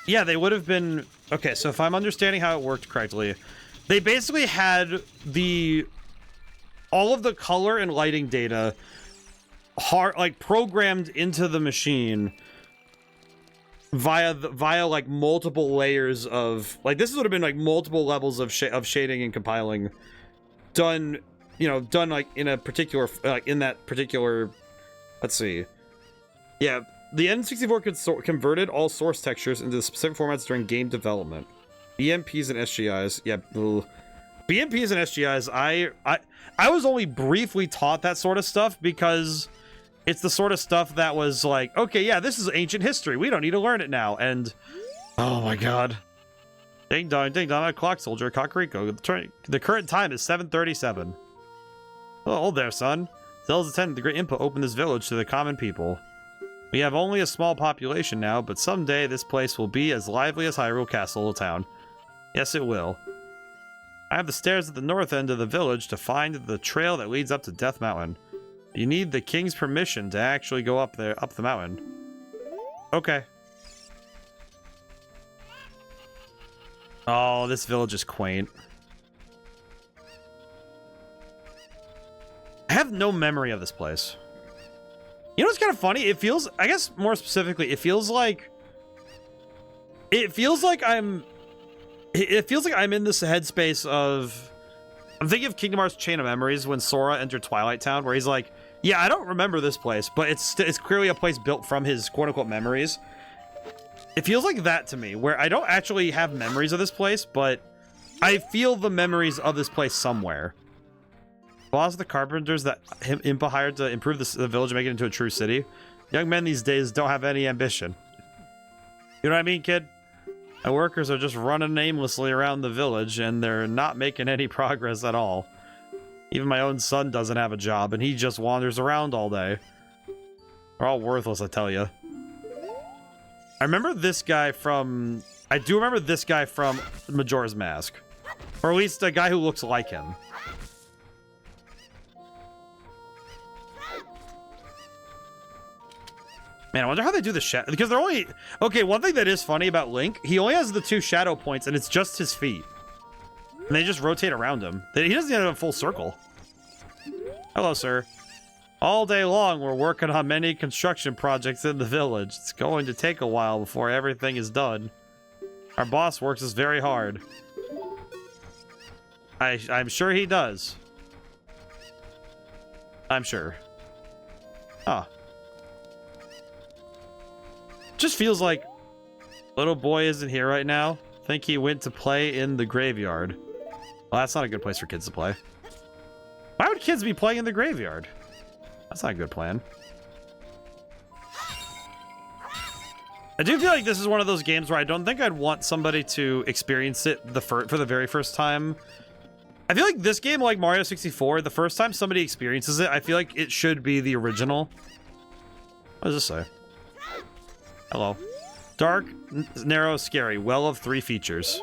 yeah, they would have been... Okay, so if I'm understanding how it worked correctly, they basically had all of the color and lighting data programmed into the machine via like multiple layers of this would have been like multiple levels of shading and compiling done like in a particular in that particular, let's see, yeah, the N64 converted all source textures into specific formats during game development. BMPs and SGIs, yeah. BMPs and SGIs, I was only briefly taught that sort of stuff because it's the sort of stuff that was like, okay, yeah, this is ancient history. We don't need to learn it now. And, oh my god. Ding dong, clock soldier, Kakariko. The current time is 7:37. Oh, there, son. Zelda's attended the great input opened this village to the common people. We have only a small population now, but someday this place will be as lively as Hyrule Castle town. Yes, it will. I have the stairs at the north end of the village to find the trail that leads up to Death Mountain. You need the king's permission to actually go up the mountain. Okay. Oh, this village is quaint. I have no memory of this place. You know what's kind of funny? It feels, I guess more specifically, it feels like I'm in this headspace of, I'm thinking of Kingdom Hearts Chain of Memories when Sora entered Twilight Town, where he's like, yeah, I don't remember this place, but it's clearly a place built from his quote-unquote memories. It feels like that to me, where I don't actually have memories of this place, but I feel the memories of this place somewhere. Boss of the carpenters that Impa hired to improve the village and make it into a true city. Young men these days don't have any ambition. You know what I mean, kid? My workers are just running aimlessly around the village, and they're not making any progress at all. Even my own son doesn't have a job, and he just wanders around all day. They're all worthless, I tell you. I remember this guy from... I do remember this guy from Majora's Mask. Or at least a guy who looks like him. Man, I wonder how they do the shadow, because they're only... Okay, one thing that is funny about Link, he only has the 2 shadow points, and it's just his feet. And they just rotate around him. He doesn't even have a full circle. Hello, sir. All day long, we're working on many construction projects in the village. It's going to take a while before everything is done. Our boss works us very hard. I'm sure he does. I'm sure. Huh. Just feels like little boy isn't here right now. Think he went to play in the graveyard. Well, that's not a good place for kids to play. Why would kids be playing in the graveyard? That's not a good plan. I do feel like this is one of those games where I don't think I'd want somebody to experience it for the very first time. I feel like this game, like Mario 64, the first time somebody experiences it, I feel like it should be the original. What does this say? Hello. Dark, narrow, scary. Well of 3 features.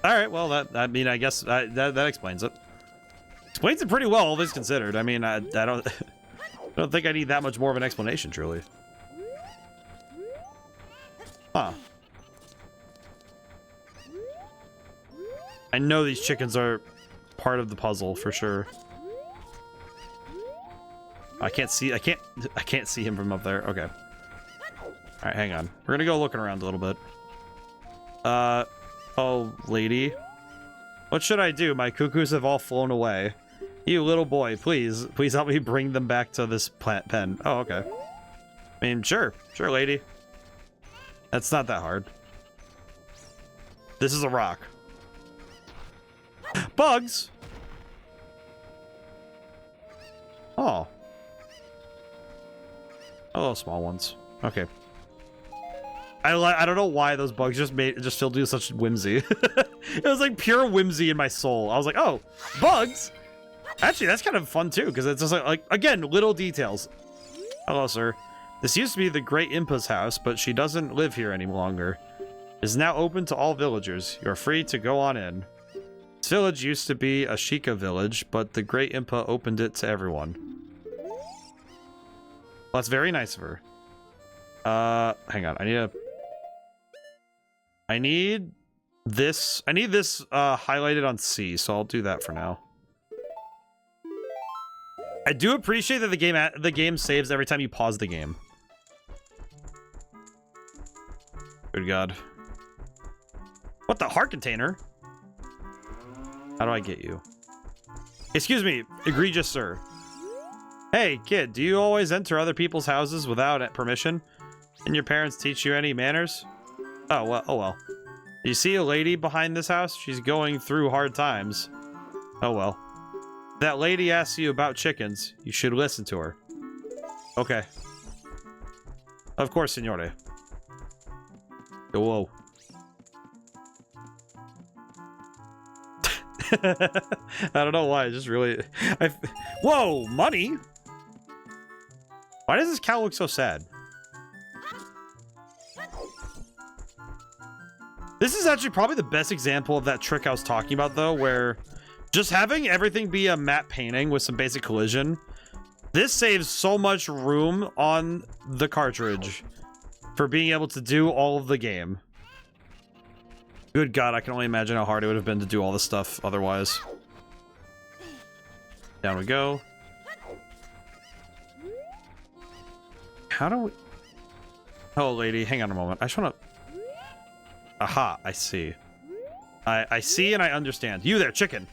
Alright, well, I guess that explains it. Explains it pretty well, all things considered. I mean, I don't... I don't think I need that much more of an explanation, truly. Huh. I know these chickens are part of the puzzle for sure. I can't see him from up there. Okay. Alright, hang on. We're gonna go looking around a little bit. Oh, lady. What should I do? My cuckoos have all flown away. You little boy, please help me bring them back to this plant pen. Oh, okay. I mean, sure, lady. That's not that hard. This is a rock. Bugs! Oh. Oh, small ones. Okay. I don't know why those bugs just filled me with such whimsy. It was like pure whimsy in my soul. I was like, oh, bugs? Actually, that's kind of fun too, because it's just like, again, little details. Hello, sir. This used to be the Great Impa's house, but she doesn't live here any longer. It is now open to all villagers. You're free to go on in. This village used to be a Sheikah village, but the Great Impa opened it to everyone. Well, that's very nice of her. Hang on. I need this highlighted on C, so I'll do that for now. I do appreciate that the game saves every time you pause the game. Good God. What the heart container? How do I get you? Excuse me, egregious sir. Hey, kid, do you always enter other people's houses without permission? Didn't your parents teach you any manners? Oh, well. You see a lady behind this house? She's going through hard times. Oh, well. That lady asks you about chickens. You should listen to her. Okay. Of course, signore. Whoa. I don't know why. I just really... Whoa! Money? Why does this cow look so sad? This is actually probably the best example of that trick I was talking about, though, where just having everything be a matte painting with some basic collision, this saves so much room on the cartridge for being able to do all of the game. Good God, I can only imagine how hard it would have been to do all this stuff otherwise. Down we go. How do we... Hello, lady. Hang on a moment. I just want to... Aha, I see. I see and I understand. You there, chicken.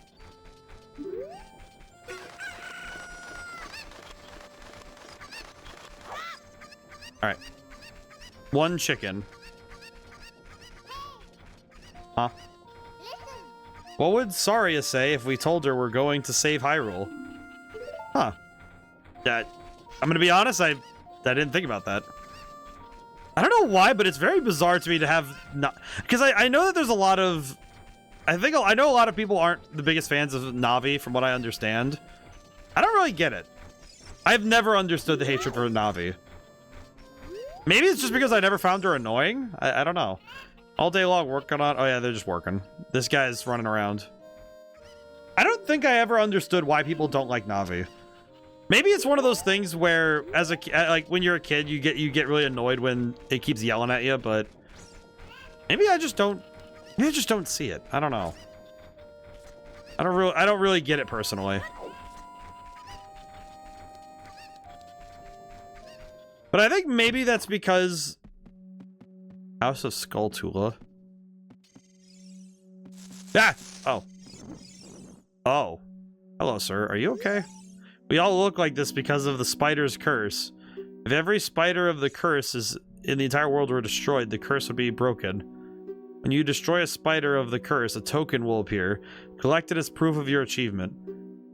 Alright. One chicken. Huh? What would Saria say if we told her we're going to save Hyrule? Huh. I'm gonna be honest, I didn't think about that. I don't know why, but it's very bizarre to me to have not... Because I know that there's a lot of... I know a lot of people aren't the biggest fans of Navi, from what I understand. I don't really get it. I've never understood the hatred for Navi. Maybe it's just because I never found her annoying? I don't know. All day long working on... Oh yeah, they're just working. This guy's running around. I don't think I ever understood why people don't like Navi. Maybe it's one of those things where, as like when you're a kid, you get really annoyed when it keeps yelling at you. But maybe I just don't see it. I don't know. I don't really get it personally. But I think maybe that's because House of Skulltula. Ah! Oh. Oh. Hello, sir. Are you okay? We all look like this because of the spider's curse. If every spider of the curse is in the entire world were destroyed, the curse would be broken. When you destroy a spider of the curse, a token will appear, collected as proof of your achievement.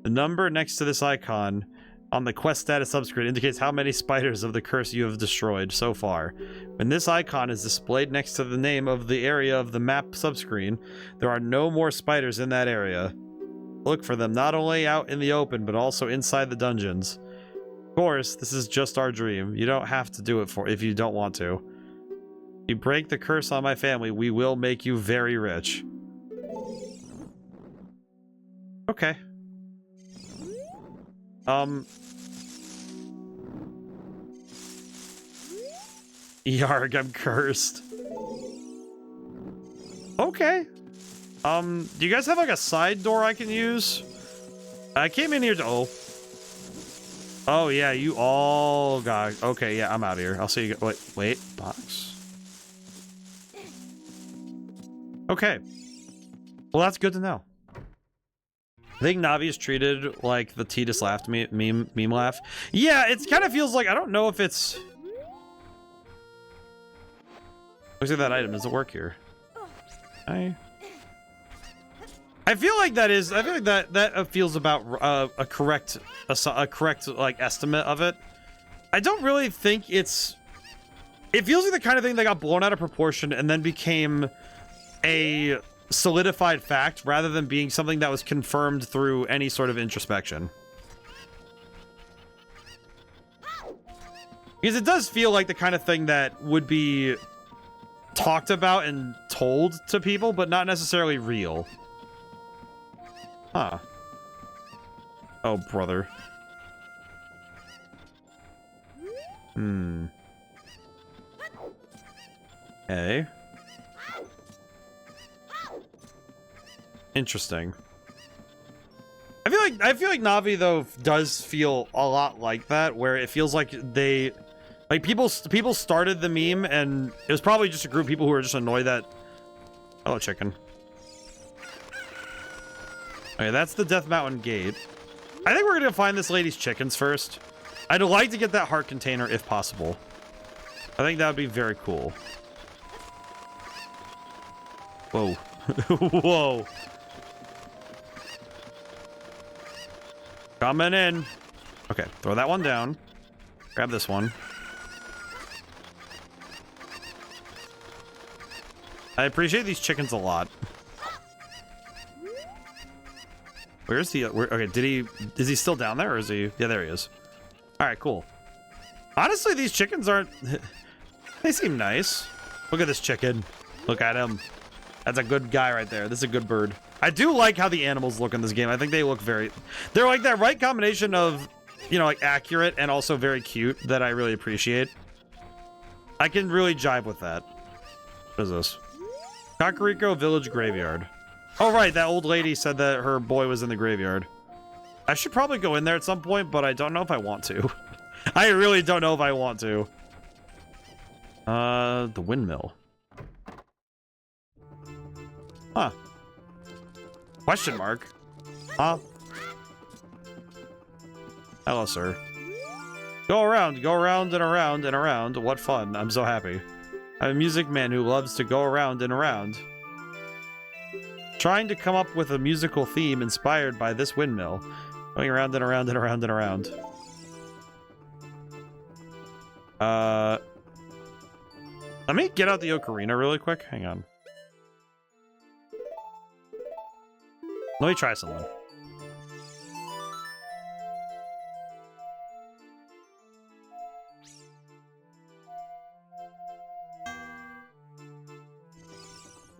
The number next to this icon on the quest status subscreen indicates how many spiders of the curse you have destroyed so far. When this icon is displayed next to the name of the area of the map subscreen, there are no more spiders in that area. Look for them not only out in the open, but also inside the dungeons. Of course, this is just our dream. You don't have to do it if you don't want to. If you break the curse on my family, we will make you very rich. Okay. Yarg, I'm cursed. Okay. Do you guys have like a side door I can use? I came in here to... Oh, yeah, you all got... Okay, yeah, I'm out of here. I'll see you... Wait, box. Okay. Well, that's good to know. I think Navi is treated like the Tidus laughed meme laugh. Yeah, it kind of feels like... I don't know if it's... Looks like that item doesn't work here. I feel like that is... I feel like that feels about a correct like estimate of it. I don't really think it's... It feels like the kind of thing that got blown out of proportion and then became a solidified fact rather than being something that was confirmed through any sort of introspection. Because it does feel like the kind of thing that would be talked about and told to people, but not necessarily real. Huh. Oh, brother. Okay. Interesting. I feel like Navi though does feel a lot like that, where it feels like they, like people started the meme, and it was probably just a group of people who were just annoyed that. Hello, chicken. Okay, that's the Death Mountain gate. I think we're gonna find this lady's chickens first. I'd like to get that heart container if possible. I think that would be very cool. Whoa. Whoa. Coming in. Okay, throw that one down. Grab this one. I appreciate these chickens a lot. Where's the... okay, is he still down there, or is he... Yeah, there he is. Alright, cool. Honestly, these chickens aren't... They seem nice. Look at this chicken. Look at him. That's a good guy right there. This is a good bird. I do like how the animals look in this game. I think they look very... They're like that right combination of, you know, like accurate and also very cute that I really appreciate. I can really jive with that. What is this? Kakariko Village Graveyard. Oh, right. That old lady said that her boy was in the graveyard. I should probably go in there at some point, but I don't know if I want to. I really don't know if I want to. The windmill. Huh. Question mark? Huh? Hello, sir. Go around and around and around. What fun. I'm so happy. I'm a music man who loves to go around and around. Trying to come up with a musical theme inspired by this windmill. Going around and around and around and around. Let me get out the ocarina really quick. Hang on. Let me try something.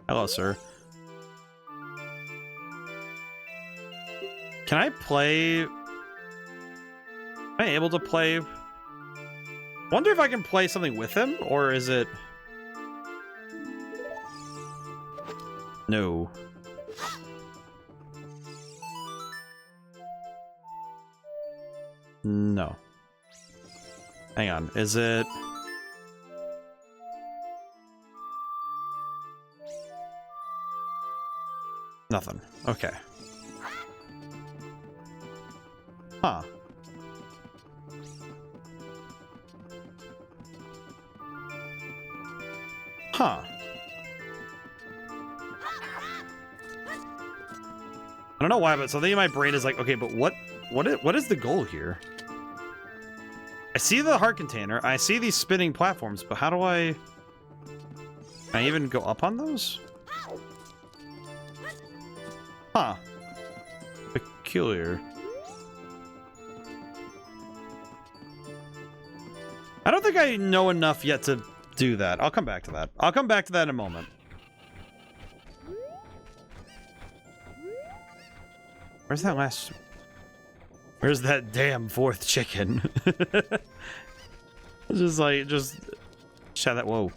Hello, sir. Can I play... Am I able to play... Wonder if I can play something with him, or is it... No. No. Hang on, is it... Nothing. Okay. Huh. Huh. I don't know why, but something in my brain is like, okay, but what is the goal here? I see the heart container, I see these spinning platforms, but how do I... Can I even go up on those? Huh. Peculiar. I don't think I know enough yet to do that. I'll come back to that. I'll come back to that in a moment. Where's that last... Where's that damn fourth chicken? Just like, just... Chat that. Whoa.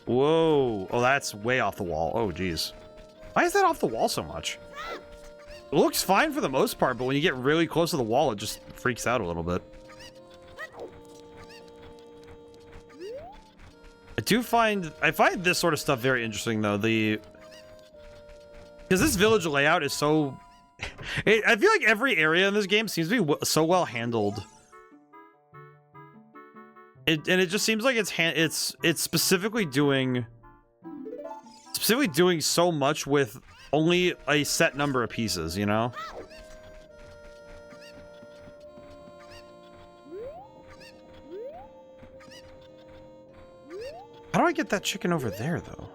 Whoa. Oh, that's way off the wall. Oh, geez. Why is that off the wall so much? It looks fine for the most part, but when you get really close to the wall, it just freaks out a little bit. I find this sort of stuff very interesting, though. Because this village layout is so... I feel like every area in this game seems to be so well handled. And it just seems like it's specifically doing so much with only a set number of pieces, you know? How do I get that chicken over there, though?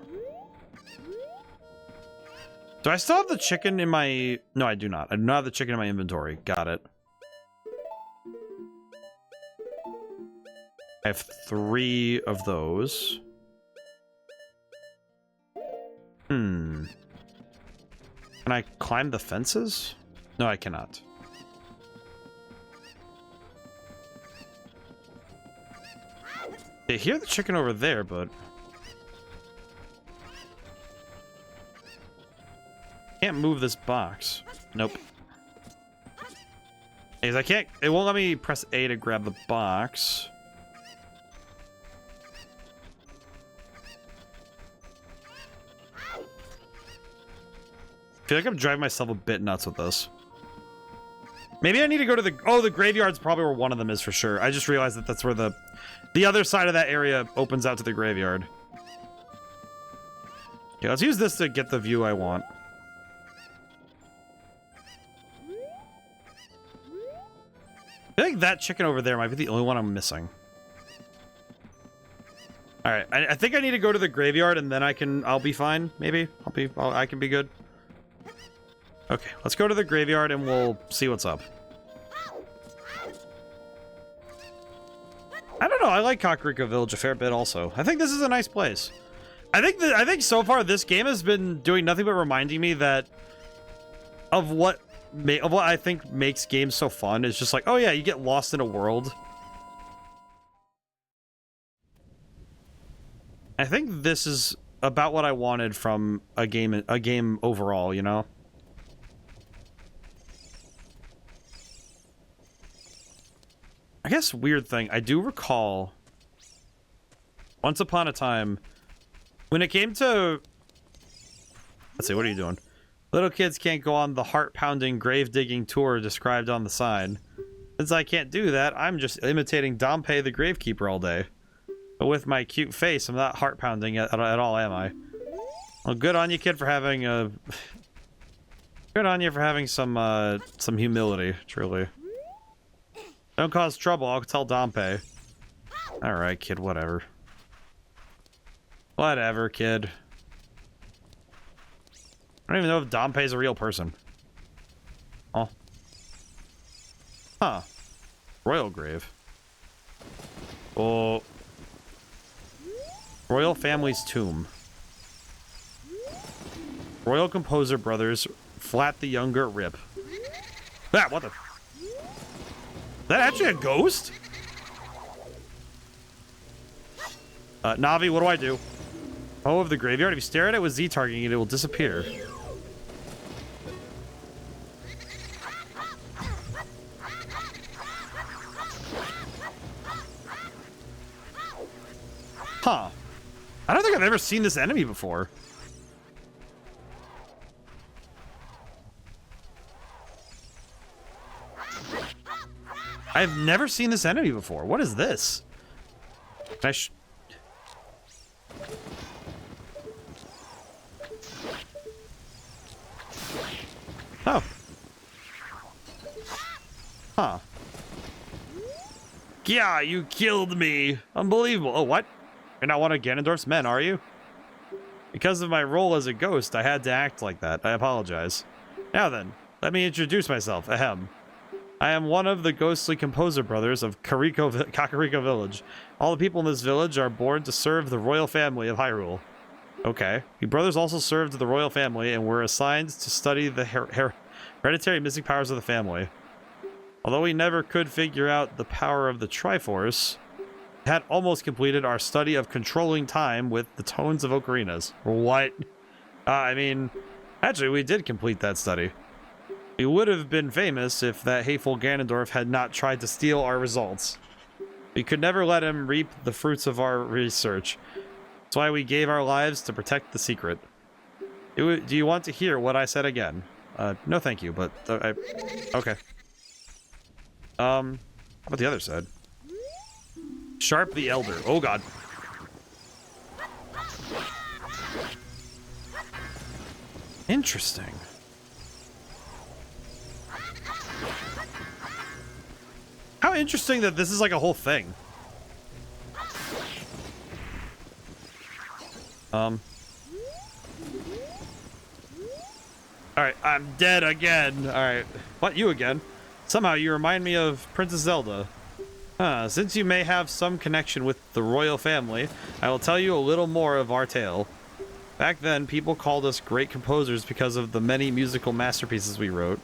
Do I still have the chicken in my... No, I do not. I do not have the chicken in my inventory. Got it. I have 3 of those. Can I climb the fences? No, I cannot. I hear the chicken over there, but... Can't move this box. Nope. Because I can't... It won't let me press A to grab the box. I feel like I'm driving myself a bit nuts with this. Maybe I need to go to the... Oh, the graveyard's probably where one of them is for sure. I just realized that that's where the other side of that area opens out to the graveyard. Okay, let's use this to get the view I want. I feel like that chicken over there might be the only one I'm missing. All right, I think I need to go to the graveyard and then I'll be fine. Maybe I can be good. Okay, let's go to the graveyard and we'll see what's up. I don't know. I like Kakariko Village a fair bit also. I think this is a nice place. I think so far this game has been doing nothing but reminding me that of what I think makes games so fun is just like, oh yeah, you get lost in a world. I think this is about what I wanted from a game overall, you know? I guess weird thing, I do recall once upon a time when it came to... Let's see, what are you doing? Little kids can't go on the heart-pounding grave-digging tour described on the sign. Since I can't do that, I'm just imitating Dompe the Gravekeeper all day. But with my cute face, I'm not heart-pounding at all, am I? Well, good on you, kid, for having a... Good on you for having some humility, truly. Don't cause trouble, I'll tell Dompe. Alright, kid, whatever. Whatever, kid. I don't even know if Dompe is a real person. Oh. Huh. Royal grave. Oh. Royal family's tomb. Royal composer brothers, Flat the Younger, rip. Ah, what the... Is that actually a ghost? Navi, what do I do? Oh, of the graveyard. If you stare at it with Z targeting it, it will disappear. Huh. I don't think I've ever seen this enemy before. I've never seen this enemy before. What is this? Can I Oh. Huh. Yeah, you killed me. Unbelievable. Oh, what? You're not one of Ganondorf's men, are you? Because of my role as a ghost, I had to act like that. I apologize. Now then, let me introduce myself. Ahem. I am one of the ghostly composer brothers of Kakariko Village. All the people in this village are born to serve the royal family of Hyrule. Okay. You brothers also served the royal family and were assigned to study the hereditary mystic powers of the family. Although we never could figure out the power of the Triforce, Had almost completed our study of controlling time with the tones of ocarinas. What? I mean, actually, we did complete that study. We would have been famous if that hateful Ganondorf had not tried to steal our results. We could never let him reap the fruits of our research. That's why we gave our lives to protect the secret. Do you want to hear what I said again? No thank you, but... okay. How about the other side? Sharp the Elder. Oh god. Interesting. How interesting that this is like a whole thing. Alright, I'm dead again. Alright. What, you again? Somehow you remind me of Princess Zelda. Since you may have some connection with the royal family, I will tell you a little more of our tale. Back then, people called us great composers because of the many musical masterpieces we wrote.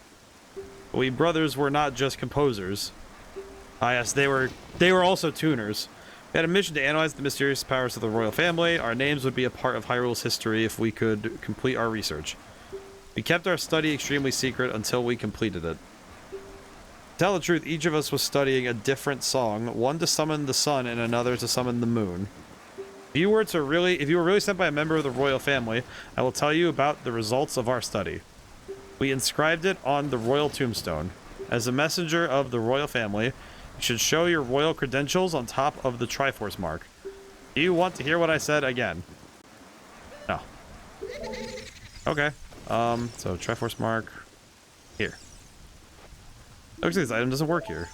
But we brothers were not just composers. Ah yes, they were also tuners. We had a mission to analyze the mysterious powers of the royal family. Our names would be a part of Hyrule's history if we could complete our research. We kept our study extremely secret until we completed it. To tell the truth, each of us was studying a different song, one to summon the sun and another to summon the moon. If you were really sent by a member of the royal family, I will tell you about the results of our study. We inscribed it on the royal tombstone. As a messenger of the royal family, you should show your royal credentials on top of the Triforce mark. Do you want to hear what I said again? No. Okay. So Triforce mark here. Looks like this item doesn't work here.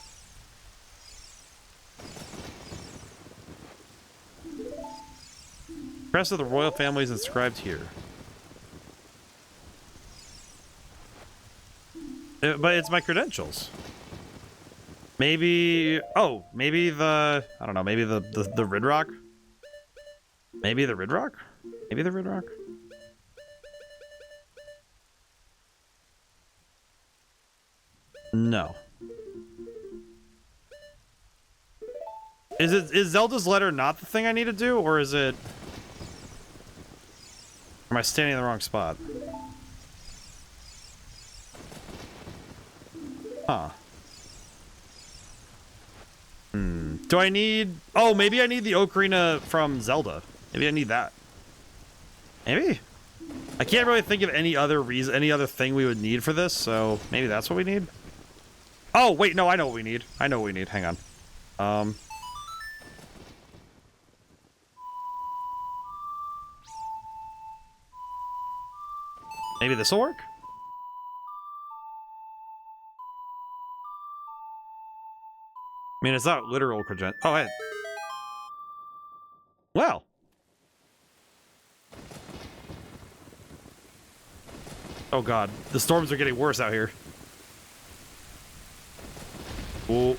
Crest of the royal family is inscribed here. But it's my credentials. Maybe... oh, maybe the... I don't know, maybe the Ridrock? Maybe the Ridrock? Maybe the Ridrock? No. Is Zelda's letter not the thing I need to do, or is it... am I standing in the wrong spot? Huh. Do I need... oh, maybe I need the Ocarina from Zelda. Maybe I need that. Maybe? I can't really think of any other reason, any other thing we would need for this, so maybe that's what we need? Oh, wait, no, I know what we need. I know what we need. Hang on. Maybe this will work? I mean, it's not literal credential. Oh, hey. Well. Oh, God. The storms are getting worse out here. Ooh.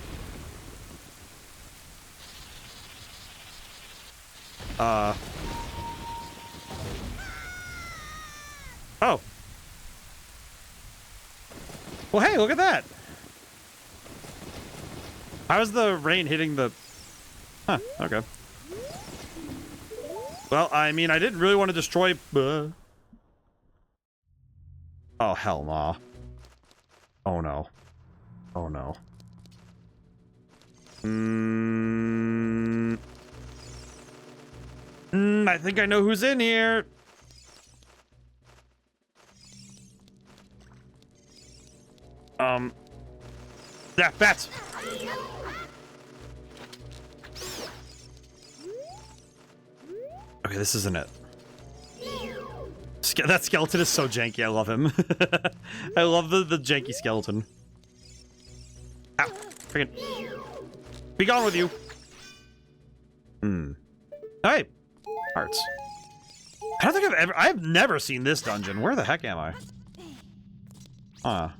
Oh. Well, hey, look at that. How's the rain hitting the... huh, okay. Well, I mean, I didn't really want to destroy... oh, hell nah. Oh, no. Oh, no. I think I know who's in here. Yeah, bats. Okay, this isn't it. That skeleton is so janky. I love him. I love the janky skeleton. Ow. Freaking. Be gone with you. Hey. Hearts. I don't think I've never seen this dungeon. Where the heck am I? Huh.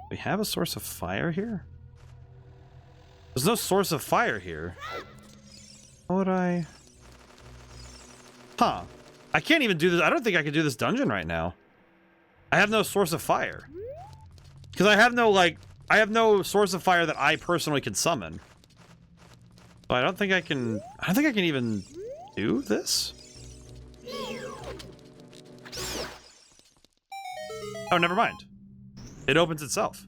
We have a source of fire here? There's no source of fire here. How would I... huh. I can't even do this. I don't think I could do this dungeon right now. I have no source of fire. Because I have no, like... I have no source of fire that I personally can summon. So I don't think I can even do this. Oh, never mind. It opens itself.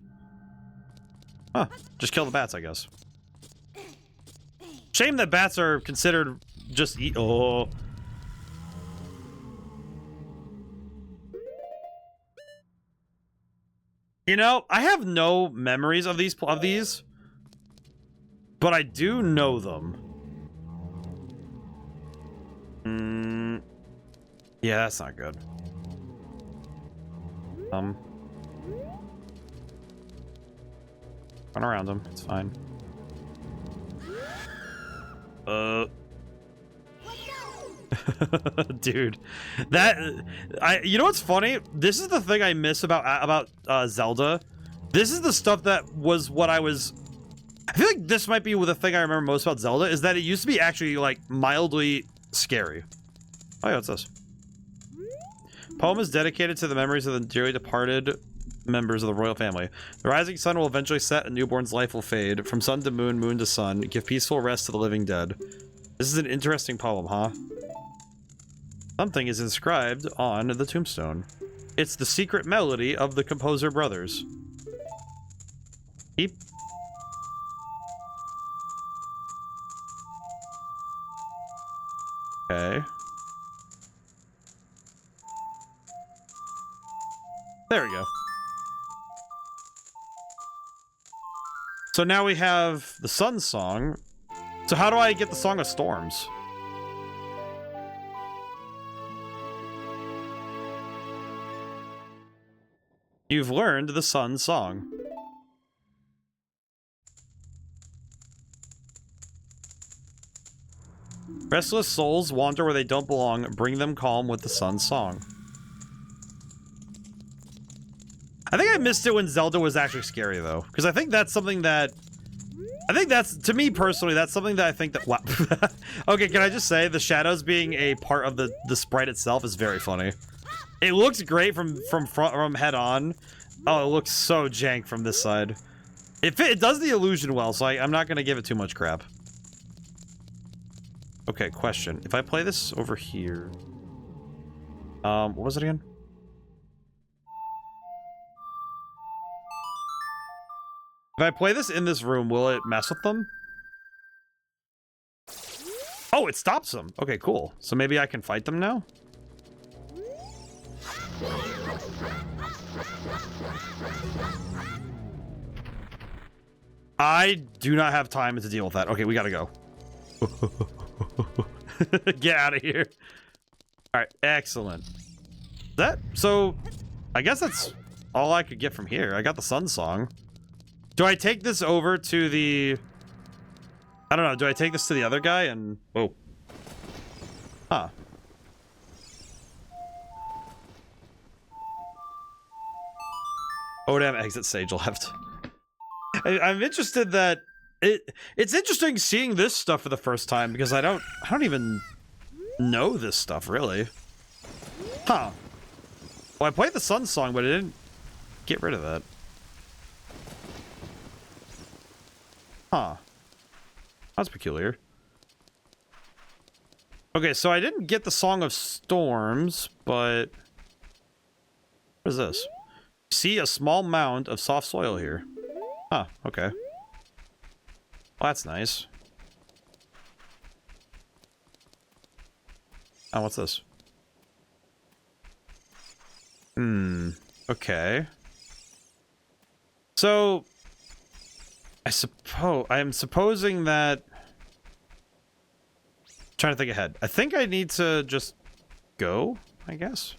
Huh. Just kill the bats, I guess. Shame that bats are considered just eat. Oh. You know, I have no memories of these, but I do know them. Yeah, that's not good. Run around him. It's fine. Dude, you know what's funny? This is the thing I miss about Zelda. This is the stuff that was what I feel like this might be the thing I remember most about Zelda, is that it used to be actually like mildly scary. Oh yeah, what's this? Poem is dedicated to the memories of the dearly departed members of the royal family. The rising sun will eventually set, a newborn's life will fade. From sun to moon, moon to sun, give peaceful rest to the living dead. This is an interesting poem, huh? Something is inscribed on the tombstone. It's the secret melody of the composer brothers. Keep. Okay. There we go. So now we have the Sun Song. So how do I get the Song of Storms? You've learned the Sun Song. Restless souls wander where they don't belong. Bring them calm with the Sun Song. I think I missed it when Zelda was actually scary, though. Because I think that's something that... to me personally, that's something that I think that... Wow. Okay, can I just say, the shadows being a part of the sprite itself is very funny. It looks great from head on. Oh, it looks so jank from this side. It does the illusion well, so I'm not going to give it too much crap. Okay, question. If I play this over here... what was it again? If I play this in this room, will it mess with them? Oh, it stops them. Okay, cool. So maybe I can fight them now? I do not have time to deal with that. Okay, we gotta go. Get out of here. Alright, excellent. So, I guess that's all I could get from here. I got the Sun Song. Do I take this over to the... I don't know, do I take this to the other guy and... Whoa. Huh. ODaM exit stage left. I'm interested that... It's interesting seeing this stuff for the first time, because I don't even know this stuff, really. Huh. Well, I played the Sun Song, but it didn't get rid of that. Huh. That's peculiar. Okay, so I didn't get the Song of Storms, but... What is this? See a small mound of soft soil here. Huh, okay. Well, that's nice. Oh, what's this? Okay. So... I am supposing that... Trying to think ahead. I think I need to just go, I guess.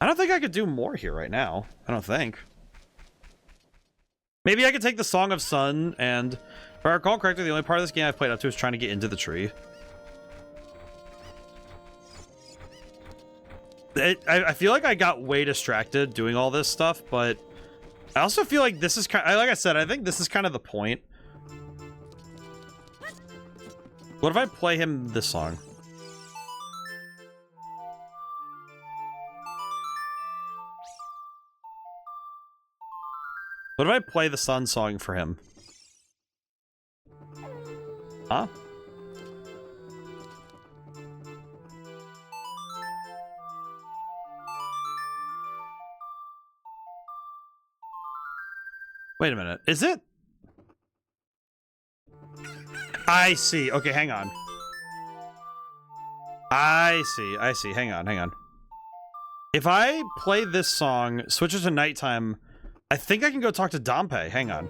I don't think I could do more here right now. I don't think. Maybe I could take the Song of Sun, and if I recall correctly, the only part of this game I've played up to is trying to get into the tree. I feel like I got way distracted doing all this stuff, but I also feel like this is kind of, like I said, I think this is kind of the point. What if I play him this song? What if I play the Sun song for him? Huh? Wait a minute. Is it? I see. Okay, hang on. I see. Hang on. If I play this song, switch it to nighttime, I think I can go talk to Dampé. Hang on.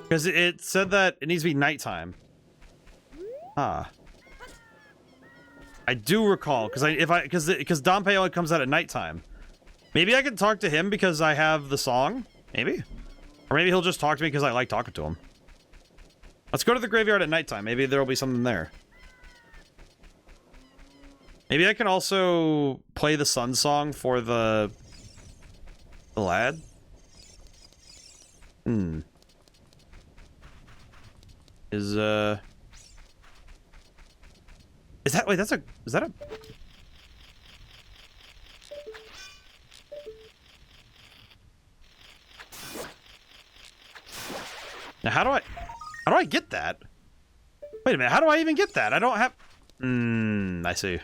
Because it said that it needs to be nighttime. Ah. I do recall, because Dampé only comes out at nighttime. Maybe I can talk to him because I have the song? Maybe? Or maybe he'll just talk to me because I like talking to him. Let's go to the graveyard at nighttime. Maybe there'll be something there. Maybe I can also play the Sun song for the lad. Is that, wait, is that a... Now, how do I get that? Wait a minute, how do I even get that? I don't have... I see.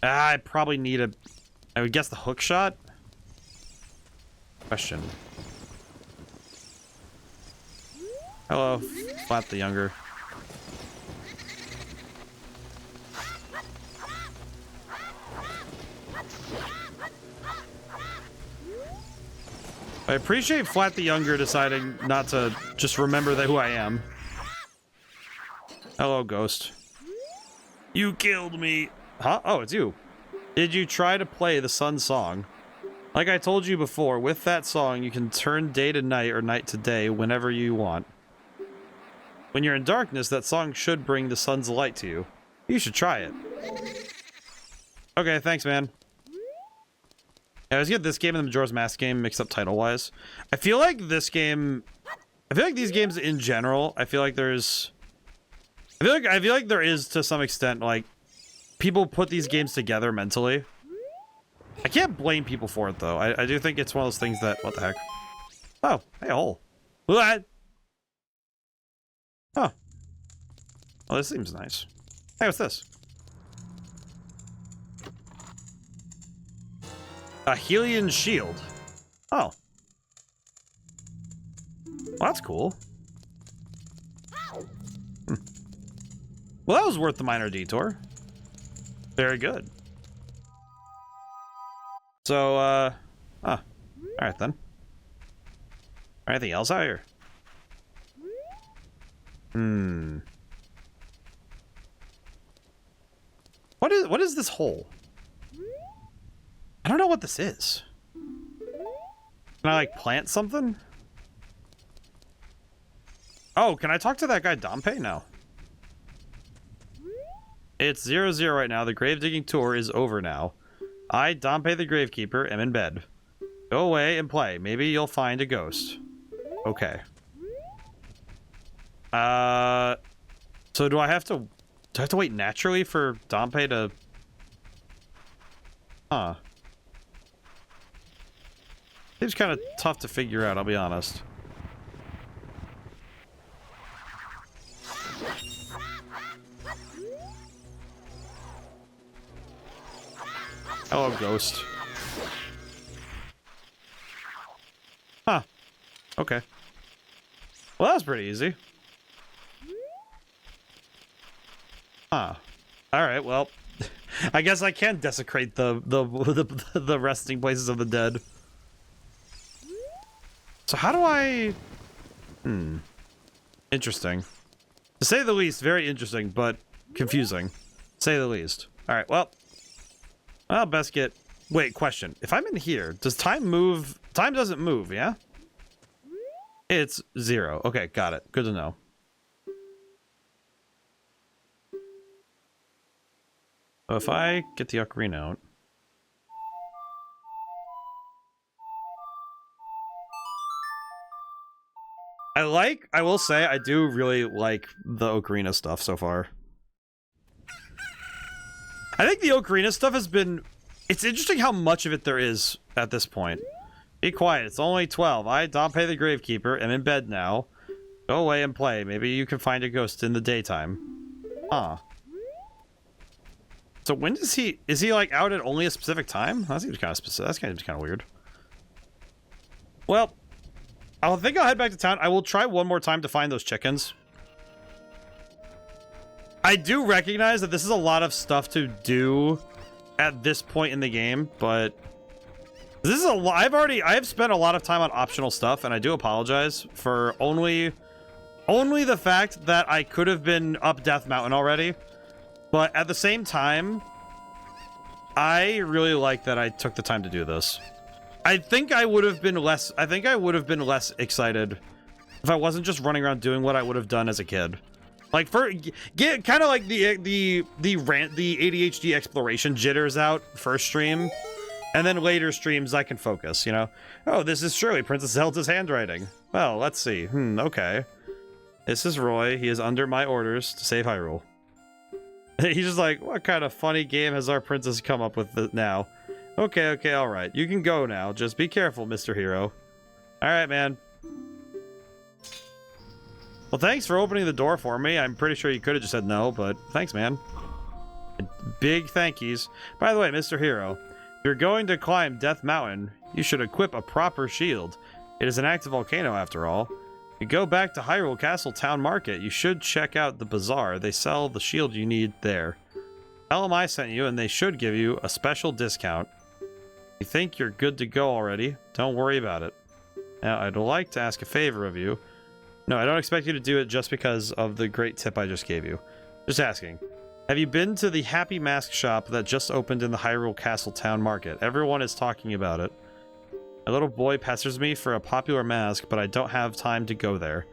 I probably need a... I would guess the hook shot? Question. Hello, Flat the Younger. I appreciate Flat the Younger deciding not to just remember who I am. Hello, Ghost. You killed me. Huh? Oh, it's you. Did you try to play the Sun song? Like I told you before, with that song, you can turn day to night or night to day whenever you want. When you're in darkness, that song should bring the sun's light to you. You should try it. Okay, thanks, man. I always get this game and the Majora's Mask game mixed up title-wise. I feel like this game... I feel like these games in general, I feel like there is, to some extent, like, people put these games together mentally. I can't blame people for it, though. I do think it's one of those things that... What the heck? Oh, hey, hole. What? Oh. Oh, this seems nice. Hey, what's this? A Hylian shield. Oh. Well, that's cool. Well, that was worth the minor detour. Very good. So, alright then. Anything else out here? What is this hole? I don't know what this is. Can I, like, plant something? Oh, can I talk to that guy Dampé now? It's 0-0 right now. The grave digging tour is over now. I, Dampé the Gravekeeper, am in bed. Go away and play. Maybe you'll find a ghost. Okay. So do I have to wait naturally for Dampé to... Huh. Seems kind of tough to figure out, I'll be honest. Hello, ghost. Huh. Okay. Well, that was pretty easy. Huh. Alright, well. I guess I can desecrate the resting places of the dead. So how do I... Interesting. To say the least, very interesting, but confusing. To say the least. Alright, well, best get... Wait, question. If I'm in here, does time move? Time doesn't move, yeah? It's 0. Okay, got it. Good to know. So if I get the Ocarina out... I will say, I do really like the Ocarina stuff so far. I think the Ocarina stuff has been... It's interesting how much of it there is at this point. Be quiet. It's only 12. I, Dompe the Gravekeeper, am in bed now. Go away and play. Maybe you can find a ghost in the daytime. Huh. So when does he... Is he, like, out at only a specific time? That seems kind of specific. That's kind of weird. Well, I think I'll head back to town. I will try one more time to find those chickens. I do recognize that this is a lot of stuff to do at this point in the game, but... This is a lot. I have spent a lot of time on optional stuff, and I do apologize for only the fact that I could have been up Death Mountain already. But at the same time, I really like that I took the time to do this. I think I would have been less excited if I wasn't just running around doing what I would have done as a kid. Like get kind of like the ADHD exploration jitters out first stream. And then later streams, I can focus, you know? Oh, this is surely Princess Zelda's handwriting. Well, let's see. Okay. This is Roy. He is under my orders to save Hyrule. He's just like, what kind of funny game has our princess come up with now? Okay, all right. You can go now. Just be careful, Mr. Hero. All right, man. Well, thanks for opening the door for me. I'm pretty sure you could have just said no, but thanks, man. Big thank yous. By the way, Mr. Hero... If you're going to climb Death Mountain, you should equip a proper shield. It is an active volcano after all. You go back to Hyrule Castle Town Market. You should check out the bazaar. They sell the shield you need there. Tell them I sent you and they should give you a special discount. You think you're good to go already? Don't worry about it. Now, I'd like to ask a favor of you. No, I don't expect you to do it just because of the great tip I just gave you. Just asking. Have you been to the Happy Mask shop that just opened in the Hyrule Castle Town Market? Everyone is talking about it. A little boy pesters me for a popular mask, but I don't have time to go there.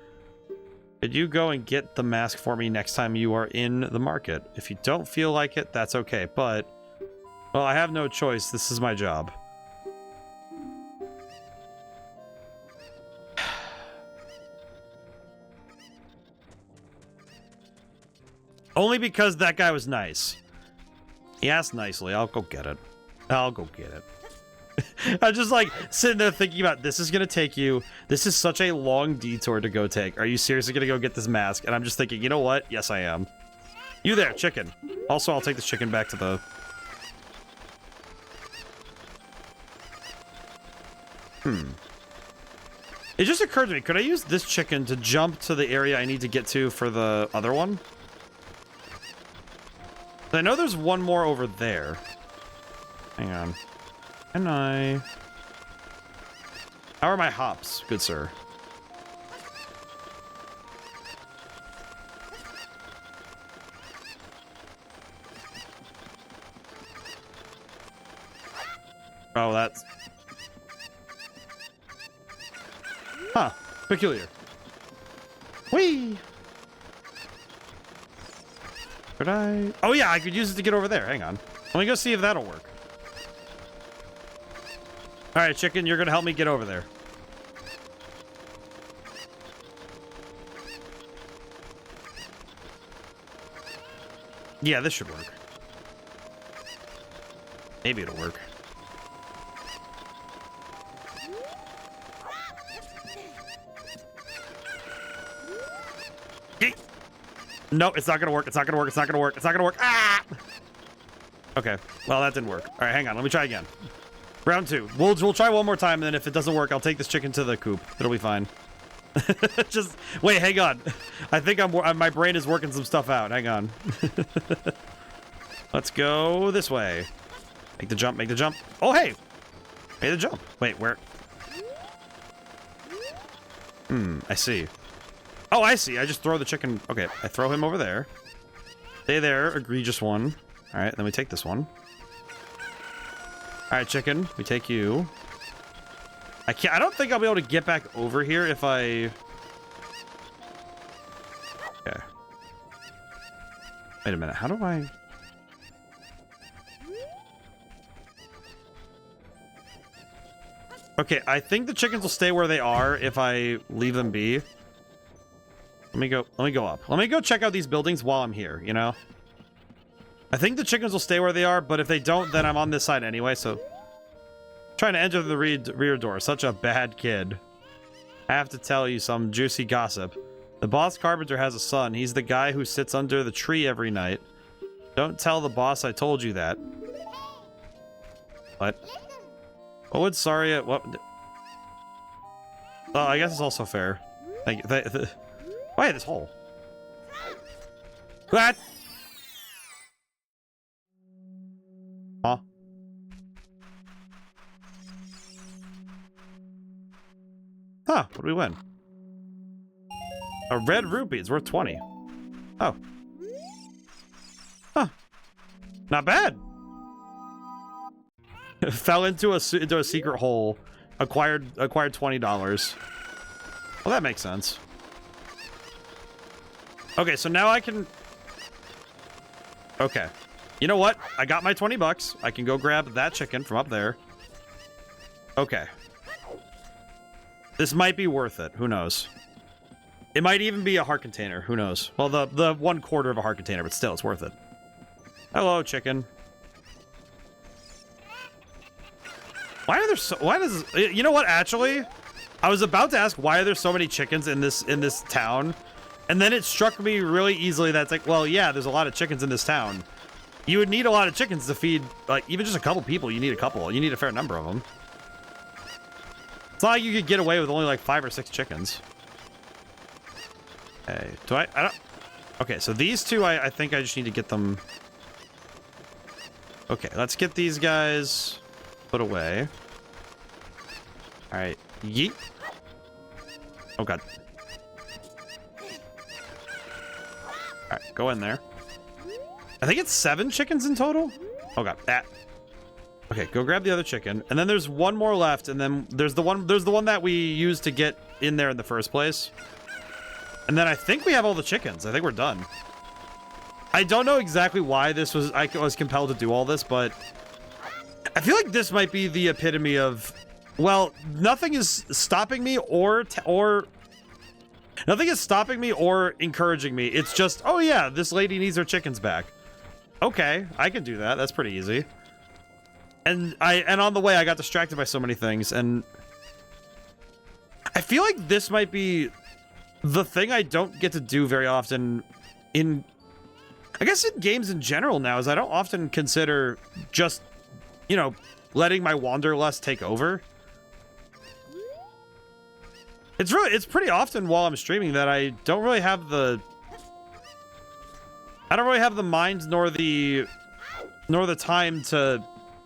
Could you go and get the mask for me next time you are in the market? If you don't feel like it, that's okay, but... Well, I have no choice. This is my job. Only because that guy was nice. He asked nicely. I'll go get it. I'm just like sitting there thinking about this is gonna take you. This is such a long detour to go take. Are you seriously gonna go get this mask? And I'm just thinking, you know what? Yes, I am. You there, chicken. Also, I'll take this chicken back to the... It just occurred to me, could I use this chicken to jump to the area I need to get to for the other one? I know there's one more over there. Hang on. Can I... How are my hops, good sir? Oh, that's... Huh. Peculiar. Whee! Could I... Oh, yeah, I could use it to get over there. Hang on. Let me go see if that'll work. All right, chicken, you're going to help me get over there. Yeah, this should work. Maybe it'll work. No, it's not gonna work. It's not gonna work. It's not gonna work. It's not gonna work. Ah! Okay. Well, that didn't work. All right, hang on. Let me try again. Round two. We'll try one more time, and then if it doesn't work, I'll take this chicken to the coop. It'll be fine. Just wait. Hang on. I think my brain is working some stuff out. Hang on. Let's go this way. Make the jump. Make the jump. Oh, hey. Made the jump. Wait, where? I see. Oh, I see. I just throw the chicken. Okay, I throw him over there. Stay there, egregious one. All right, then we take this one. All right, chicken, we take you. I don't think I'll be able to get back over here if I... Okay. Wait a minute, how do I... Okay, I think the chickens will stay where they are if I leave them be. Let me go up. Let me go check out these buildings while I'm here, you know? I think the chickens will stay where they are, but if they don't, then I'm on this side anyway, so... Trying to enter the rear door. Such a bad kid. I have to tell you some juicy gossip. The boss carpenter has a son. He's the guy who sits under the tree every night. Don't tell the boss I told you that. What? What would Saria... What? Oh, I guess it's also fair. Thank you. Why this hole? What? Huh? Huh, what do we win? A red rupee, it's worth 20. Oh. Huh. Not bad. Fell into a secret hole. Acquired $20. Well, that makes sense. Okay, so now I can... Okay. You know what? I got my 20 bucks. I can go grab that chicken from up there. Okay. This might be worth it. Who knows? It might even be a heart container. Who knows? Well, the 1/4 of a heart container, but still, it's worth it. Hello, chicken. Why are there so... Why does... You know what, actually? I was about to ask, why are there so many chickens in this town? And then it struck me really easily that it's like, well, yeah, there's a lot of chickens in this town. You would need a lot of chickens to feed, like, even just a couple people. You need a couple. You need a fair number of them. It's not like you could get away with only, like, 5 or 6 chickens. Okay, do I don't... Okay, so these two, I think I just need to get them... Okay, let's get these guys put away. Alright, yeet. Oh, God. Alright, go in there. I think it's 7 chickens in total. Oh, God, that. Okay, go grab the other chicken. And then there's one more left, and then there's the one that we used to get in there in the first place. And then I think we have all the chickens. I think we're done. I don't know exactly why I was compelled to do all this, but I feel like this might be the epitome of, well, nothing is stopping me or encouraging me. It's just, oh yeah, this lady needs her chickens back. Okay, I can do that. That's pretty easy. And on the way I got distracted by so many things, and I feel like this might be the thing I don't get to do very often I guess in games in general now, is I don't often consider just, you know, letting my wanderlust take over. It's pretty often while I'm streaming that I don't really have the mind nor the time to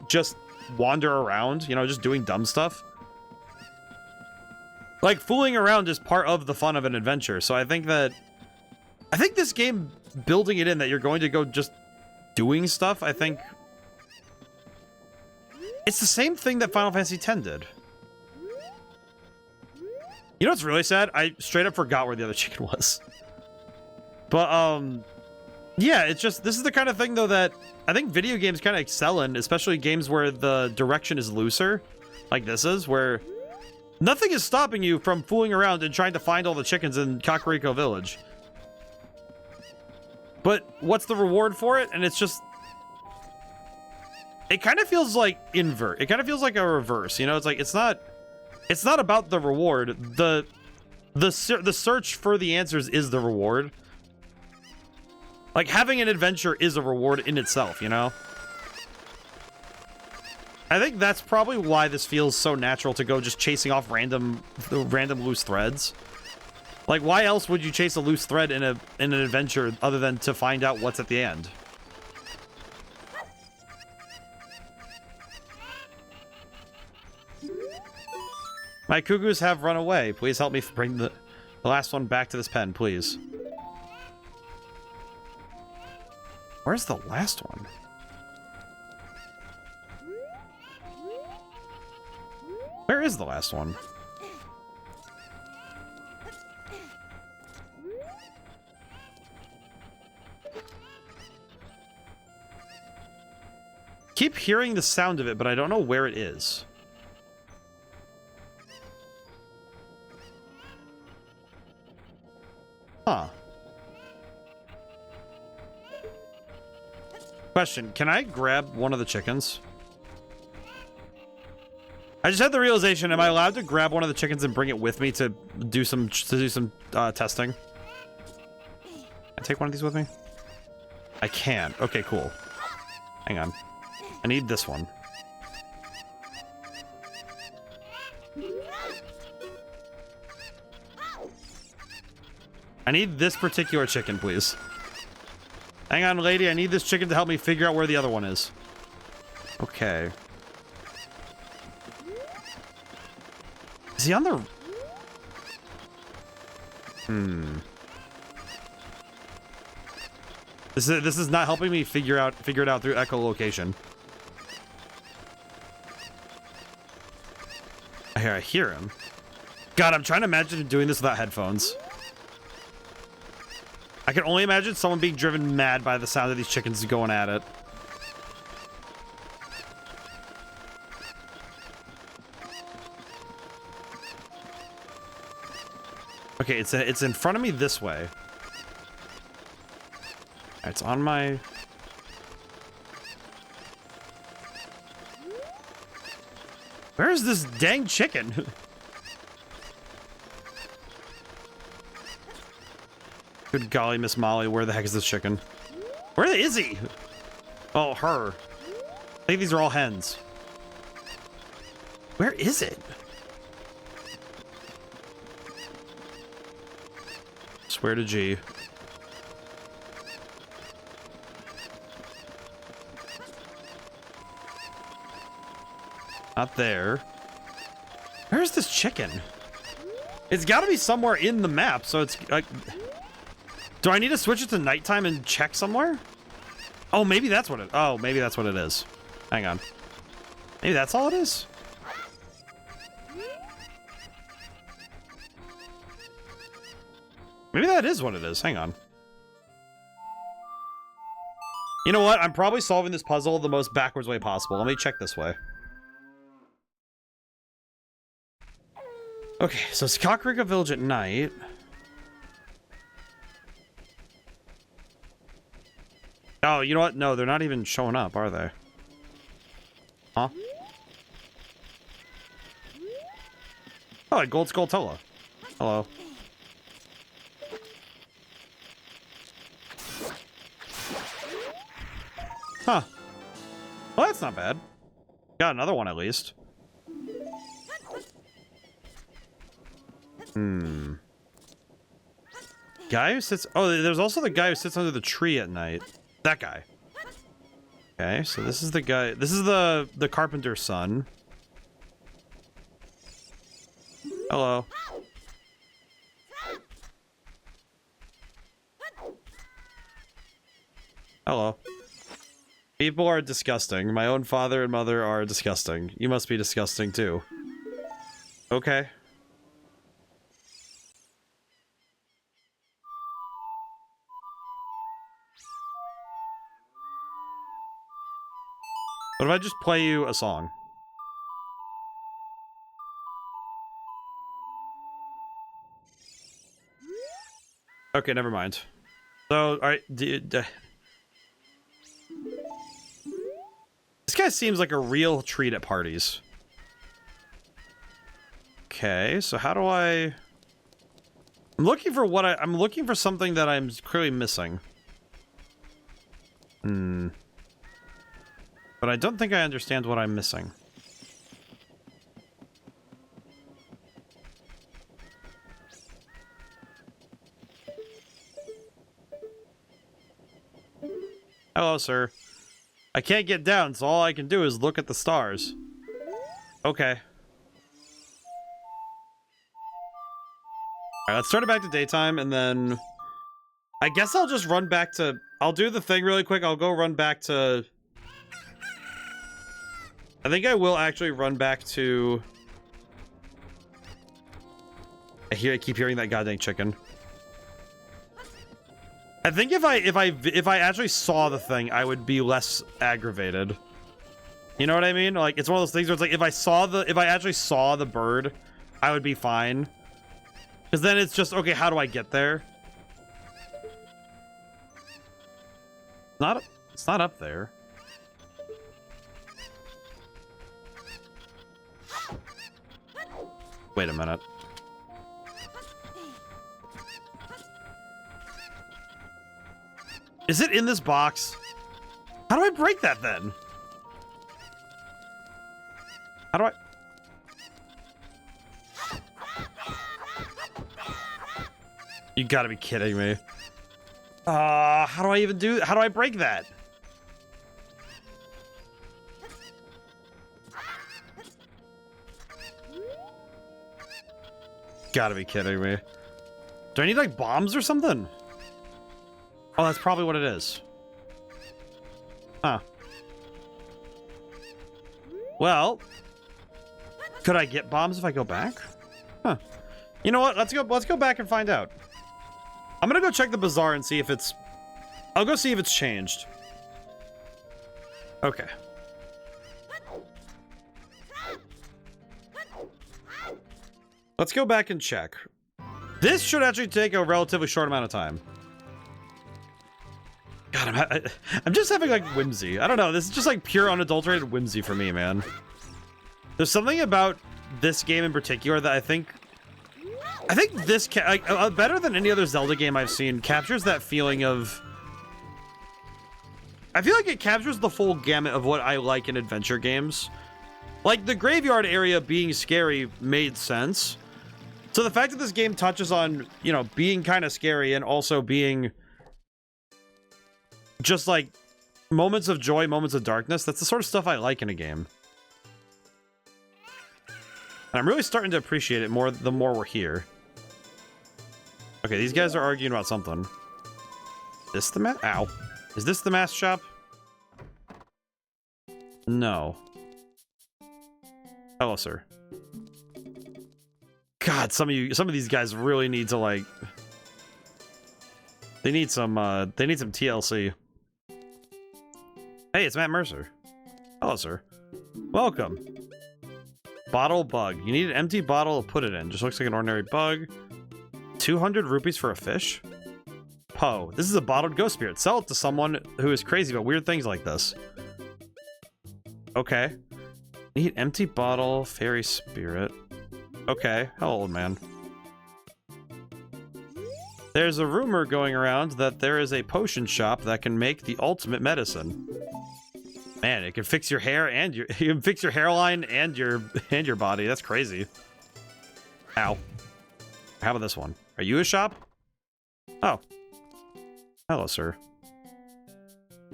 just wander around, you know, just doing dumb stuff. Like, fooling around is part of the fun of an adventure, so I think this game, building it in that you're going to go just doing stuff, I think it's the same thing that Final Fantasy X did. You know what's really sad? I straight up forgot where the other chicken was. But, yeah, it's just, this is the kind of thing, though, that I think video games kind of excel in, especially games where the direction is looser, like this is, where nothing is stopping you from fooling around and trying to find all the chickens in Kakariko Village. But what's the reward for it? And it's just... It kind of feels like invert. It kind of feels like a reverse, you know? It's like, it's not about the reward. The search for the answers is the reward. Like, having an adventure is a reward in itself, you know? I think that's probably why this feels so natural to go just chasing off random loose threads. Like, why else would you chase a loose thread in an adventure other than to find out what's at the end? My cuckoos have run away. Please help me bring the last one back to this pen, please. Where's the last one? Where is the last one? Keep hearing the sound of it, but I don't know where it is. Huh. Question, can I grab one of the chickens? I just had the realization, am I allowed to grab one of the chickens and bring it with me to do some testing? Can I take one of these with me? I can. Okay, cool. Hang on. I need this one. I need this particular chicken, please. Hang on, lady. I need this chicken to help me figure out where the other one is. Okay. Is he on the... This is not helping me figure it out through echolocation. I hear him. God, I'm trying to imagine doing this without headphones. I can only imagine someone being driven mad by the sound of these chickens going at it. Okay, it's in front of me this way. It's on my... Where is this dang chicken? Good golly, Miss Molly, where the heck is this chicken? Where is he? Oh, her. I think these are all hens. Where is it? Swear to G. Not there. Where's this chicken? It's got to be somewhere in the map, so it's like... Do I need to switch it to nighttime and check somewhere? Oh, maybe that's what it... Oh, maybe that's what it is. Hang on. Maybe that's all it is? Maybe that is what it is. Hang on. You know what? I'm probably solving this puzzle the most backwards way possible. Let me check this way. Okay, so it's Kakariko Village at night. Oh, you know what? No, they're not even showing up, are they? Huh? Oh, like Gold Skulltula. Hello. Huh. Well, that's not bad. Got another one at least. Guy who sits... Oh, there's also the guy who sits under the tree at night. That guy. Okay, so this is the guy... This is the carpenter's son. Hello. Hello. People are disgusting. My own father and mother are disgusting. You must be disgusting too. Okay. What if I just play you a song? Okay, never mind. So, alright, this guy seems like a real treat at parties. Okay, so how do I... I'm looking for what I'm looking for something that I'm clearly missing. But I don't think I understand what I'm missing. Hello, sir. I can't get down, so all I can do is look at the stars. Okay. Alright, let's turn it back to daytime, and then... I guess I'll just run back to... I'll do the thing really quick. I'll go run back to... I think I will actually run back to... I keep hearing that goddamn chicken. I think if I actually saw the thing, I would be less aggravated. You know what I mean? Like, it's one of those things where it's like, if I actually saw the bird, I would be fine. Because then it's just, okay, how do I get there? It's not up there. Wait a minute. Is it in this box? How do I break that then? How do I... You gotta be kidding me. How do I even do... How do I break that? Gotta be kidding me. Do I need, like, bombs or something? Oh, that's probably what it is. Huh. Well, could I get bombs if I go back? Huh. You know what? Let's go back and find out. I'm gonna go check the bazaar and see if it's... I'll go see if it's changed. Okay. Let's go back and check. This should actually take a relatively short amount of time. God, I'm just having, like, whimsy. I don't know. This is just, like, pure unadulterated whimsy for me, man. There's something about this game in particular that I think this, better than any other Zelda game I've seen, captures that feeling of... I feel like it captures the full gamut of what I like in adventure games. Like, the graveyard area being scary made sense. So the fact that this game touches on, you know, being kind of scary and also being just like moments of joy, moments of darkness, that's the sort of stuff I like in a game. And I'm really starting to appreciate it more the more we're here. Okay, these guys are arguing about something. This the mask? Ow. Is this the mask shop? No. Hello, sir. God, some of these guys really need to, like... They need some TLC. Hey, it's Matt Mercer. Hello, sir. Welcome. Bottle bug. You need an empty bottle to put it in. Just looks like an ordinary bug. 200 rupees for a fish? Poe. This is a bottled ghost spirit. Sell it to someone who is crazy about weird things like this. Okay. Need empty bottle, fairy spirit. Okay. Hello, old man. There's a rumor going around that there is a potion shop that can make the ultimate medicine. Man, it can fix your hair and you can fix your hairline and your body. That's crazy. Ow. How about this one? Are you a shop? Oh. Hello, sir.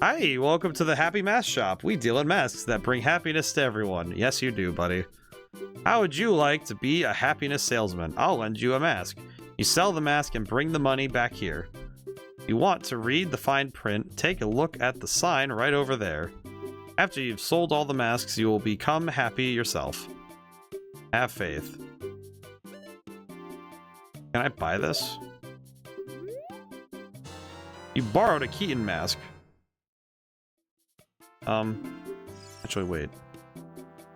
Hi, welcome to the Happy Mask Shop. We deal in masks that bring happiness to everyone. Yes, you do, buddy. How would you like to be a happiness salesman? I'll lend you a mask. You sell the mask and bring the money back here. You want to read the fine print, take a look at the sign right over there. After you've sold all the masks, you will become happy yourself. Have faith. Can I buy this? You borrowed a Keaton mask. Actually, wait.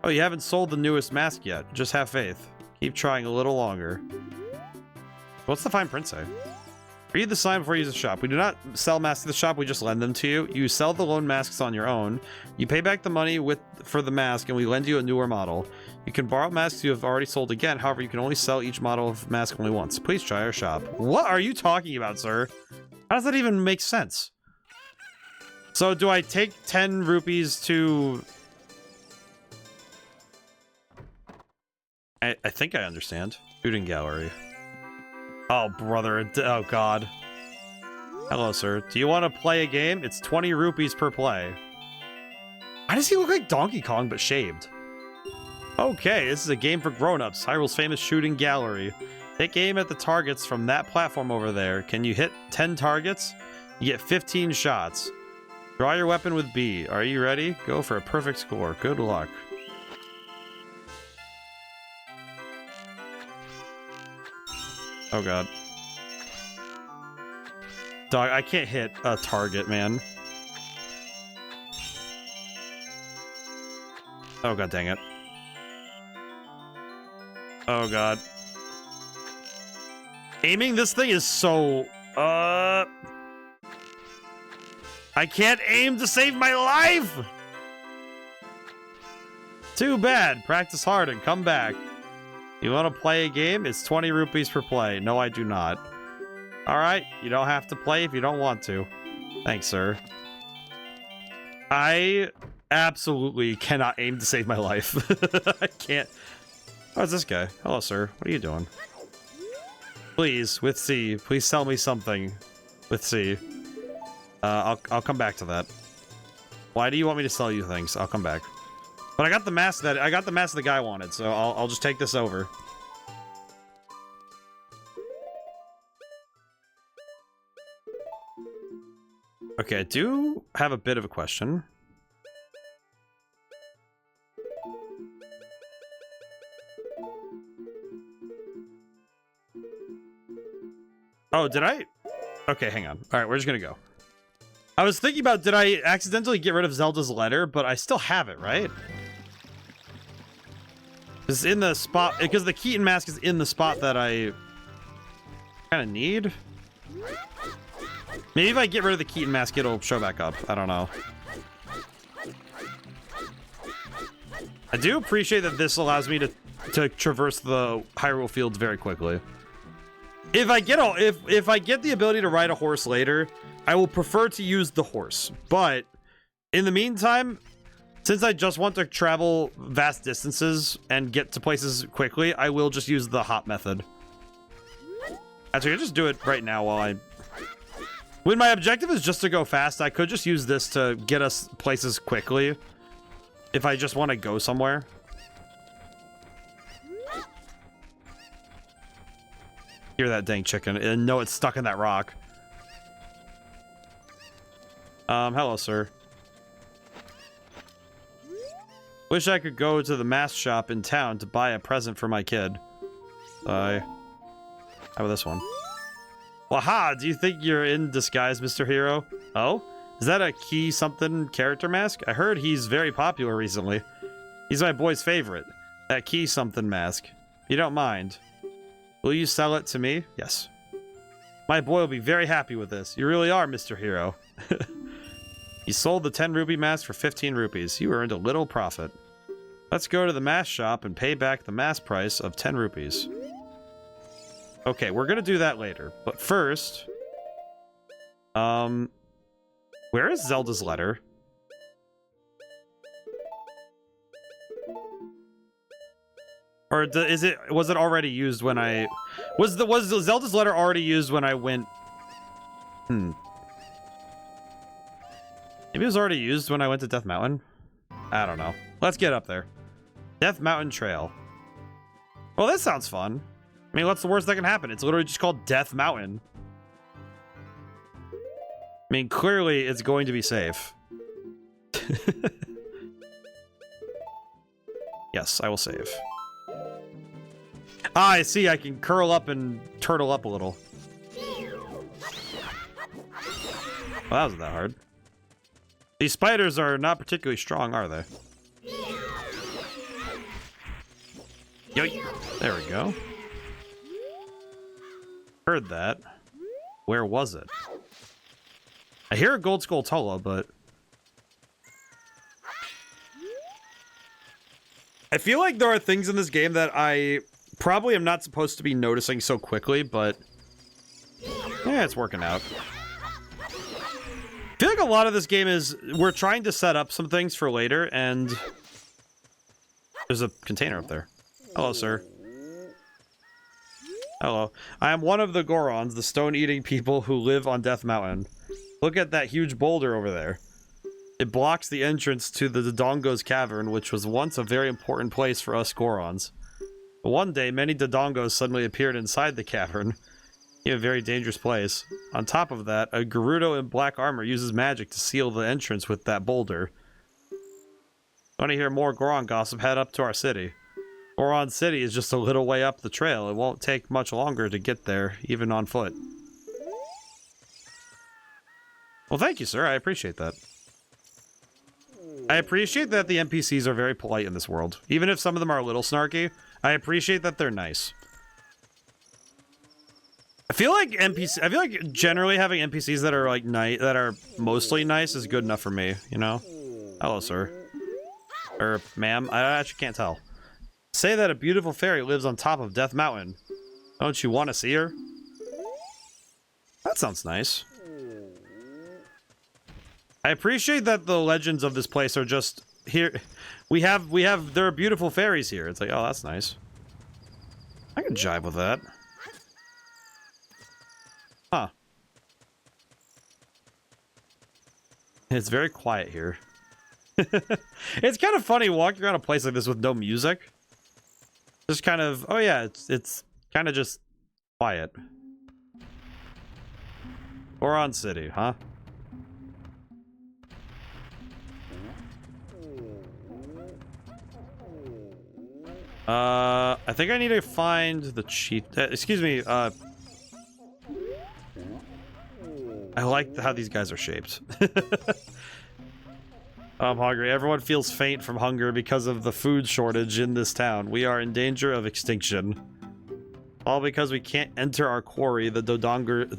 Oh, you haven't sold the newest mask yet. Just have faith. Keep trying a little longer. What's the fine print say? Read the sign before you use the shop. We do not sell masks at the shop, we just lend them to you. You sell the loan masks on your own. You pay back the money for the mask, and we lend you a newer model. You can borrow masks you have already sold again, however, you can only sell each model of mask only once. Please try our shop. What are you talking about, sir? How does that even make sense? So do I take 10 rupees to... I think I understand. Shooting gallery. Oh, brother. Oh, God. Hello, sir. Do you want to play a game? It's 20 rupees per play. Why does he look like Donkey Kong, but shaved? Okay, this is a game for grown-ups. Hyrule's famous shooting gallery. Take aim at the targets from that platform over there. Can you hit 10 targets? You get 15 shots. Draw your weapon with B. Are you ready? Go for a perfect score. Good luck. Oh, God. Dog, I can't hit a target, man. Oh, God dang it. Oh, God. Aiming this thing is so... I can't aim to save my life! Too bad. Practice hard and come back. You want to play a game? It's 20 rupees per play. No, I do not. Alright, you don't have to play if you don't want to. Thanks, sir. I absolutely cannot aim to save my life. I can't. Oh, it's this guy. Hello, sir. What are you doing? Please, with C. Please sell me something. With C. I'll come back to that. Why do you want me to sell you things? I'll come back. But I got the mask that the guy wanted, so I'll just take this over. Okay, I do have a bit of a question. Oh, did I? Okay, hang on. All right, we're just gonna go. I was thinking about, did I accidentally get rid of Zelda's letter, but I still have it, right? It's in the spot, because the Keaton mask is in the spot that I kind of need. Maybe if I get rid of the Keaton mask, it'll show back up. I don't know. I do appreciate that this allows me to traverse the Hyrule fields very quickly. If I get the ability to ride a horse later, I will prefer to use the horse. But in the meantime, since I just want to travel vast distances and get to places quickly, I will just use the hop method. Actually, I'll just do it right now while when my objective is just to go fast, I could just use this to get us places quickly. If I just want to go somewhere. Hear that dang chicken and know it's stuck in that rock. Hello, sir. Wish I could go to the mask shop in town to buy a present for my kid. How about this one? Well, ha! Do you think you're in disguise, Mr. Hero? Oh? Is that a key something character mask? I heard he's very popular recently. He's my boy's favorite. That key something mask. You don't mind. Will you sell it to me? Yes. My boy will be very happy with this. You really are, Mr. Hero. You sold the 10 rupee mask for 15 rupees. You earned a little profit. Let's go to the mask shop and pay back the mask price of 10 rupees. Okay, we're gonna do that later. But first... where is Zelda's letter? Or was it already used when I... Was Zelda's letter already used when I went... Maybe it was already used when I went to Death Mountain? I don't know. Let's get up there. Death Mountain Trail. Well, that sounds fun. I mean, what's the worst that can happen? It's literally just called Death Mountain. I mean, clearly it's going to be safe. Yes, I will save. Ah, I see. I can curl up and turtle up a little. Well, that wasn't that hard. These spiders are not particularly strong, are they? Yoink. There we go. Heard that. Where was it? I hear a gold Skulltula, but... I feel like there are things in this game that I probably am not supposed to be noticing so quickly, but... yeah, it's working out. I feel like a lot of this game is... we're trying to set up some things for later, and... there's a container up there. Hello, sir. Hello. I am one of the Gorons, the stone-eating people who live on Death Mountain. Look at that huge boulder over there. It blocks the entrance to the Dodongo's cavern, which was once a very important place for us Gorons. But one day, many Dodongos suddenly appeared inside the cavern. In a very dangerous place. On top of that, a Gerudo in black armor uses magic to seal the entrance with that boulder. Want to hear more Goron gossip? Head up to our city. Goron City is just a little way up the trail. It won't take much longer to get there, even on foot. Well, thank you, sir. I appreciate that. I appreciate that the NPCs are very polite in this world. Even if some of them are a little snarky, I appreciate that they're nice. I feel like generally having NPCs that are like that are mostly nice is good enough for me, you know? Hello, sir. Or ma'am. I actually can't tell. say that a beautiful fairy lives on top of Death Mountain. Don't you want to see her? That sounds nice. I appreciate that the legends of this place are just here. There are beautiful fairies here. It's like, oh, that's nice. I can jive with that. Huh. It's very quiet here. It's kind of funny walking around a place like this with no music. Just kind of, oh yeah, it's kind of just quiet. Goron City, huh? I think I need to find the cheat. Excuse me. I like how these guys are shaped. I'm hungry. Everyone feels faint from hunger because of the food shortage in this town. We are in danger of extinction. All because we can't enter our quarry, the Dodongo's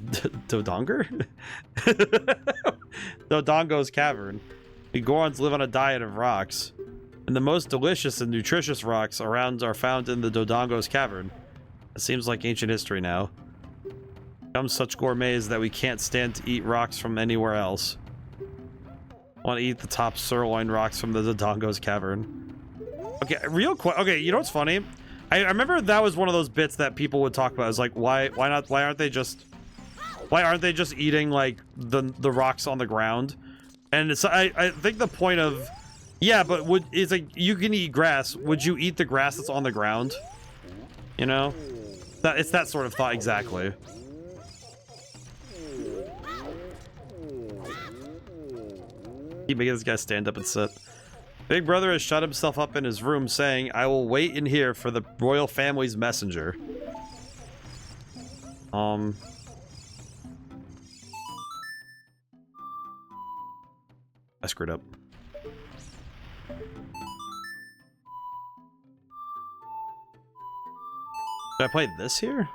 cavern. We Gorons live on a diet of rocks. And the most delicious and nutritious rocks around are found in the Dodongo's cavern. It seems like ancient history now. Become such gourmets that we can't stand to eat rocks from anywhere else. I want to eat the top sirloin rocks from the Dodongo's cavern. Okay, real quick. Okay, you know what's funny? I remember that was one of those bits that people would talk about. It's like, why aren't they just eating like the rocks on the ground? And it's I think the point of, yeah, but it's like you can eat grass. Would you eat the grass that's on the ground? You know, it's that sort of thought exactly. Keep making this guy stand up and sit. Big Brother has shut himself up in his room saying, I will wait in here for the royal family's messenger. I screwed up. Did I play this here?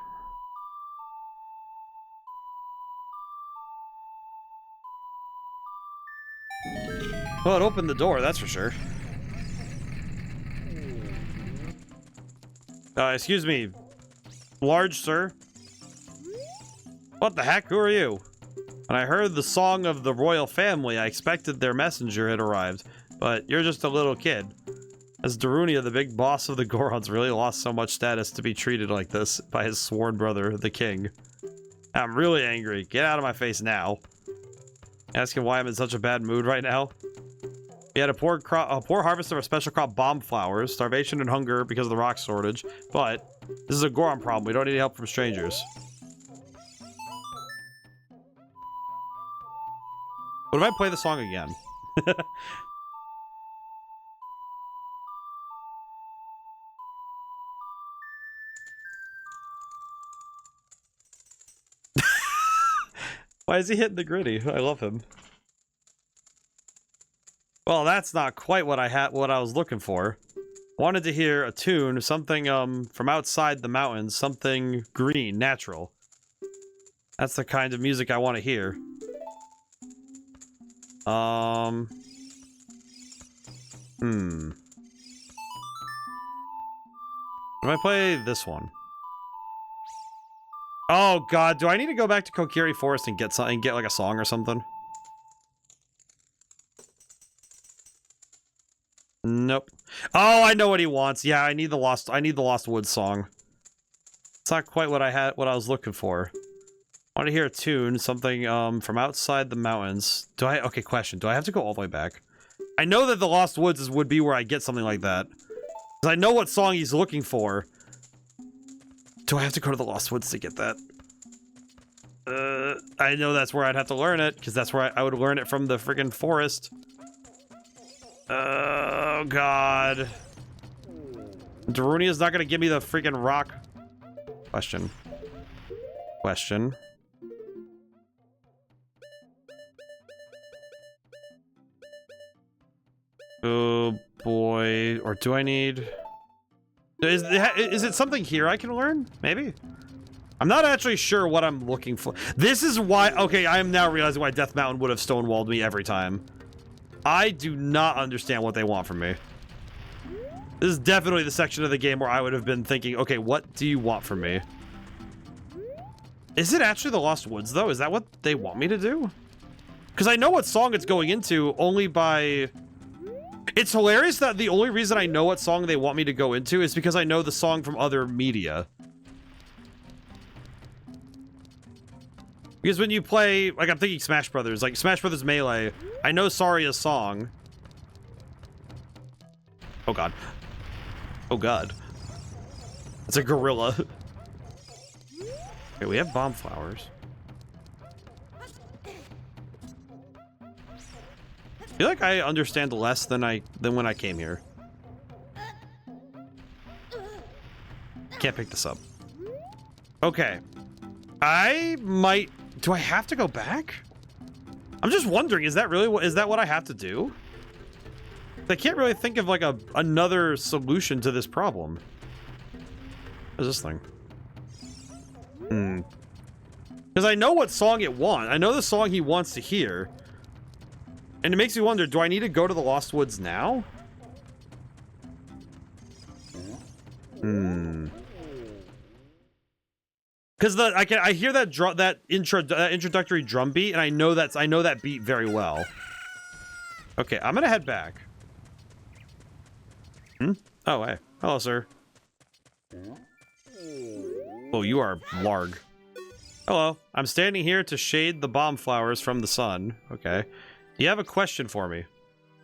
Well, it opened the door, that's for sure. Excuse me. Large sir? What the heck? Who are you? When I heard the song of the royal family, I expected their messenger had arrived. But you're just a little kid. As Darunia, the big boss of the Gorons, really lost so much status to be treated like this by his sworn brother, the king. I'm really angry. Get out of my face now. Asking why I'm in such a bad mood right now? We had a poor harvest of our special crop, bomb flowers, starvation and hunger because of the rock shortage. But this is a Goron problem. We don't need help from strangers. What if I play the song again? Why is he hitting the gritty? I love him. Well, that's not quite what I was looking for. Wanted to hear a tune, something from outside the mountains, something green, natural. That's the kind of music I want to hear. What if I play this one? Oh god, do I need to go back to Kokiri Forest and get something, get like a song or something? Nope. Oh, I know what he wants. Yeah, I need the Lost Woods song. It's not quite what I was looking for. I want to hear a tune, something from outside the mountains. Okay, question. Do I have to go all the way back? I know that the Lost Woods would be where I get something like that. Because I know what song he's looking for. Do I have to go to the Lost Woods to get that? I know that's where I'd have to learn it, because that's where I would learn it from the friggin' forest. Oh, God. Darunia's not gonna give me the freaking rock. Question. Oh, boy. Or do I need... Is it something here I can learn? Maybe. I'm not actually sure what I'm looking for. This is why... Okay, I am now realizing why Death Mountain would have stonewalled me every time. I do not understand what they want from me. This is definitely the section of the game where I would have been thinking, okay, what do you want from me? Is it actually the Lost Woods, though? Is that what they want me to do? Because I know what song it's going into only by... It's hilarious that the only reason I know what song they want me to go into is because I know the song from other media. Because when you play, like, I'm thinking Smash Brothers, like Smash Brothers Melee, I know Saria's song. Oh god. Oh god. It's a gorilla. Okay, we have bomb flowers. I feel like I understand less than when I came here. Can't pick this up. Okay. I might... Do I have to go back? I'm just wondering, is that what I have to do? I can't really think of like another solution to this problem. What is this thing? Because I know what song it wants. I know the song he wants to hear. And it makes me wonder, do I need to go to the Lost Woods now? Because I hear that introductory drum beat, and I know that beat very well. Okay, I'm gonna head back. Oh, hey. Hello, sir. Oh, you are larg. Hello. I'm standing here to shade the bomb flowers from the sun. Okay. Do you have a question for me?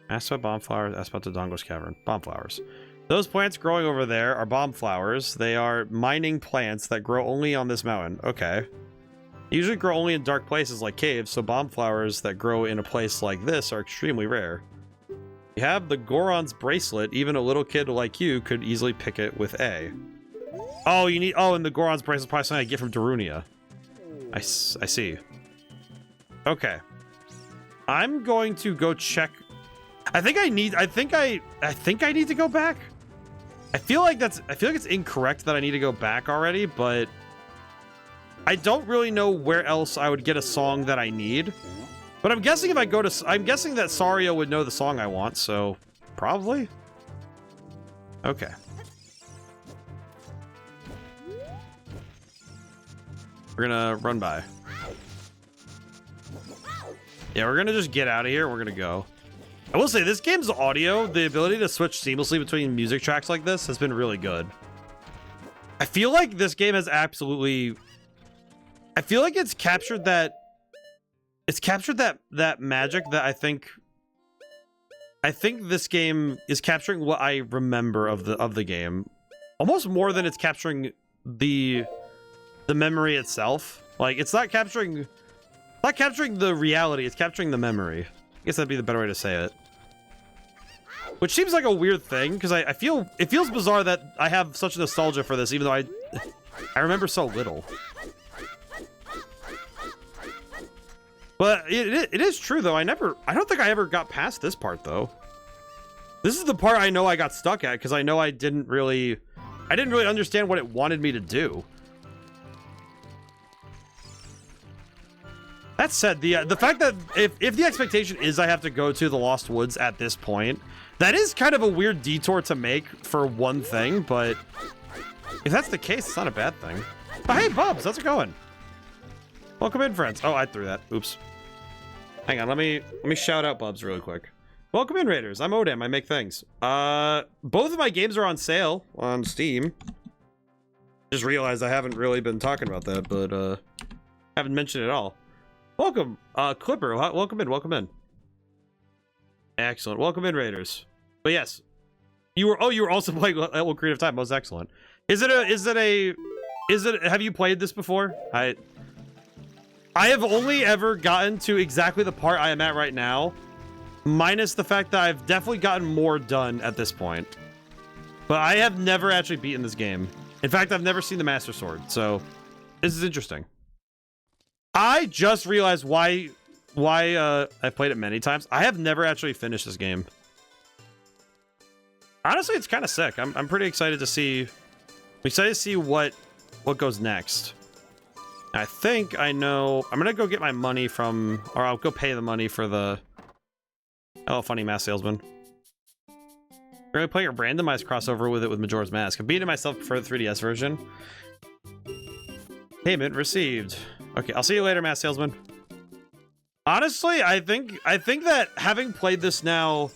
Ask about bomb flowers. Ask about the Dongo's Cavern. Bomb flowers. Those plants growing over there are bomb flowers. They are mining plants that grow only on this mountain. Okay. They usually grow only in dark places like caves, so bomb flowers that grow in a place like this are extremely rare. You have the Goron's bracelet. Even a little kid like you could easily pick it with A. Oh, you need... Oh, and the Goron's bracelet is probably something I get from Darunia. I see. Okay. I'm going to go check... I think I need to go back. I feel like it's incorrect that I need to go back already, but I don't really know where else I would get a song that I need. But I'm guessing if I go to... I'm guessing that Saria would know the song I want, so... Probably? Okay. We're gonna run by. Yeah, we're gonna just get out of here. We're gonna go. I will say, this game's audio, the ability to switch seamlessly between music tracks like this has been really good. I feel like this game has absolutely... I feel like it's captured that... It's captured that magic that I think this game is capturing what I remember of the game. Almost more than it's capturing the memory itself. Like, it's not capturing the reality, it's capturing the memory. I guess that'd be the better way to say it. Which seems like a weird thing, because it feels bizarre that I have such nostalgia for this, even though I remember so little. But it is true, though. I don't think I ever got past this part, though. This is the part I know I got stuck at, because I know I didn't really understand what it wanted me to do. That said, the fact that if the expectation is I have to go to the Lost Woods at this point, that is kind of a weird detour to make for one thing, but if that's the case, it's not a bad thing. But hey, Bubs, how's it going? Welcome in, friends. Oh, I threw that. Oops. Hang on, let me shout out Bubs really quick. Welcome in, Raiders. I'm ODaM. I make things. Both of my games are on sale on Steam. Just realized I haven't really been talking about that, but haven't mentioned it at all. Welcome, Clipper. Welcome in. Excellent. Welcome in, Raiders. But yes, you were also playing Ocarina of Time. Most excellent. Have you played this before? I have only ever gotten to exactly the part I am at right now, minus the fact that I've definitely gotten more done at this point. But I have never actually beaten this game. In fact, I've never seen the Master Sword, so this is interesting. I just realized why I played it many times. I have never actually finished this game. Honestly, it's kind of sick. I'm pretty excited to see. I'm excited to see what goes next. I think I know. I'm gonna go get my money from, or I'll go pay the money for the. Oh, funny mass salesman. We're gonna play a randomized crossover with it with Majora's Mask. I'm beating myself for the 3DS version. Payment received. Okay, I'll see you later, Mask Salesman. Honestly, I think that having played this now,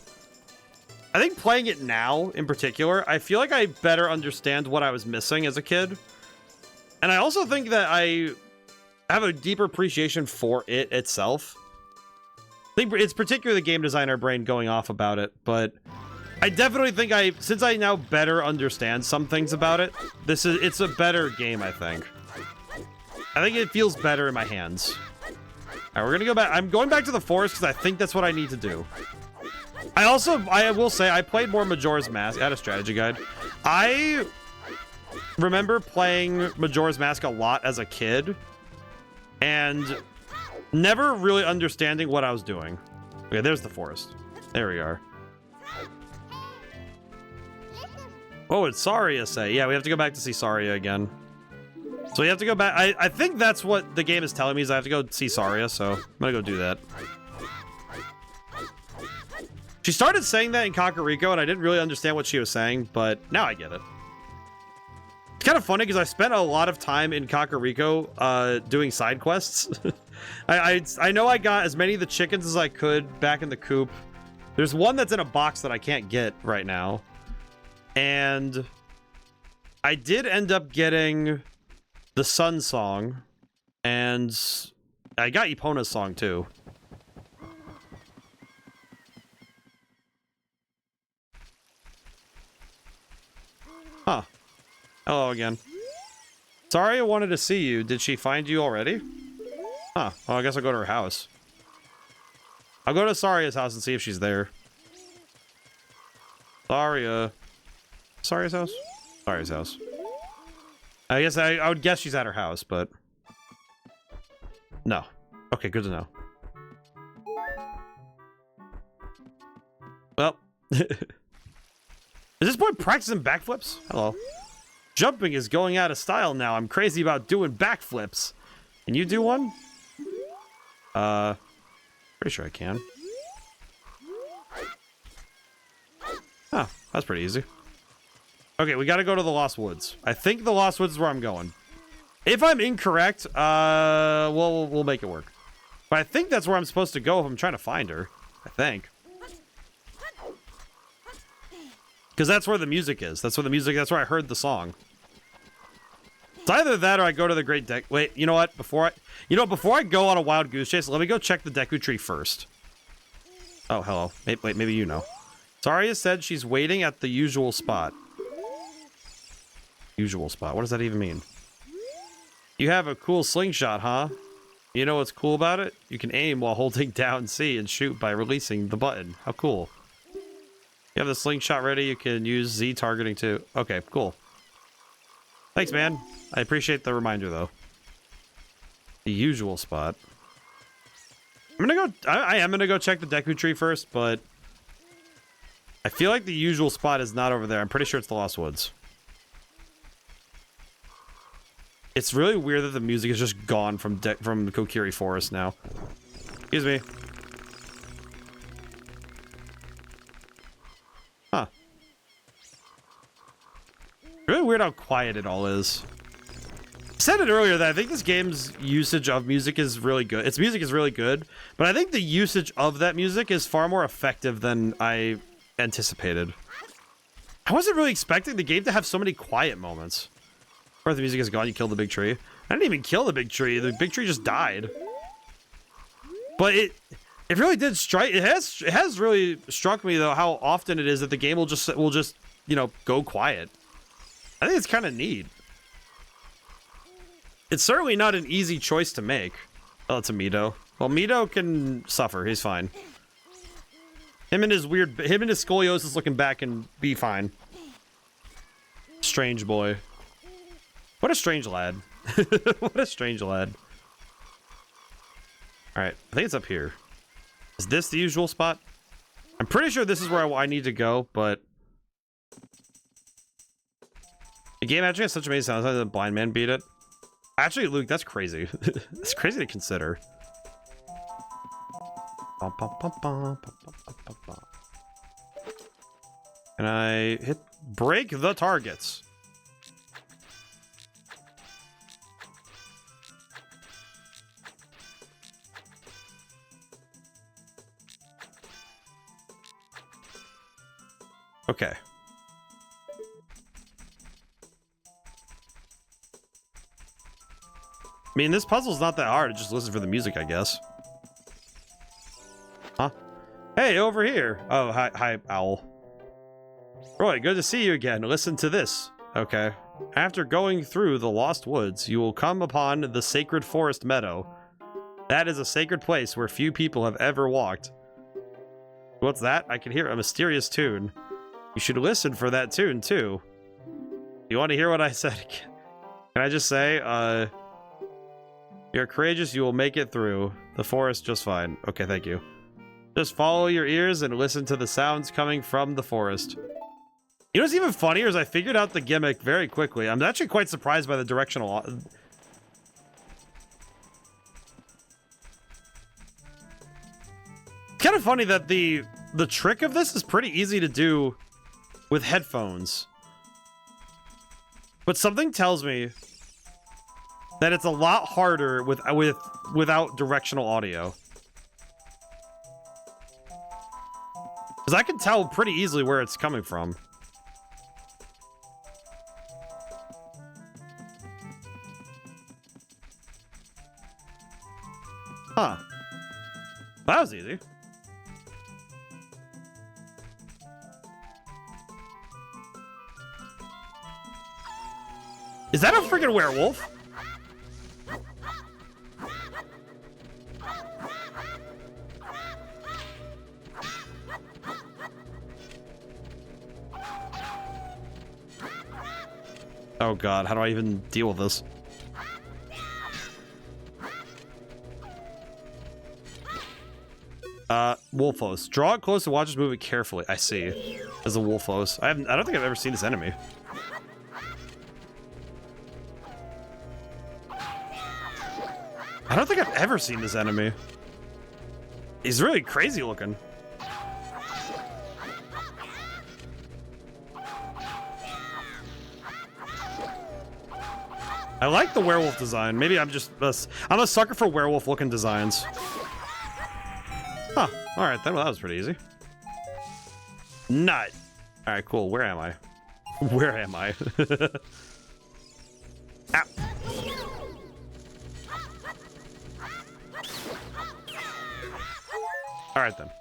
I think playing it now in particular, I feel like I better understand what I was missing as a kid. And I also think that I have a deeper appreciation for it itself. I think it's particularly the game designer brain going off about it, but I definitely think since I now better understand some things about it, it's a better game, I think. I think it feels better in my hands. All right, we're gonna go back. I'm going back to the forest because I think that's what I need to do. I will say, I played more Majora's Mask. I had a strategy guide. I remember playing Majora's Mask a lot as a kid and never really understanding what I was doing. Okay, there's the forest. There we are. Oh, it's Saria say. Yeah, we have to go back to see Saria again. So we have to go back. I think that's what the game is telling me, is I have to go see Saria, so I'm gonna go do that. She started saying that in Kakariko, and I didn't really understand what she was saying, but now I get it. It's kind of funny because I spent a lot of time in Kakariko doing side quests. I know I got as many of the chickens as I could back in the coop. There's one that's in a box that I can't get right now. And I did end up getting the Sun song, and I got Epona's song too. Huh. Hello again. Sorry, I wanted to see you. Did she find you already? Huh. Well, I guess I'll go to her house. I'll go to Saria's house and see if she's there. Saria's house? Saria's house. I guess I would guess she's at her house, but... No. Okay, good to know. Well... Is this boy practicing backflips? Hello. Jumping is going out of style now. I'm crazy about doing backflips. Can you do one? Pretty sure I can. Huh, that's pretty easy. Okay, we gotta go to the Lost Woods. I think the Lost Woods is where I'm going. If I'm incorrect, we'll make it work. But I think that's where I'm supposed to go if I'm trying to find her. I think. Because that's where the music is. That's where I heard the song. It's either that or I go to the Great Deck. Wait, you know what? Before I go on a wild goose chase, let me go check the Deku Tree first. Oh, hello. Wait, maybe you know. Saria said she's waiting at the usual spot. Usual spot. What does that even mean? You have a cool slingshot, huh? You know what's cool about it? You can aim while holding down C and shoot by releasing the button. How cool. You have the slingshot ready, you can use Z targeting too. Okay, cool. Thanks, man. I appreciate the reminder, though. The usual spot. I am gonna go check the Deku Tree first, but... I feel like the usual spot is not over there. I'm pretty sure it's the Lost Woods. It's really weird that the music is just gone from Kokiri Forest now. Excuse me. Huh. Really weird how quiet it all is. I said it earlier that I think this game's usage of music is really good. Its music is really good, but I think the usage of that music is far more effective than I anticipated. I wasn't really expecting the game to have so many quiet moments. Where the music is gone, you kill the big tree. I didn't even kill the big tree. The big tree just died. But it really did strike. It has really struck me though how often it is that the game will just you know, go quiet. I think it's kind of neat. It's certainly not an easy choice to make. Oh, it's a Mido. Well, Mido can suffer. He's fine. Him and his scoliosis looking back and be fine. Strange boy. What a strange lad. What a strange lad. Alright, I think it's up here. Is this the usual spot? I'm pretty sure this is where I need to go, but... The game actually has such amazing sounds. The blind man beat it. Actually, Luke, that's crazy. It's crazy to consider. I Can I hit break the targets? Okay. I mean, this puzzle's not that hard. Just listen for the music, I guess. Huh? Hey, over here. Oh, hi, Owl. Roy, good to see you again. Listen to this. Okay. After going through the Lost Woods, you will come upon the Sacred Forest Meadow. That is a sacred place where few people have ever walked. What's that? I can hear a mysterious tune. You should listen for that tune, too. You want to hear what I said? Can I just say, you're courageous, you will make it through the forest just fine. Okay, thank you. Just follow your ears and listen to the sounds coming from the forest. You know what's even funnier is I figured out the gimmick very quickly. I'm actually quite surprised by the directional... It's kind of funny that the trick of this is pretty easy to do with headphones. But something tells me that it's a lot harder without directional audio. Because I can tell pretty easily where it's coming from. Huh. That was easy. Is that a freaking werewolf? Oh god, how do I even deal with this? Wolfos. Draw it close and watch us move it carefully. I see. As a Wolfos. I don't think I've ever seen this enemy. I don't think I've ever seen this enemy. He's really crazy looking. I like the werewolf design. Maybe I'm a sucker for werewolf looking designs. Huh. Alright then, well that was pretty easy. Nut. Alright, cool. Where am I? Where am I? Ow. Alright then.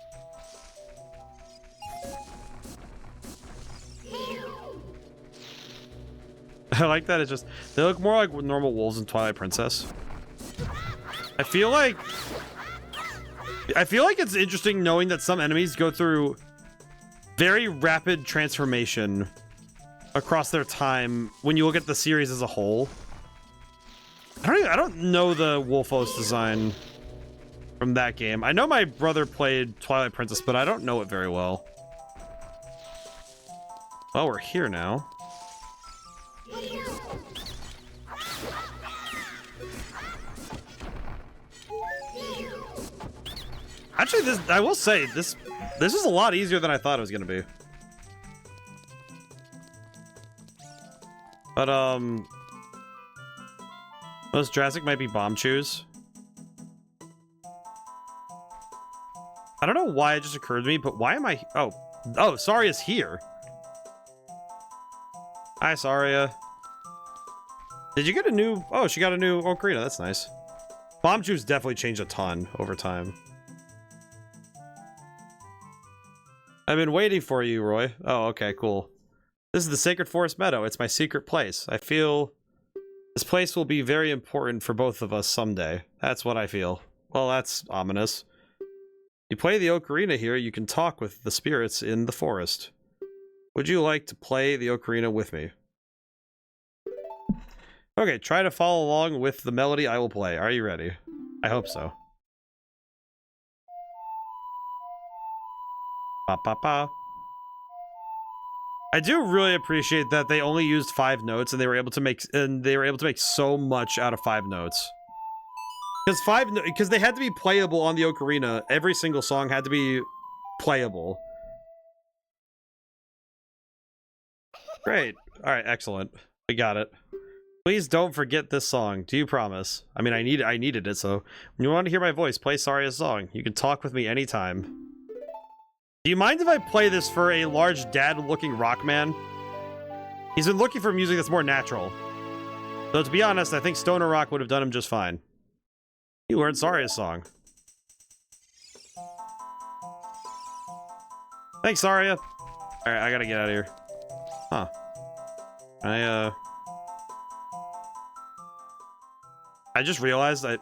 I like that it's just... They look more like normal wolves in Twilight Princess. I feel like it's interesting knowing that some enemies go through very rapid transformation across their time when you look at the series as a whole. I don't know the Wolfos design from that game. I know my brother played Twilight Princess, but I don't know it very well. Well, we're here now. Actually, I will say, this is a lot easier than I thought it was gonna be. But, most Jurassic might be bomb chews. I don't know why it just occurred to me, but why am I... Oh, Saria's here. Hi, Saria. Did you get a new... Oh, she got a new Ocarina. That's nice. Bomb chews definitely changed a ton over time. I've been waiting for you, Roy. Oh, okay, cool. This is the Sacred Forest Meadow. It's my secret place. I feel this place will be very important for both of us someday. That's what I feel. Well, that's ominous. You play the Ocarina here, you can talk with the spirits in the forest. Would you like to play the Ocarina with me? Okay, try to follow along with the melody I will play. Are you ready? I hope so. Ba ba ba. I do really appreciate that they only used 5 notes and they were able to make so much out of 5 notes. Because they had to be playable on the Ocarina. Every single song had to be playable. Great. All right, excellent. We got it. Please don't forget this song. Do you promise? I mean, I needed it, so when you want to hear my voice, play Saria's song. You can talk with me anytime. Do you mind if I play this for a large dad-looking rock man? He's been looking for music that's more natural. Though to be honest, I think stoner rock would have done him just fine. You learned Saria's song. Thanks, Saria. Alright, I gotta get out of here. Huh. I just realized I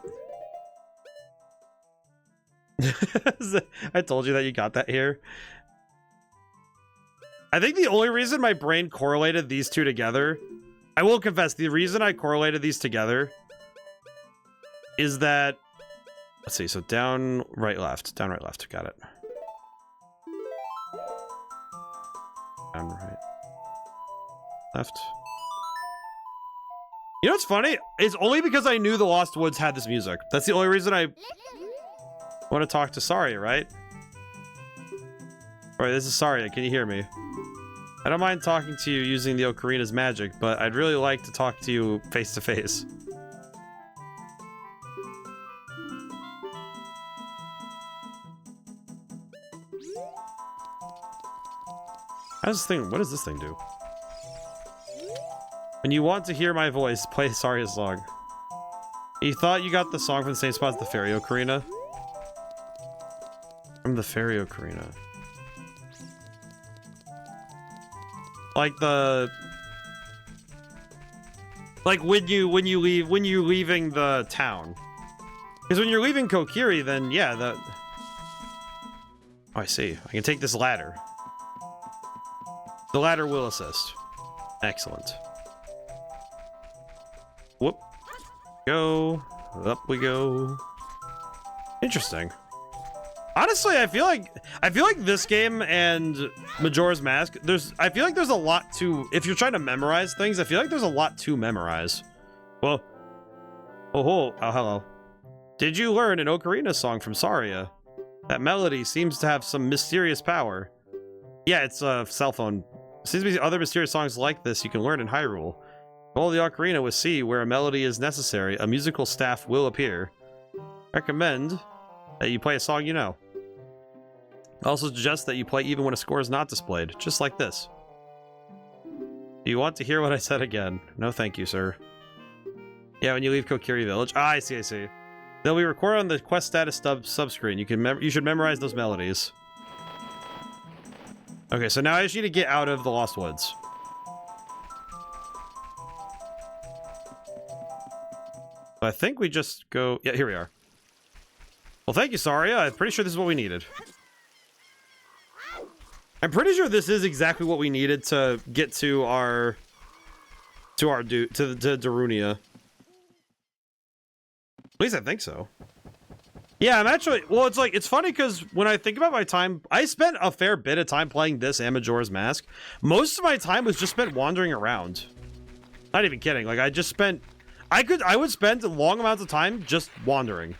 told you that you got that here. I think the only reason my brain correlated these two together, I will confess, the reason I correlated these together is that, let's see, so down, right, left, got it. Down, right, left. You know what's funny? It's only because I knew the Lost Woods had this music. That's the only reason I want to talk to Saria, right? Alright, this is Saria. Can you hear me? I don't mind talking to you using the Ocarina's magic, but I'd really like to talk to you face to face. How's this thing? What does this thing do? When you want to hear my voice, play Saria's song. You thought you got the song from the same spot as the Fairy Ocarina? From the Fairy Ocarina. Like the... Like when you're leaving the town. Because when you're leaving Kokiri, then yeah, the... Oh, I see. I can take this ladder. The ladder will assist. Excellent. Whoop. Go. Up we go. Interesting. Honestly, I feel like this game and Majora's Mask, I feel like there's a lot to, if you're trying to memorize things, I feel like there's a lot to memorize. Well, oh, hello. Did you learn an Ocarina song from Saria? That melody seems to have some mysterious power. Yeah, it's a cell phone. Seems to be other mysterious songs like this you can learn in Hyrule. Follow the Ocarina with C, where a melody is necessary. A musical staff will appear. Recommend that you play a song you know. Also suggest that you play even when a score is not displayed, just like this. Do you want to hear what I said again? No, thank you, sir. Yeah, when you leave Kokiri Village. Ah, I see. They'll be recorded on the quest status subscreen. You should memorize those melodies. Okay, so now I just need to get out of the Lost Woods. I think we just go... Yeah, here we are. Well, thank you, Saria. I'm pretty sure this is what we needed. I'm pretty sure this is exactly what we needed to get to our... to Darunia. At least I think so. Yeah, I'm actually... Well, it's like... It's funny because when I think about my time... I spent a fair bit of time playing this and Majora's Mask. Most of my time was just spent wandering around. Not even kidding. Like, I just spent... I would spend long amounts of time just wandering.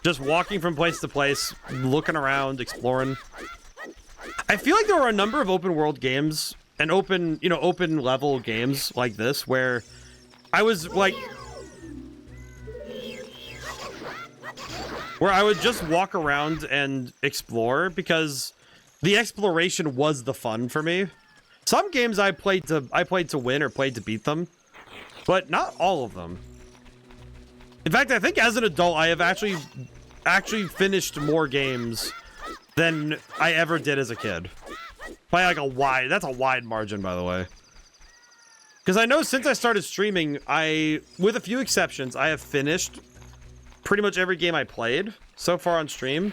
Just walking from place to place, looking around, exploring. I feel like there were a number of open world games and open level games like this where I was like... Where I would just walk around and explore because the exploration was the fun for me. Some games I played to win or played to beat them, but not all of them. In fact, I think as an adult, I have actually finished more games than I ever did as a kid. By like that's a wide margin, by the way. Because I know since I started streaming, with a few exceptions, I have finished pretty much every game I played so far on stream,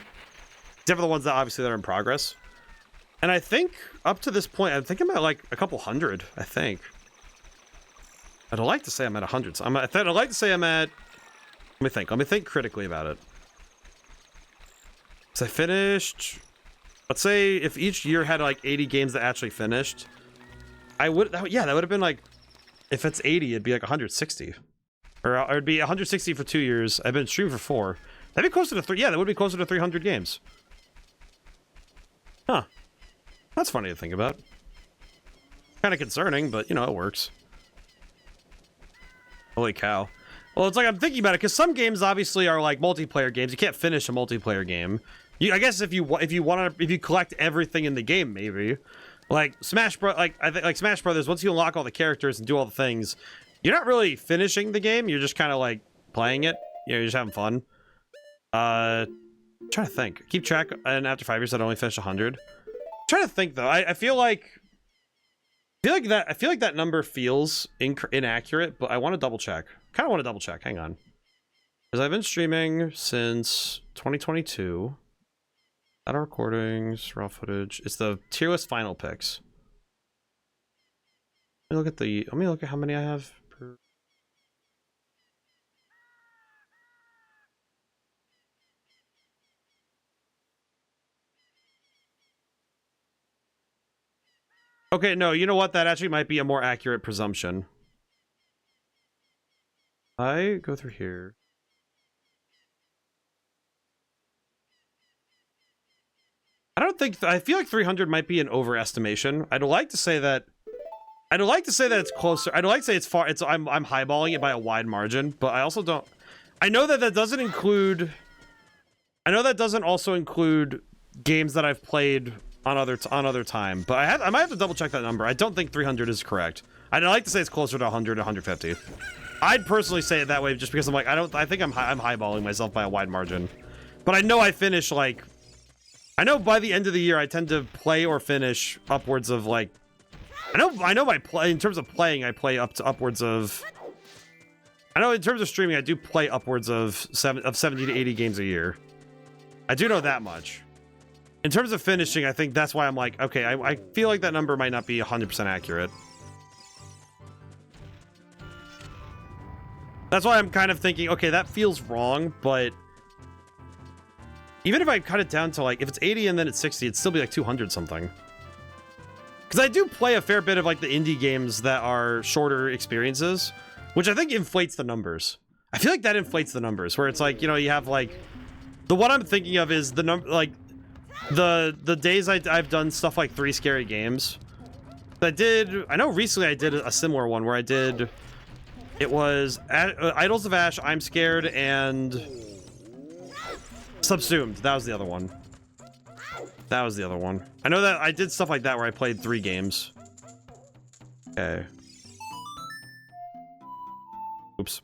except for the ones that obviously that are in progress. And I think up to this point, I think I'm at like a couple hundred, I think. I'd like to say I'm at 100. So I'd like to say I'm at... Let me think critically about it. So I finished... Let's say if each year had like 80 games that actually finished, that would have been like... If it's 80, it'd be like 160. Or it'd be 160 for 2 years. I've been streaming for 4. That'd be closer to 3. Yeah, that would be closer to 300 games. Huh. That's funny to think about. Kind of concerning, but, you know, it works. Holy cow. Well, it's like I'm thinking about it, because some games obviously are like multiplayer games. You can't finish a multiplayer game. I guess if you collect everything in the game, maybe. Like Smash Bros. I think like Smash Brothers, once you unlock all the characters and do all the things, you're not really finishing the game. You're just kind of like playing it. You know, you're just having fun. I'm trying to think. Keep track, and after 5 years, I'd only finish 100. I'm trying to think though. I feel like that number feels inaccurate, but I want to double check. Kind of want to double check. Hang on, because I've been streaming since 2022. Data recordings, raw footage. It's the tier list final picks. Let me look at how many I have per. Okay, no, you know what? That actually might be a more accurate presumption. I go through here. I feel like 300 might be an overestimation. I'd like to say that it's closer. I'd like to say it's far. I'm highballing it by a wide margin, but I also don't. I know that doesn't include. I know that doesn't also include games that I've played on other time, but I might have to double check that number. I don't think 300 is correct. I'd like to say it's closer to 100 to 150. I'd personally say it that way just because I'm like I think I'm highballing myself by a wide margin, but I know I finish like. I know by the end of the year I tend to play or finish upwards of like. I know my play in terms of playing I play up to upwards of. I know in terms of streaming I do play upwards of 70 to 80 games a year. I do know that much. In terms of finishing, I think that's why I'm like, okay, I feel like that number might not be 100% accurate. That's why I'm kind of thinking, okay, that feels wrong, but even if I cut it down to like, if it's 80 and then it's 60, it'd still be like 200 something. Because I do play a fair bit of like the indie games that are shorter experiences, which I think inflates the numbers. I feel like that inflates the numbers, where it's like, you know, you have like, the what I'm thinking of is the number, like, the days I've done stuff like 3 scary games. I know recently I did a similar one where it was Idols of Ash, I'm Scared, and Subsumed. That was the other one. I know that I did stuff like that where I played 3 games. Okay. Oops.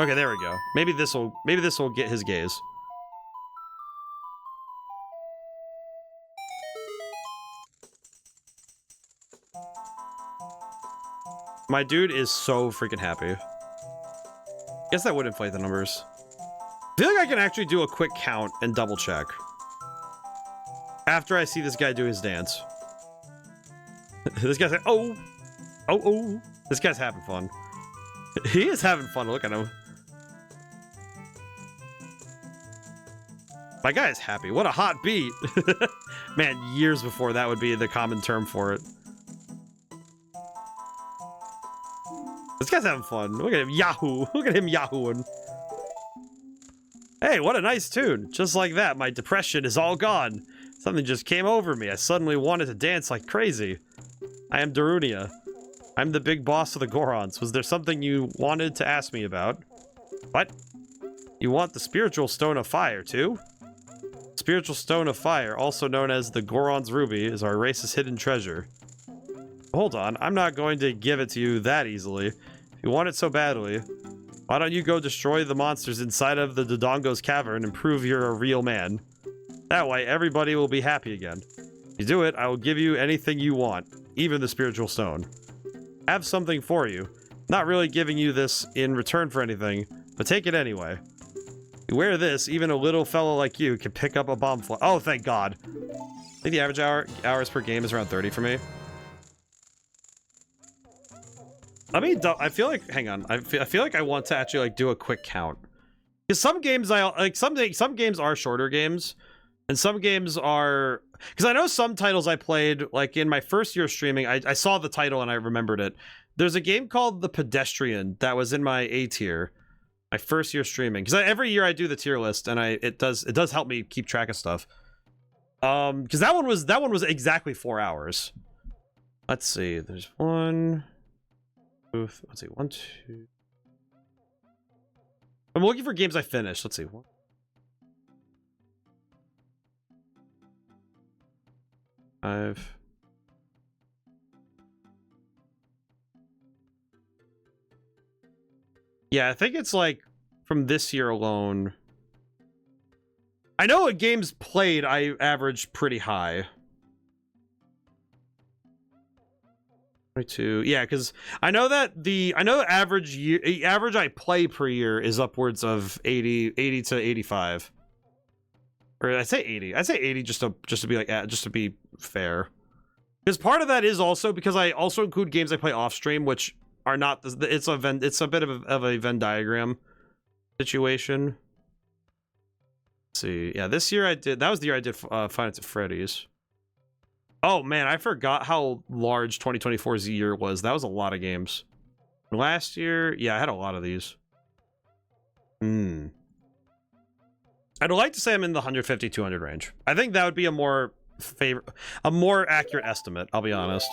Okay, there we go. Maybe this will get his gaze. My dude is so freaking happy. Guess that would inflate the numbers. I feel like I can actually do a quick count and double check after I see this guy do his dance. This guy's like, oh. This guy's having fun. He is having fun. Look at him. My guy is happy. What a hot beat. Man, years before that would be the common term for it. This guy's having fun. Look at him, Yahoo. Look at him Yahooing. Hey, what a nice tune. Just like that, my depression is all gone. Something just came over me. I suddenly wanted to dance like crazy. I am Darunia. I'm the big boss of the Gorons. Was there something you wanted to ask me about? What? You want the spiritual stone of fire, too? Spiritual stone of fire, also known as the Goron's ruby, is our race's hidden treasure. Hold on, I'm not going to give it to you that easily. If you want it so badly, why don't you go destroy the monsters inside of the Dodongo's cavern and prove you're a real man? That way, everybody will be happy again. If you do it, I will give you anything you want, even the spiritual stone. I have something for you. Not really giving you this in return for anything, but take it anyway. You wear this, even a little fellow like you can pick up a bomb fly. Oh, thank God. I think the average hours per game is around 30 for me. I feel like, hang on. I feel like I want to actually like do a quick count. Because some games some games are shorter games, and some games are, because I know some titles I played like in my first year of streaming. I saw the title and I remembered it. There's a game called The Pedestrian that was in my A tier. My first year streaming, because every year I do the tier list, and it does help me keep track of stuff. Because that one was exactly 4 hours. Let's see. There's one. Let's see. 1, 2. I'm looking for games I finished. Let's see. 1. 5. Yeah, I think it's like from this year alone. I know at games played, I averaged pretty high. 22. Yeah, because I know that the average I play per year is upwards of 80 to 85. Or I say 80. I say 80 just to be like just to be fair. Because part of that is also because I also include games I play off stream, which are not it's a bit of a Venn diagram situation. Let's see. Yeah, this year that was the year I did Five Nights at Freddy's. Oh man, I forgot how large 2024's year was. That was a lot of games. Last year, yeah, I had a lot of these. I'd like to say I'm in the 150, 200 range. I think that would be a more accurate estimate, I'll be honest.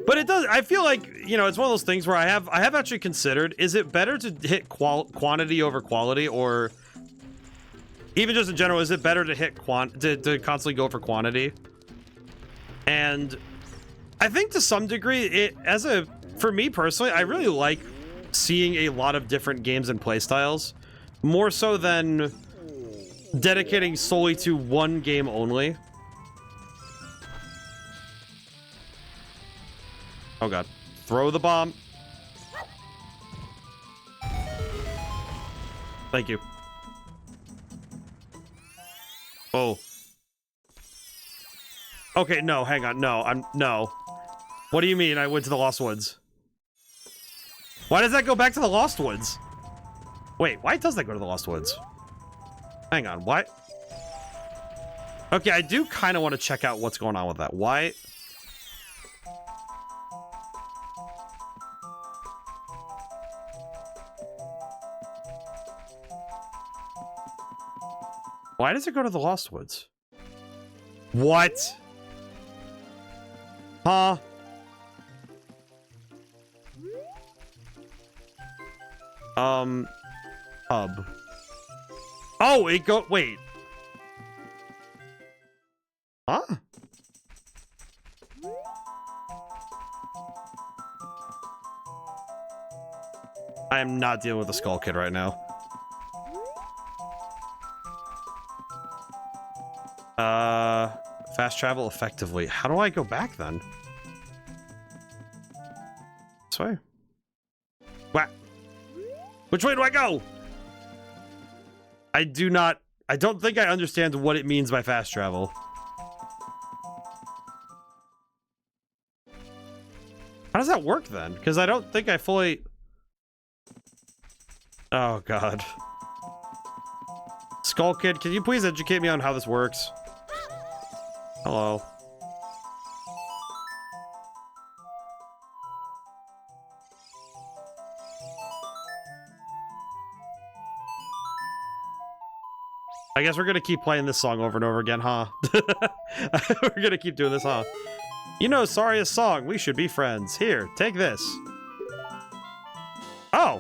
But it does, I feel like, you know, it's one of those things where I have actually considered, is it better to hit quantity over quality, or even just in general, is it better to hit to constantly go for quantity? And I think to some degree, for me personally, I really like seeing a lot of different games and playstyles, more so than dedicating solely to one game only. Oh god. Throw the bomb. Thank you. Oh. Okay, no, hang on. No. What do you mean I went to the Lost Woods? Why does that go back to the Lost Woods? Wait, why does that go to the Lost Woods? Hang on, what? Okay, I do kind of want to check out what's going on with that. Why? Why does it go to the Lost Woods? What? Huh? Hub. Oh, wait. Huh? I am not dealing with the Skull Kid right now. Fast travel effectively. How do I go back then? This way? What? Which way do I go? I don't think I understand what it means by fast travel. How does that work then? Because I don't think I fully... Oh god. Skull Kid, can you please educate me on how this works? Hello. I guess we're gonna keep playing this song over and over again, huh? We're gonna keep doing this, huh? You know Saria's song, we should be friends. Here, take this. Oh!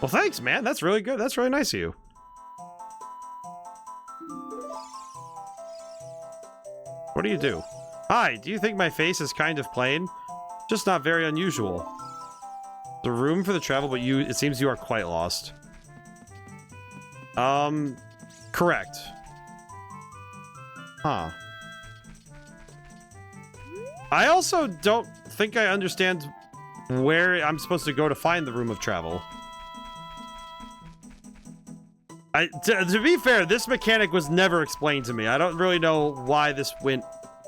Well, thanks, man. That's really good. That's really nice of you. What do you do? Hi, do you think my face is kind of plain? Just not very unusual. The room for the travel, but it seems you are quite lost. Correct. Huh. I also don't think I understand where I'm supposed to go to find the room of travel. To be fair, this mechanic was never explained to me. I don't really know why this went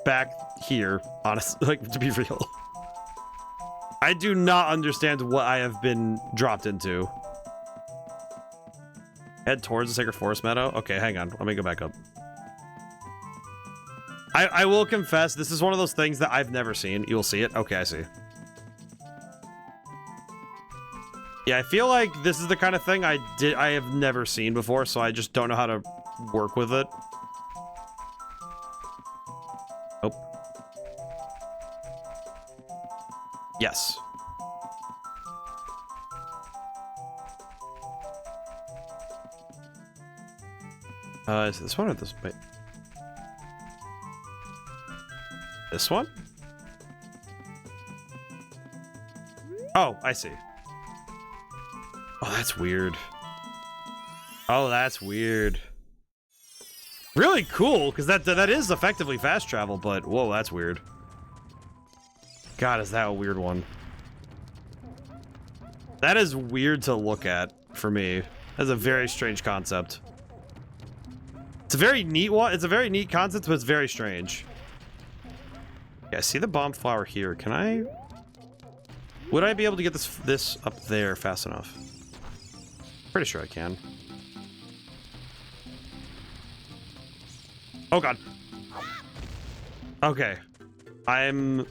back here, honestly, like, to be real. I do not understand what I have been dropped into. Head towards the Sacred Forest Meadow? Okay, hang on. Let me go back up. I will confess, this is one of those things that I've never seen. You will see it? Okay, I see. Yeah, I feel like this is the kind of thing I have never seen before, so I just don't know how to work with it. Oh. Yes. Is this one or this? Wait. This one? Oh, I see. Oh, that's weird. Oh, that's weird. Really cool, because that is effectively fast travel, but whoa, that's weird. God, is that a weird one? That is weird to look at for me. That's a very strange concept. It's a very neat one. It's a very neat concept, but it's very strange. Yeah, I see the bomb flower here. Can I... Would I be able to get this up there fast enough? Pretty sure I can. Oh god. Okay. I'm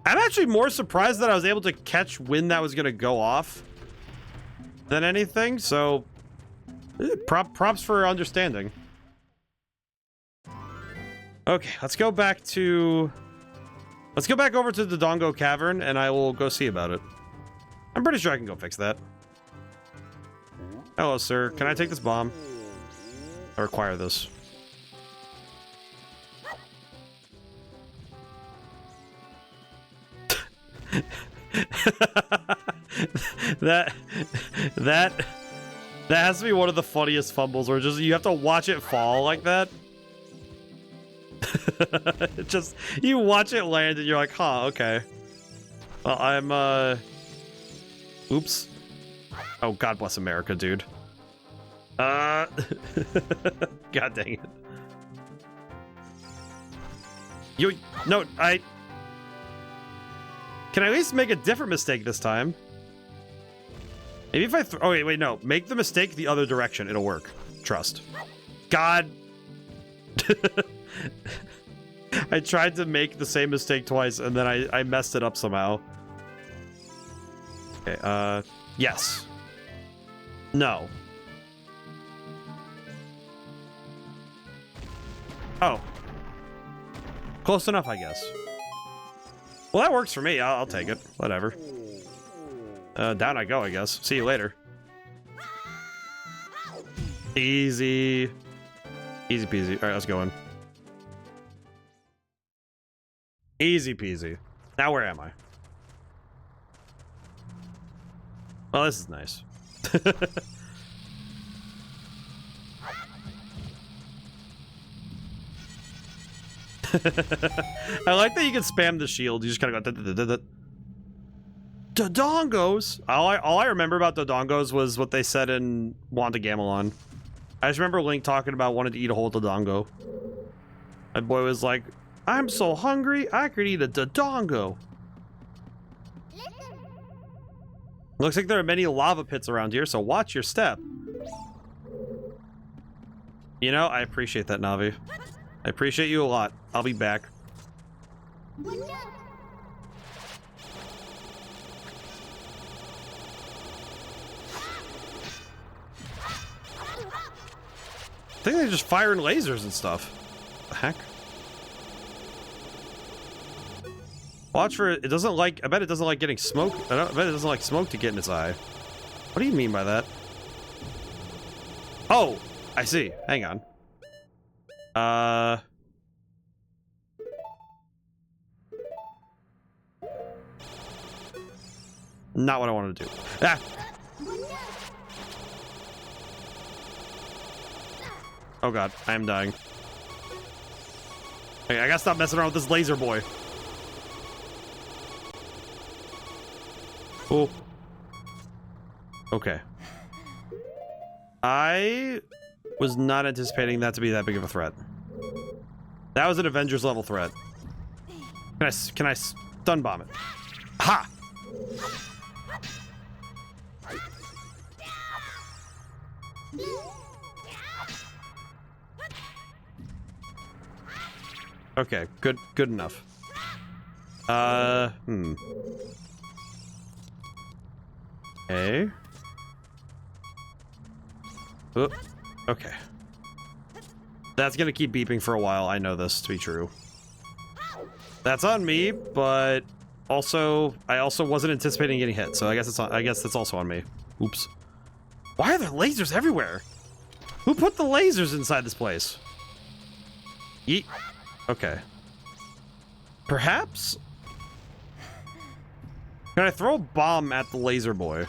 actually more surprised that I was able to catch when that was gonna go off than anything, so props for understanding. Okay, let's go back over to the Dongo Cavern, and I will go see about it. I'm pretty sure I can go fix that. Hello, sir. Can I take this bomb? I require this. that has to be one of the funniest fumbles, where just you have to watch it fall like that. It just, you watch it land and you're like, huh, okay. Well, I'm oops. Oh, God bless America, dude. God dang it. No, can I at least make a different mistake this time? Maybe if I oh, wait, no. Make the mistake the other direction. It'll work. Trust. God. I tried to make the same mistake twice, and then I messed it up somehow. Okay, yes. No. Oh. Close enough, I guess. Well, that works for me. I'll take it. Whatever. Down I go, I guess. See you later. Easy. Easy peasy. Alright, let's go in. Easy peasy. Now where am I? Well, this is nice. I like that you can spam the shield. You just kind of go... Dodongos! All I remember about Dodongos was what they said in Wand of Gamelon. I just remember Link talking about wanting to eat a whole Dodongo. My boy was like, I'm so hungry, I could eat a Dodongo. Looks like there are many lava pits around here, so watch your step. You know, I appreciate that, Navi. I appreciate you a lot. I'll be back. I think they're just firing lasers and stuff. What the heck? Watch for it. It doesn't like... I bet it doesn't like getting smoke. I bet it doesn't like smoke to get in its eye. What do you mean by that? Oh! I see. Hang on. Not what I wanted to do. Ah! Oh god, I am dying. Okay, I gotta stop messing around with this laser boy. Oh. Okay. I was not anticipating that to be that big of a threat. That was an Avengers level threat. Can I stun bomb it? Ha! Okay, good enough. Okay. Oh, okay. That's gonna keep beeping for a while. I know this to be true. That's on me, but also I also wasn't anticipating getting hit, so I guess that's also on me. Oops. Why are there lasers everywhere? Who put the lasers inside this place? Yeet. Okay. Perhaps? Can I throw a bomb at the laser boy?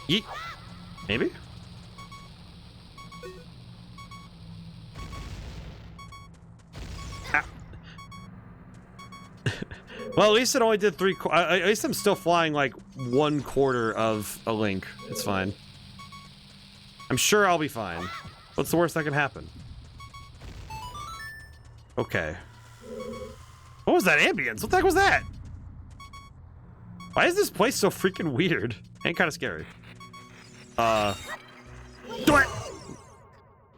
Yeet. Maybe? Ah. Well, at least it only did at least I'm still flying like 1/4 of a link. It's fine. I'm sure I'll be fine. What's the worst that can happen? Okay. What was that ambience? What the heck was that? Why is this place so freaking weird? And kind of scary. Do it!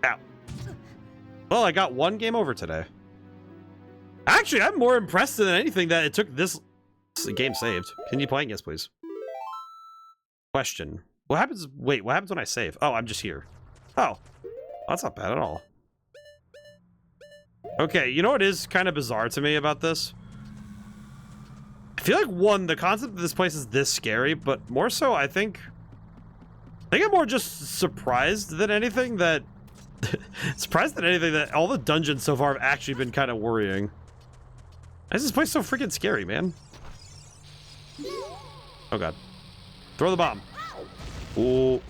Ow. Well, I got one game over today. Actually, I'm more impressed than anything that it took this game saved. Can you play? Yes, please. Question. What happens? Wait, what happens when I save? Oh, I'm just here. Oh, that's not bad at all. Okay, you know what is kind of bizarre to me about this? I feel like, one, the concept of this place is this scary, but more so, I think I'm more just surprised than anything that... that all the dungeons so far have actually been kind of worrying. Why is this place so freaking scary, man? Oh, God. Throw the bomb. Ooh.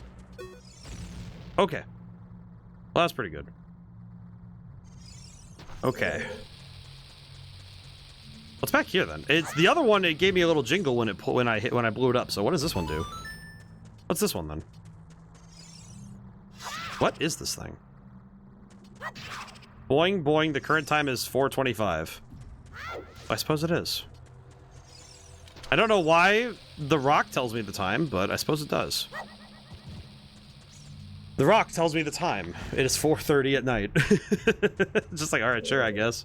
Okay. Well, that's pretty good. Okay. What's back here then? It's the other one. It gave me a little jingle when I blew it up. So what does this one do? What's this one then? What is this thing? Boing boing. The current time is 4:25. I suppose it is. I don't know why the rock tells me the time, but I suppose it does. The rock tells me the time. It is 4:30 at night. Just like, all right, sure, I guess.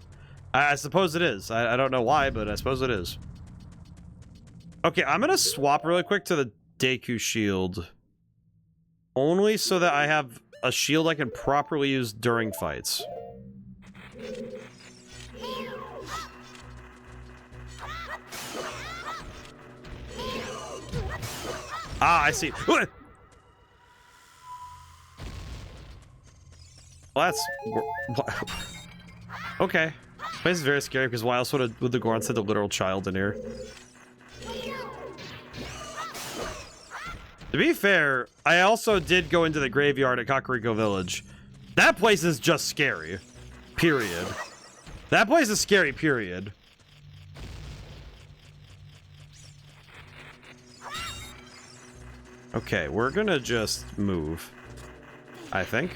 I suppose it is. I don't know why, but I suppose it is. Okay, I'm gonna swap really quick to the Deku shield. Only so that I have a shield I can properly use during fights. Ah, I see. Well, that's... Okay. This is very scary, because why else would the Goron send a literal child in here? To be fair, I also did go into the graveyard at Kakariko Village. That place is just scary. Period. That place is scary, period. Okay, we're gonna just move. I think.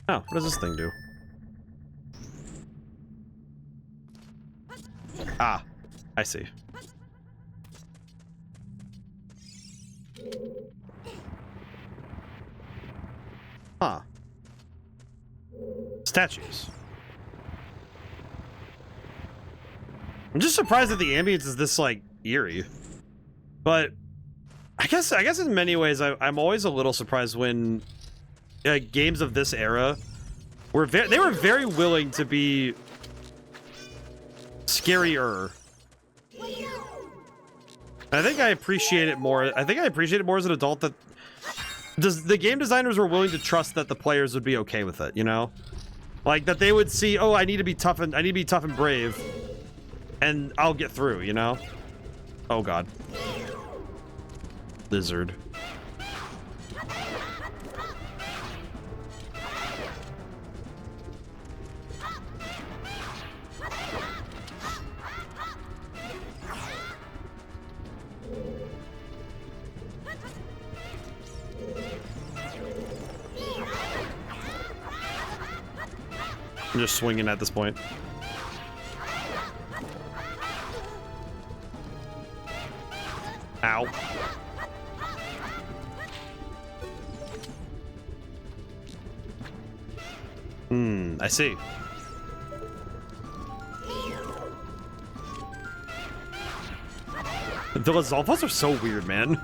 Oh, what does this thing do? Ah, I see. Huh. Statues. I'm just surprised that the ambience is this, like, eerie. But I guess in many ways I'm always a little surprised when games of this era were very willing to be scarier. I think I appreciate it more. I think I appreciate it more as an adult that the game designers were willing to trust that the players would be okay with it, you know? Like that they would see, oh, I need to be tough and brave, and I'll get through, you know? Oh god. Lizard. I'm just swinging at this point. Ow. I see. The Lizalfos are so weird, man.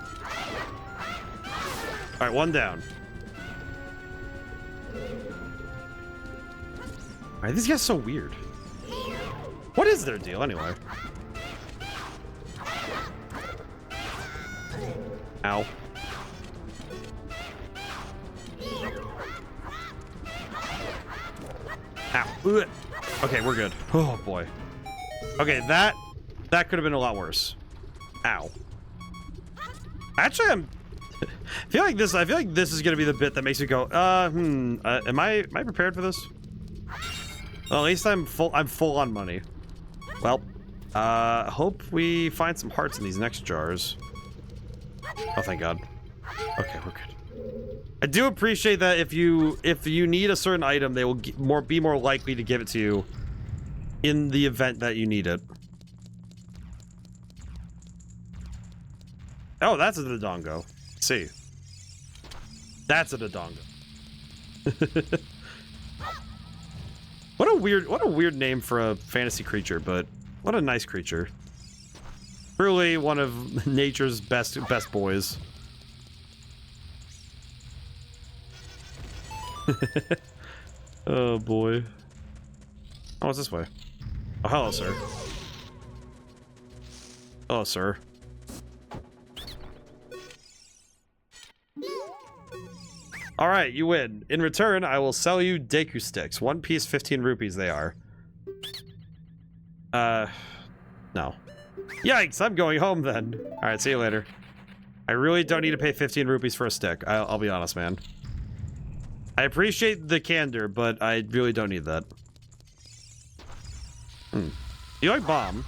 Alright, one down. Alright, these guys are so weird. What is their deal, anyway? Ow. Ow. Ugh. Okay, we're good. Oh, boy. Okay, that could have been a lot worse. Ow. Actually, I feel like this is gonna be the bit that makes me go, am I prepared for this? Well, at least I'm full on money. Well, hope we find some hearts in these next jars. Oh, thank God. Okay, we're good. I do appreciate that if you need a certain item, they will be more likely to give it to you in the event that you need it. Oh, that's a Dodongo. See. That's a Dodongo. What a weird name for a fantasy creature, but what a nice creature. Truly one of nature's best boys. Oh boy. Oh, it's this way. Oh, hello, sir. Hello, sir. Alright, you win. In return, I will sell you Deku sticks. One piece, 15 rupees they are. No. Yikes, I'm going home then. Alright, see you later. I really don't need to pay 15 rupees for a stick. I'll be honest, man. I appreciate the candor, but I really don't need that. You like bomb?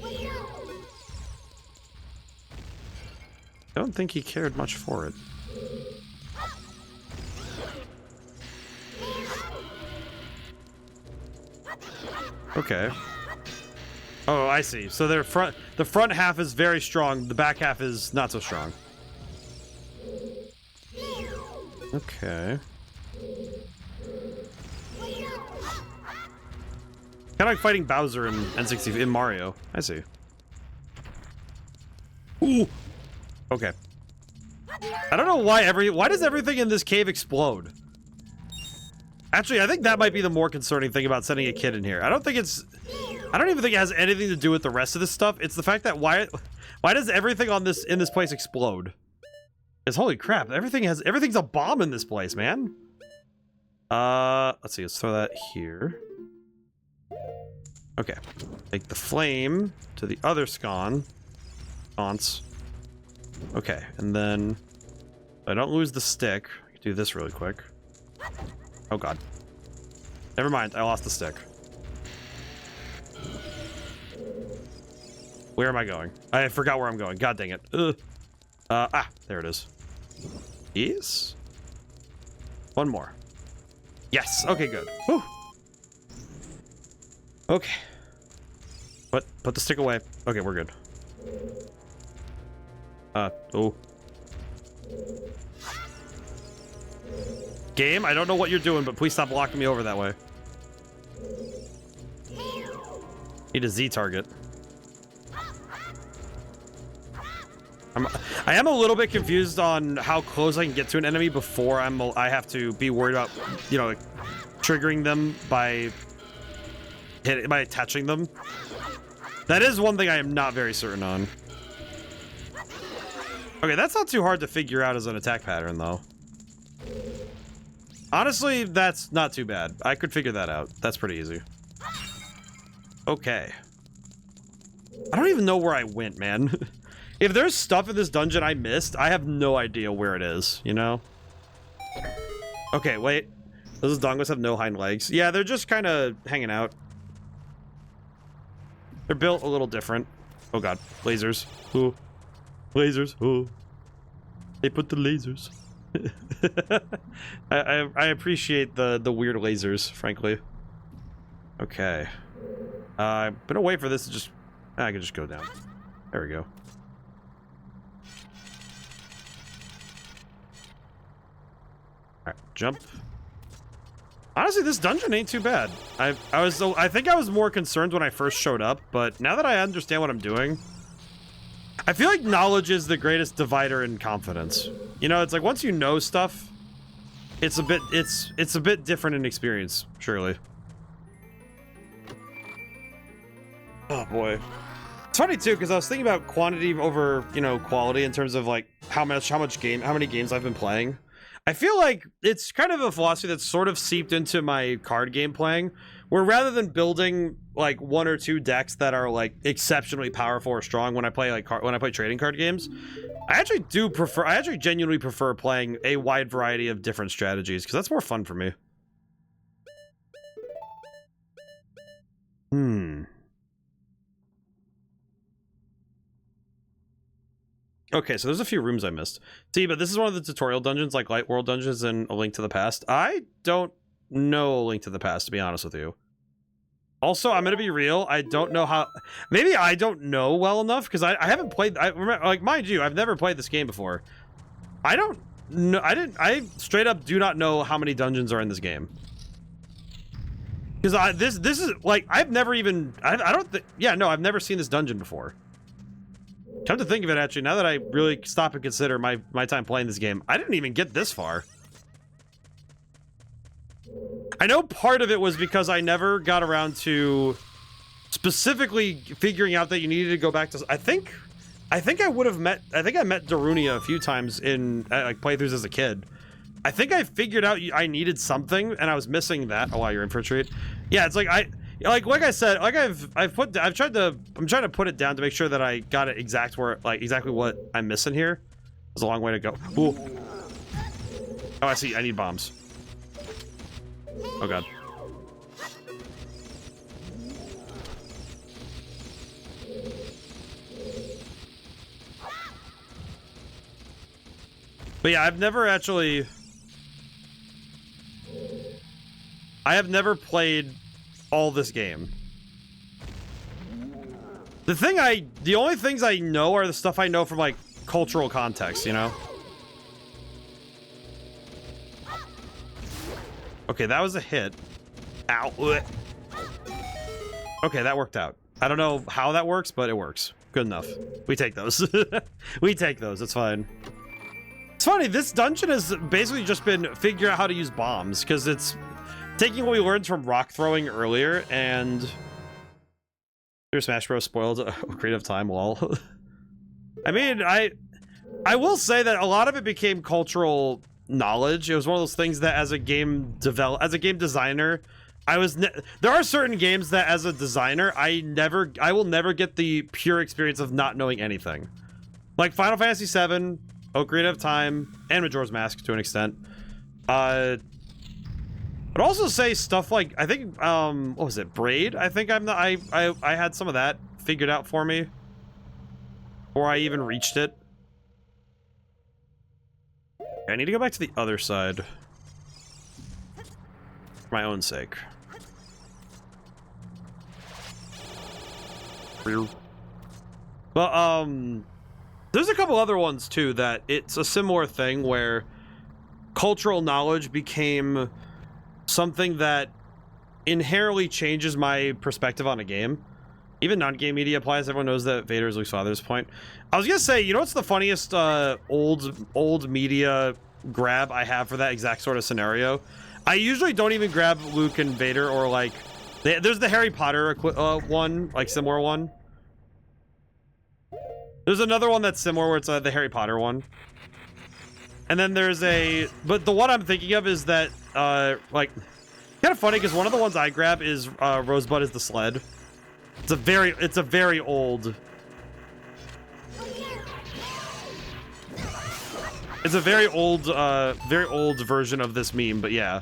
I don't think he cared much for it. Okay. Oh, I see. So the front half is very strong, the back half is not so strong. Okay. Kind of like fighting Bowser in N64 in Mario. I see. Ooh. Okay. I don't know why does everything in this cave explode? Actually, I think that might be the more concerning thing about sending a kid in here. I don't even think it has anything to do with the rest of this stuff. It's the fact that why does everything in this place explode? Because holy crap, everything's a bomb in this place, man. Let's see, let's throw that here. Okay. Take the flame to the other sconce. Okay, and then I don't lose the stick. I can do this really quick. Oh god. Never mind, I lost the stick. Where am I going? I forgot where I'm going. God dang it. There it is. Yes? One more. Yes, okay, good. Whew. Okay. Put the stick away. Okay, we're good. Oh. Game, I don't know what you're doing, but please stop blocking me over that way. Need a Z target. I am a little bit confused on how close I can get to an enemy before I have to be worried about, you know, like, triggering them by attaching them. That is one thing I am not very certain on. Okay, that's not too hard to figure out as an attack pattern, though. Honestly, that's not too bad. I could figure that out. That's pretty easy. Okay. I don't even know where I went, man. If there's stuff in this dungeon I missed, I have no idea where it is, you know? Okay, wait. Those dongos have no hind legs. Yeah, they're just kind of hanging out. They're built a little different. Oh god, lasers. Ooh. Lasers. Ooh. They put the lasers. I appreciate the weird lasers, frankly. Okay. I'm gonna wait for this to just... I can just go down. There we go. Alright, jump. Honestly, this dungeon ain't too bad. I think I was more concerned when I first showed up, but now that I understand what I'm doing, I feel like knowledge is the greatest divider in confidence. You know, it's like once you know stuff, it's a bit different in experience, surely. Oh boy. It's funny too, because I was thinking about quantity over, you know, quality in terms of like how many games I've been playing. I feel like it's kind of a philosophy that's sort of seeped into my card game playing, where rather than building like 1 or 2 decks that are like exceptionally powerful or strong when I play trading card games, I actually genuinely prefer playing a wide variety of different strategies because that's more fun for me. Okay, so there's a few rooms I missed. See, but this is one of the tutorial dungeons, like Light World dungeons and A Link to the Past. I don't know A Link to the Past, to be honest with you. Also, I'm gonna be real. I don't know how. Maybe I don't know well enough because I haven't played. I remember, like, mind you, I've never played this game before. I don't know. I straight up do not know how many dungeons are in this game. Because this is like I've never even. I don't think. Yeah, no, I've never seen this dungeon before. Come to think of it, actually, now that I really stop and consider my time playing this game, I didn't even get this far. I know part of it was because I never got around to specifically figuring out that you needed to go back to... I think I met Darunia a few times in like playthroughs as a kid. I think I figured out I needed something, and I was missing that. Oh, wow, you're in for a treat. Yeah, it's like like I said, like I'm trying to put it down to make sure that I got it exactly what I'm missing here. There's a long way to go. Ooh. Oh, I see. I need bombs. Oh god. But yeah, I have never played all this game. The only things I know are the stuff I know from like cultural context, you know? Okay, that was a hit. Ow. Okay, that worked out. I don't know how that works, but it works. Good enough. We take those. We take those, it's fine. It's funny, this dungeon has basically just been figuring out how to use bombs, because it's taking what we learned from rock throwing earlier, and Super Smash Bros. Spoiled Ocarina of Time, lol. I mean, I will say that a lot of it became cultural knowledge. It was one of those things that as a game designer, there are certain games that as a designer, I will never get the pure experience of not knowing anything. Like Final Fantasy VII, Ocarina of Time, and Majora's Mask to an extent. But also say stuff like, I think, what was it, Braid? I think I had some of that figured out for me. Or I even reached it. I need to go back to the other side. For my own sake. But, there's a couple other ones, too, that it's a similar thing where cultural knowledge became something that inherently changes my perspective on a game. Even non-game media applies. Everyone knows that Vader is Luke's father's point. I was gonna say, you know what's the funniest old media grab I have for that exact sort of scenario? I usually don't even grab Luke and Vader, or like there's the Harry Potter one, like similar one. There's another one that's similar where it's the Harry Potter one. And then there's but the one I'm thinking of is that, like, kind of funny because one of the ones I grab is Rosebud is the sled. It's a very old. It's a very old version of this meme, but yeah.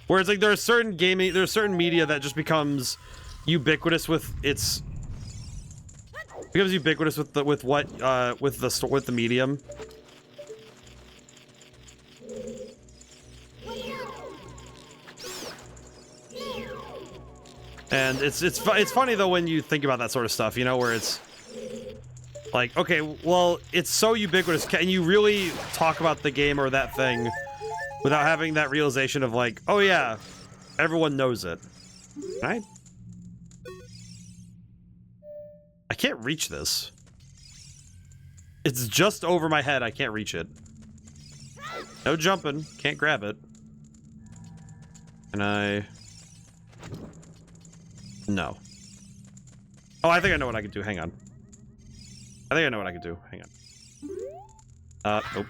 Where it's like there's certain media that just becomes ubiquitous with the medium. And it's funny though when you think about that sort of stuff, you know, where it's like, okay, well, it's so ubiquitous. Can you really talk about the game or that thing without having that realization of like, oh yeah, Everyone knows it. Can I can't reach this. It's just over my head. I can't reach it. No jumping. Can't grab it. Can I? No. Oh, I think I know what I can do. Hang on. I think I know what I can do. Hang on. Nope.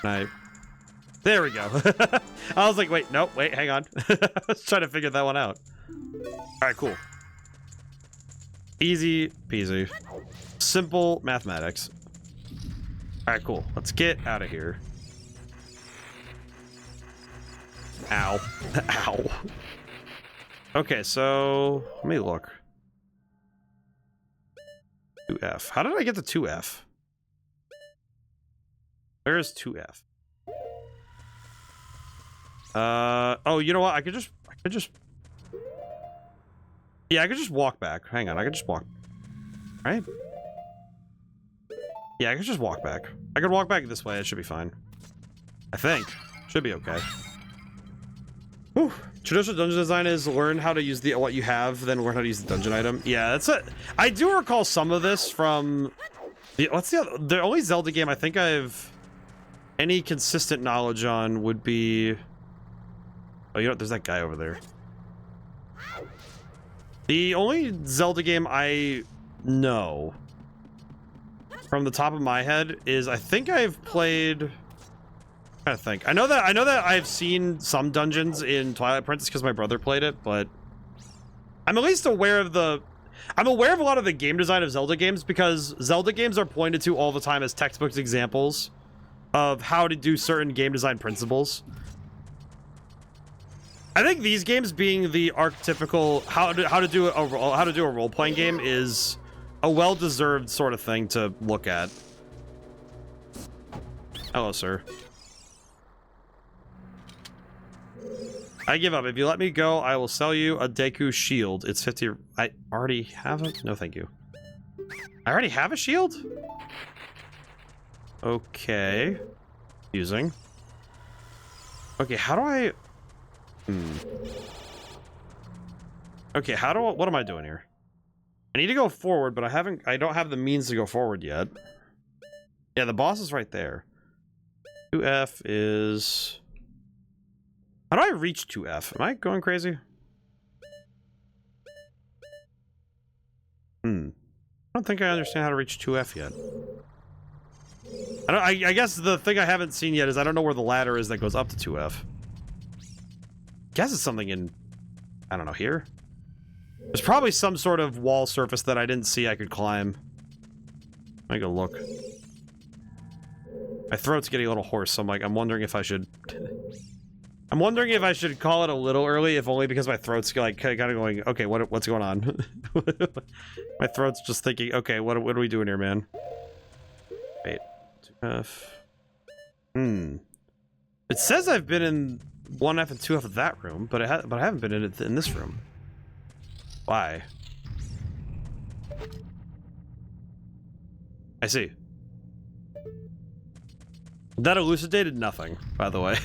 Can I? There we go. I was like, wait, nope, wait, hang on. I was trying to figure that one out. Alright, cool. Easy peasy. Simple mathematics. Alright, cool. Let's get out of here. Ow. Ow. Okay, so let me look. 2F. How did I get to 2F? Where is 2F? Oh, you know what? I could just yeah, I could just walk back. Hang on, I could just walk. Right? Yeah, I could just walk back. I could walk back this way. It should be fine. I think. Should be okay. Whew. Traditional dungeon design is learn how to use what you have, then learn how to use the dungeon item. Yeah, that's it. I do recall some of this from what's the only Zelda game I think I've any consistent knowledge on would be. Oh, you know what? There's that guy over there. The only Zelda game I know from the top of my head is I think I've played. I'm trying to think. I know that I've seen some dungeons in Twilight Princess because my brother played it, but I'm at least aware of I'm aware of a lot of the game design of Zelda games because Zelda games are pointed to all the time as textbook examples of how to do certain game design principles. I think these games being the archetypical how to do a role-playing game is a well-deserved sort of thing to look at. Hello, sir. I give up. If you let me go, I will sell you a Deku shield. It's 50. I already have it? No, thank you. I already have a shield? Okay. Using. Okay, how do I... Okay, what am I doing here? I need to go forward, but I don't have the means to go forward yet. Yeah, the boss is right there. 2F is... How do I reach 2F? Am I going crazy? I don't think I understand how to reach 2F yet. I guess the thing I haven't seen yet is I don't know where the ladder is that goes up to 2F. Guess it's something in, I don't know, here? There's probably some sort of wall surface that I didn't see I could climb. Let me go look. My throat's getting a little hoarse, so I'm wondering if I should... I'm wondering if I should call it a little early, if only because my throat's like kind of going, okay, what's going on? My throat's just thinking, okay, what are we doing here, man? Wait. 2F. It says I've been in 1F and 2F of that room, but I haven't been in this room. Why? I see. That elucidated nothing, by the way.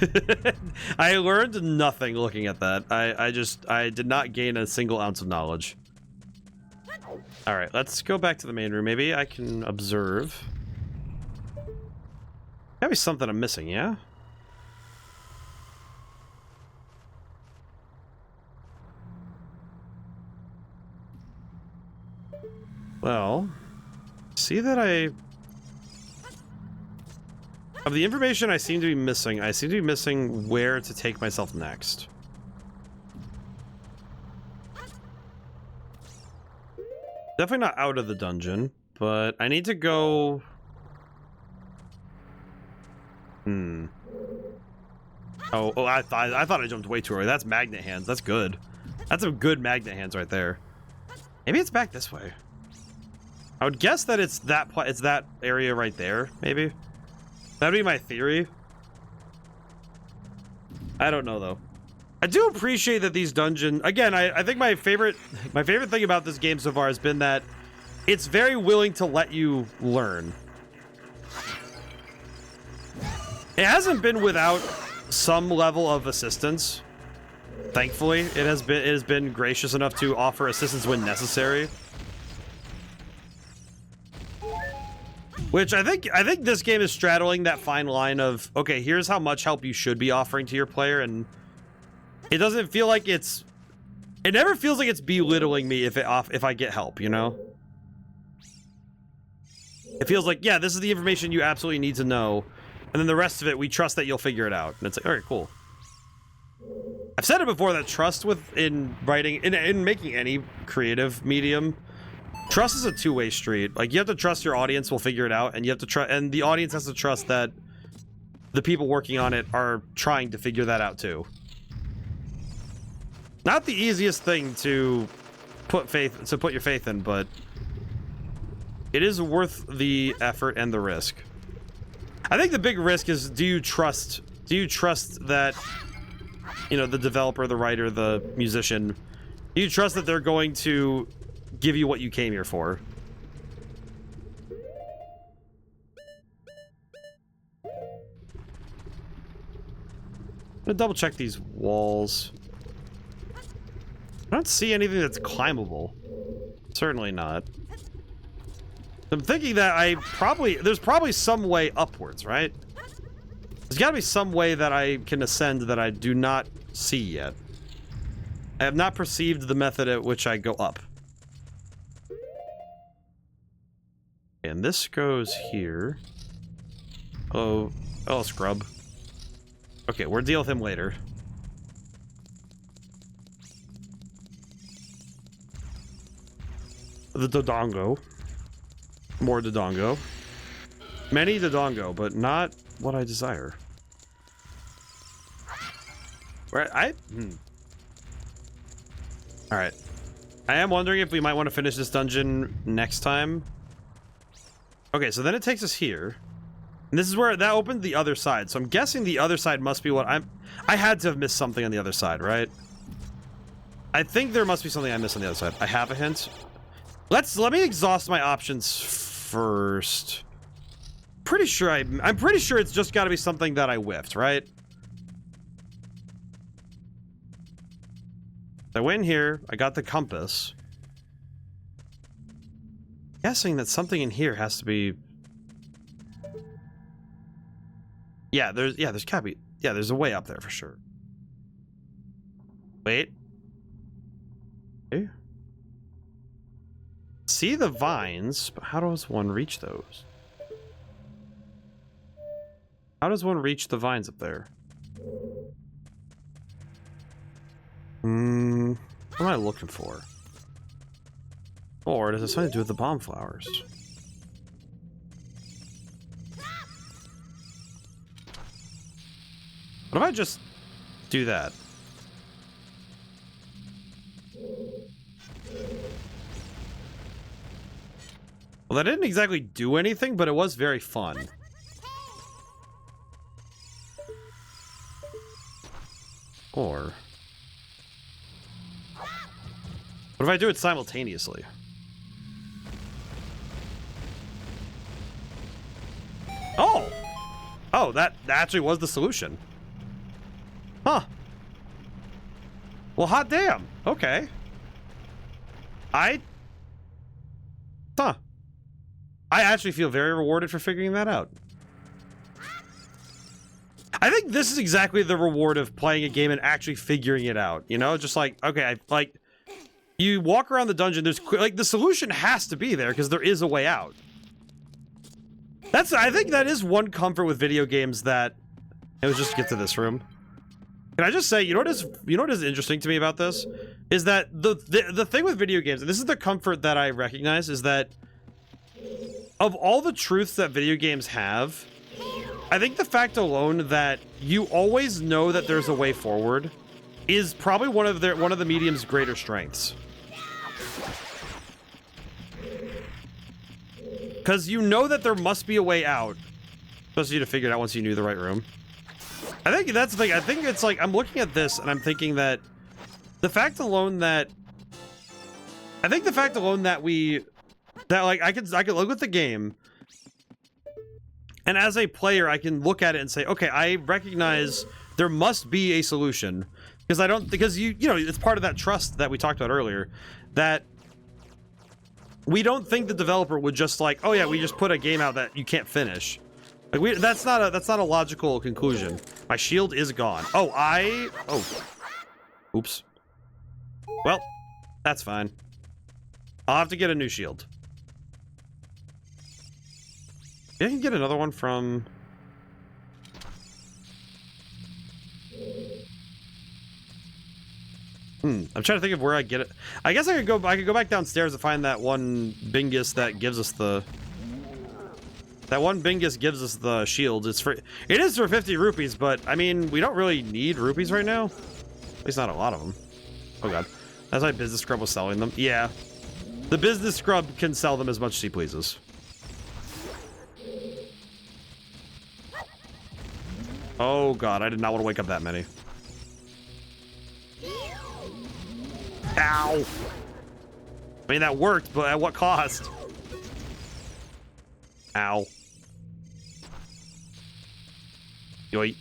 I learned nothing looking at that. I did not gain a single ounce of knowledge. Alright, let's go back to the main room. Maybe I can observe. Gotta be something I'm missing, yeah? Well, see that of the information I seem to be missing where to take myself next. Definitely not out of the dungeon, but I need to go... Oh, I thought I jumped way too early. That's magnet hands. That's good. That's some good magnet hands right there. Maybe it's back this way. I would guess that it's that area right there, maybe. That'd be my theory. I don't know though. I do appreciate that these dungeons, again, I think my favorite thing about this game so far has been that it's very willing to let you learn. It hasn't been without some level of assistance. Thankfully, it has been gracious enough to offer assistance when necessary. Which I think this game is straddling that fine line of, okay, here's how much help you should be offering to your player, and it doesn't feel like it never feels like it's belittling me if I get help, you know? It feels like, yeah, this is the information you absolutely need to know, and then the rest of it, we trust that you'll figure it out. And it's like, all right, cool. I've said it before that trust in writing, in making any creative medium, trust is a two-way street. Like, you have to trust your audience will figure it out, and you have to trust, and the audience has to trust that the people working on it are trying to figure that out too. Not the easiest thing to put your faith in, but it is worth the effort and the risk. I think the big risk is, do you trust that, you know, the developer, the writer, the musician, do you trust that they're going to give you what you came here for? I'm gonna double check these walls. I don't see anything that's climbable. Certainly not. I'm thinking that there's probably some way upwards, right? There's gotta be some way that I can ascend that I do not see yet. I have not perceived the method at which I go up. And this goes here. Oh, scrub. Okay, we'll deal with him later. The Dodongo. More Dodongo. Many Dodongo, but not what I desire. Right, Alright. I am wondering if we might want to finish this dungeon next time. Okay, so then it takes us here. And this is where that opened the other side. So I'm guessing the other side must be what I had to have missed something on the other side, right? I think there must be something I missed on the other side. I have a hint. Let me exhaust my options first. I'm pretty sure it's just got to be something that I whiffed, right? I went in here, I got the compass. Guessing that something in here has to be. There's gotta be. Yeah, there's a way up there for sure. Wait. Okay. See the vines, but how does one reach those? How does one reach the vines up there? What am I looking for? Or does it something to do with the bomb flowers? What if I just do that? Well, that didn't exactly do anything, but it was very fun. Or what if I do it simultaneously? Oh, that actually was the solution. Huh. Well, hot damn. Okay. I actually feel very rewarded for figuring that out. I think this is exactly the reward of playing a game and actually figuring it out. You know, just like, okay, you walk around the dungeon, there's like the solution has to be there because there is a way out. I think that is one comfort with video games that. Let's just get to this room. Can I just say, you know what is interesting to me about this is that the thing with video games, and this is the comfort that I recognize, is that of all the truths that video games have, I think the fact alone that you always know that there's a way forward is probably one of the medium's greater strengths. Because you know that there must be a way out. Especially to figure it out once you knew the right room. I think that's the thing. I think it's like, I'm looking at this and I'm thinking that the fact alone that I could look at the game And as a player, I can look at it and say, okay, I recognize there must be a solution. Because you know, it's part of that trust that we talked about earlier, that we don't think the developer would just like, oh yeah, we just put a game out that you can't finish. Like that's not a logical conclusion. My shield is gone. Oops. Well, that's fine. I'll have to get a new shield. I can get another one from... I'm trying to think of where I get it. I guess I could go back downstairs and find that one Bingus that gives us the... That one Bingus gives us the shield. It's free. It is for 50 rupees, but I mean, we don't really need rupees right now. At least not a lot of them. Oh god. That's why Business Scrub was selling them. Yeah. The Business Scrub can sell them as much as he pleases. Oh god, I did not want to wake up that many. Ow! I mean, that worked, but at what cost? Ow. Yoink.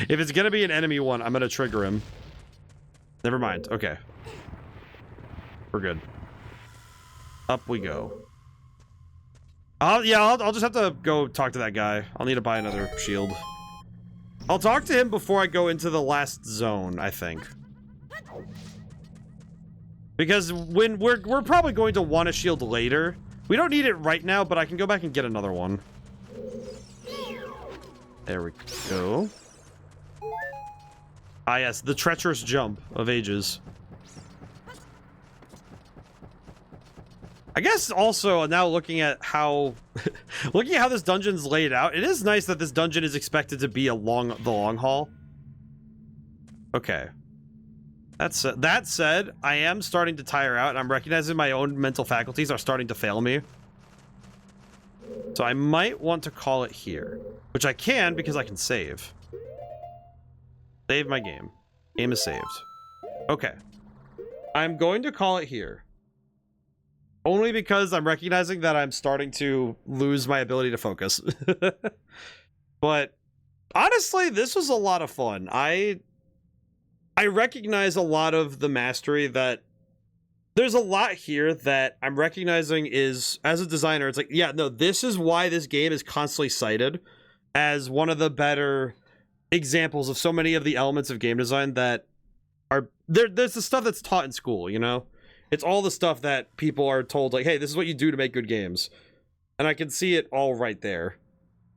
If it's gonna be an enemy one, I'm gonna trigger him. Never mind. Okay. We're good. Up we go. I'll just have to go talk to that guy. I'll need to buy another shield. I'll talk to him before I go into the last zone, I think. Because when we're probably going to want a shield later. We don't need it right now, but I can go back and get another one. There we go. Ah yes, the treacherous jump of ages. I guess also now looking at how this dungeon's laid out, it is nice that this dungeon is expected to be the long haul. Okay. That said, I am starting to tire out, and I'm recognizing my own mental faculties are starting to fail me. So I might want to call it here, which I can because I can save. Save my game. Game is saved. Okay. I'm going to call it here. Only because I'm recognizing that I'm starting to lose my ability to focus. But honestly, this was a lot of fun. I recognize a lot of the mastery that... There's a lot here that I'm recognizing is, as a designer, it's like, yeah, no, this is why this game is constantly cited as one of the better examples of so many of the elements of game design that are... There's the stuff that's taught in school, you know? It's all the stuff that people are told, like, hey, this is what you do to make good games. And I can see it all right there.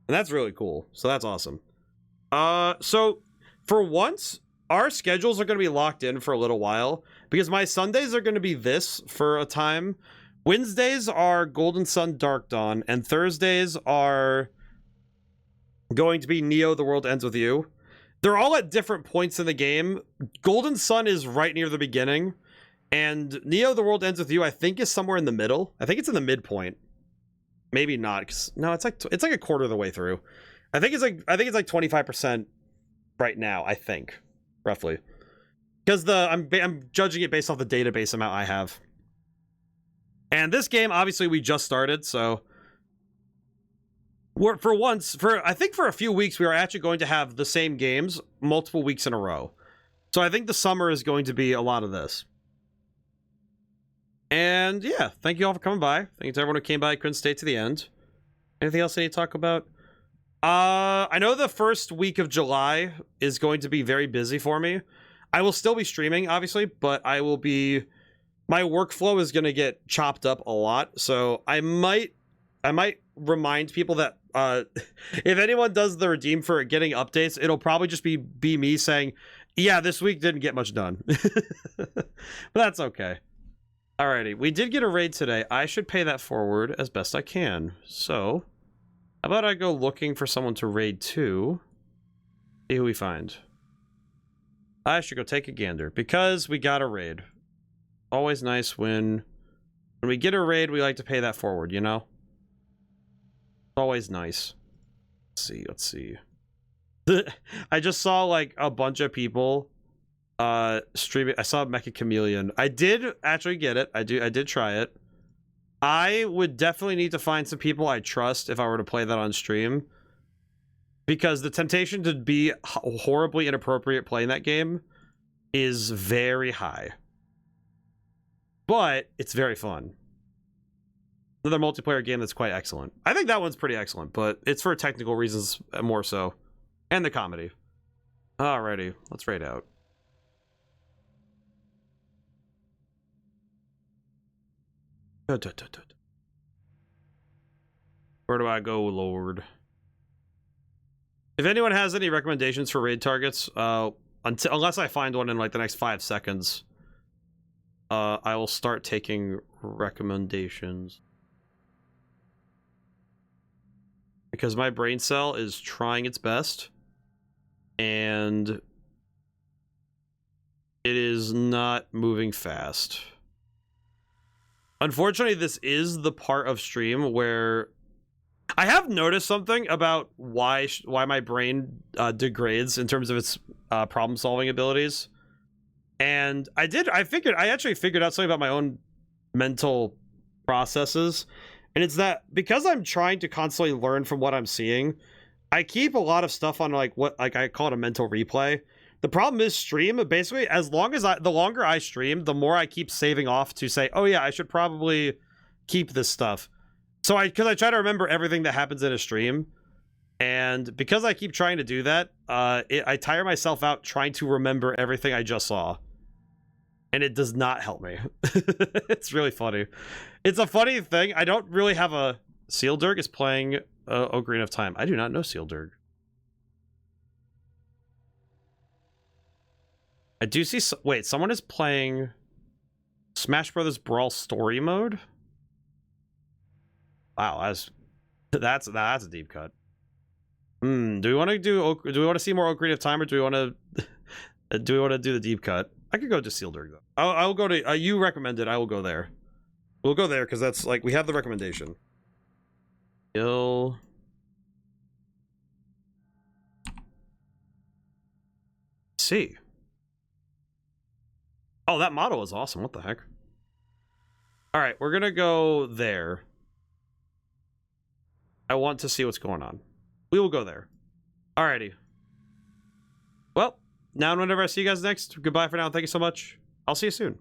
And that's really cool. So that's awesome. So, for once, our schedules are going to be locked in for a little while. Because my Sundays are going to be this for a time. Wednesdays are Golden Sun Dark Dawn. And Thursdays are going to be Neo The World Ends With You. They're all at different points in the game. Golden Sun is right near the beginning. And Neo The World Ends With You, I think, is somewhere in the middle. I think it's in the midpoint. Maybe not, because no, it's like a quarter of the way through. I think it's like 25% right now, I think, roughly. Because I'm judging it based off the database amount I have. And this game, obviously, we just started, so I think for a few weeks, we are actually going to have the same games multiple weeks in a row. So I think the summer is going to be a lot of this. And yeah, thank you all for coming by. Thank you to everyone who came by, couldn't stay to the end. Anything else I need to talk about? I know the first week of July is going to be very busy for me. I will still be streaming, obviously, but my workflow is going to get chopped up a lot. So I might remind people that if anyone does the redeem for getting updates, it'll probably just be me saying, yeah, this week didn't get much done. But that's okay. Alrighty, we did get a raid today. I should pay that forward as best I can. So, how about I go looking for someone to raid to? See who we find. I should go take a gander, because we got a raid. Always nice when we get a raid, we like to pay that forward, you know? Always nice. Let's see. I just saw, like, a bunch of people streaming. I saw Mecha Chameleon. I did actually get it. I did try it. I would definitely need to find some people I trust if I were to play that on stream, because the temptation to be horribly inappropriate playing that game is very high. But it's very fun. Another multiplayer game that's quite excellent. I think that one's pretty excellent, but it's for technical reasons more so. And the comedy. Alrighty, let's raid out. Where do I go, Lord? If anyone has any recommendations for raid targets, unless I find one in like the next 5 seconds, I will start taking recommendations. Because my brain cell is trying its best, and it is not moving fast. Unfortunately, this is the part of stream where I have noticed something about why my brain degrades in terms of its problem-solving abilities. And I actually figured out something about my own mental processes. And it's that because I'm trying to constantly learn from what I'm seeing, I keep a lot of stuff on like I call it a mental replay. The problem is stream, basically, the longer I stream, the more I keep saving off to say, oh yeah, I should probably keep this stuff. So because I try to remember everything that happens in a stream, and because I keep trying to do that, I tire myself out trying to remember everything I just saw. And it does not help me. It's really funny. It's a funny thing. I don't really have a... Sealdirg is playing Ocarina of Time. I do not know Sealdirg. I do see... Wait, someone is playing Smash Brothers Brawl Story Mode? Wow, that's a deep cut. Do we want to see more Ocarina of Time, or do we want to do the deep cut? I could go to Sealdirg though. I'll go to you recommended. I will go there. We'll go there because that's like we have the recommendation. See. Oh, that model is awesome. What the heck? All right, we're gonna go there. I want to see what's going on. We will go there. Alrighty. Well, now and whenever I see you guys next, goodbye for now. Thank you so much. I'll see you soon.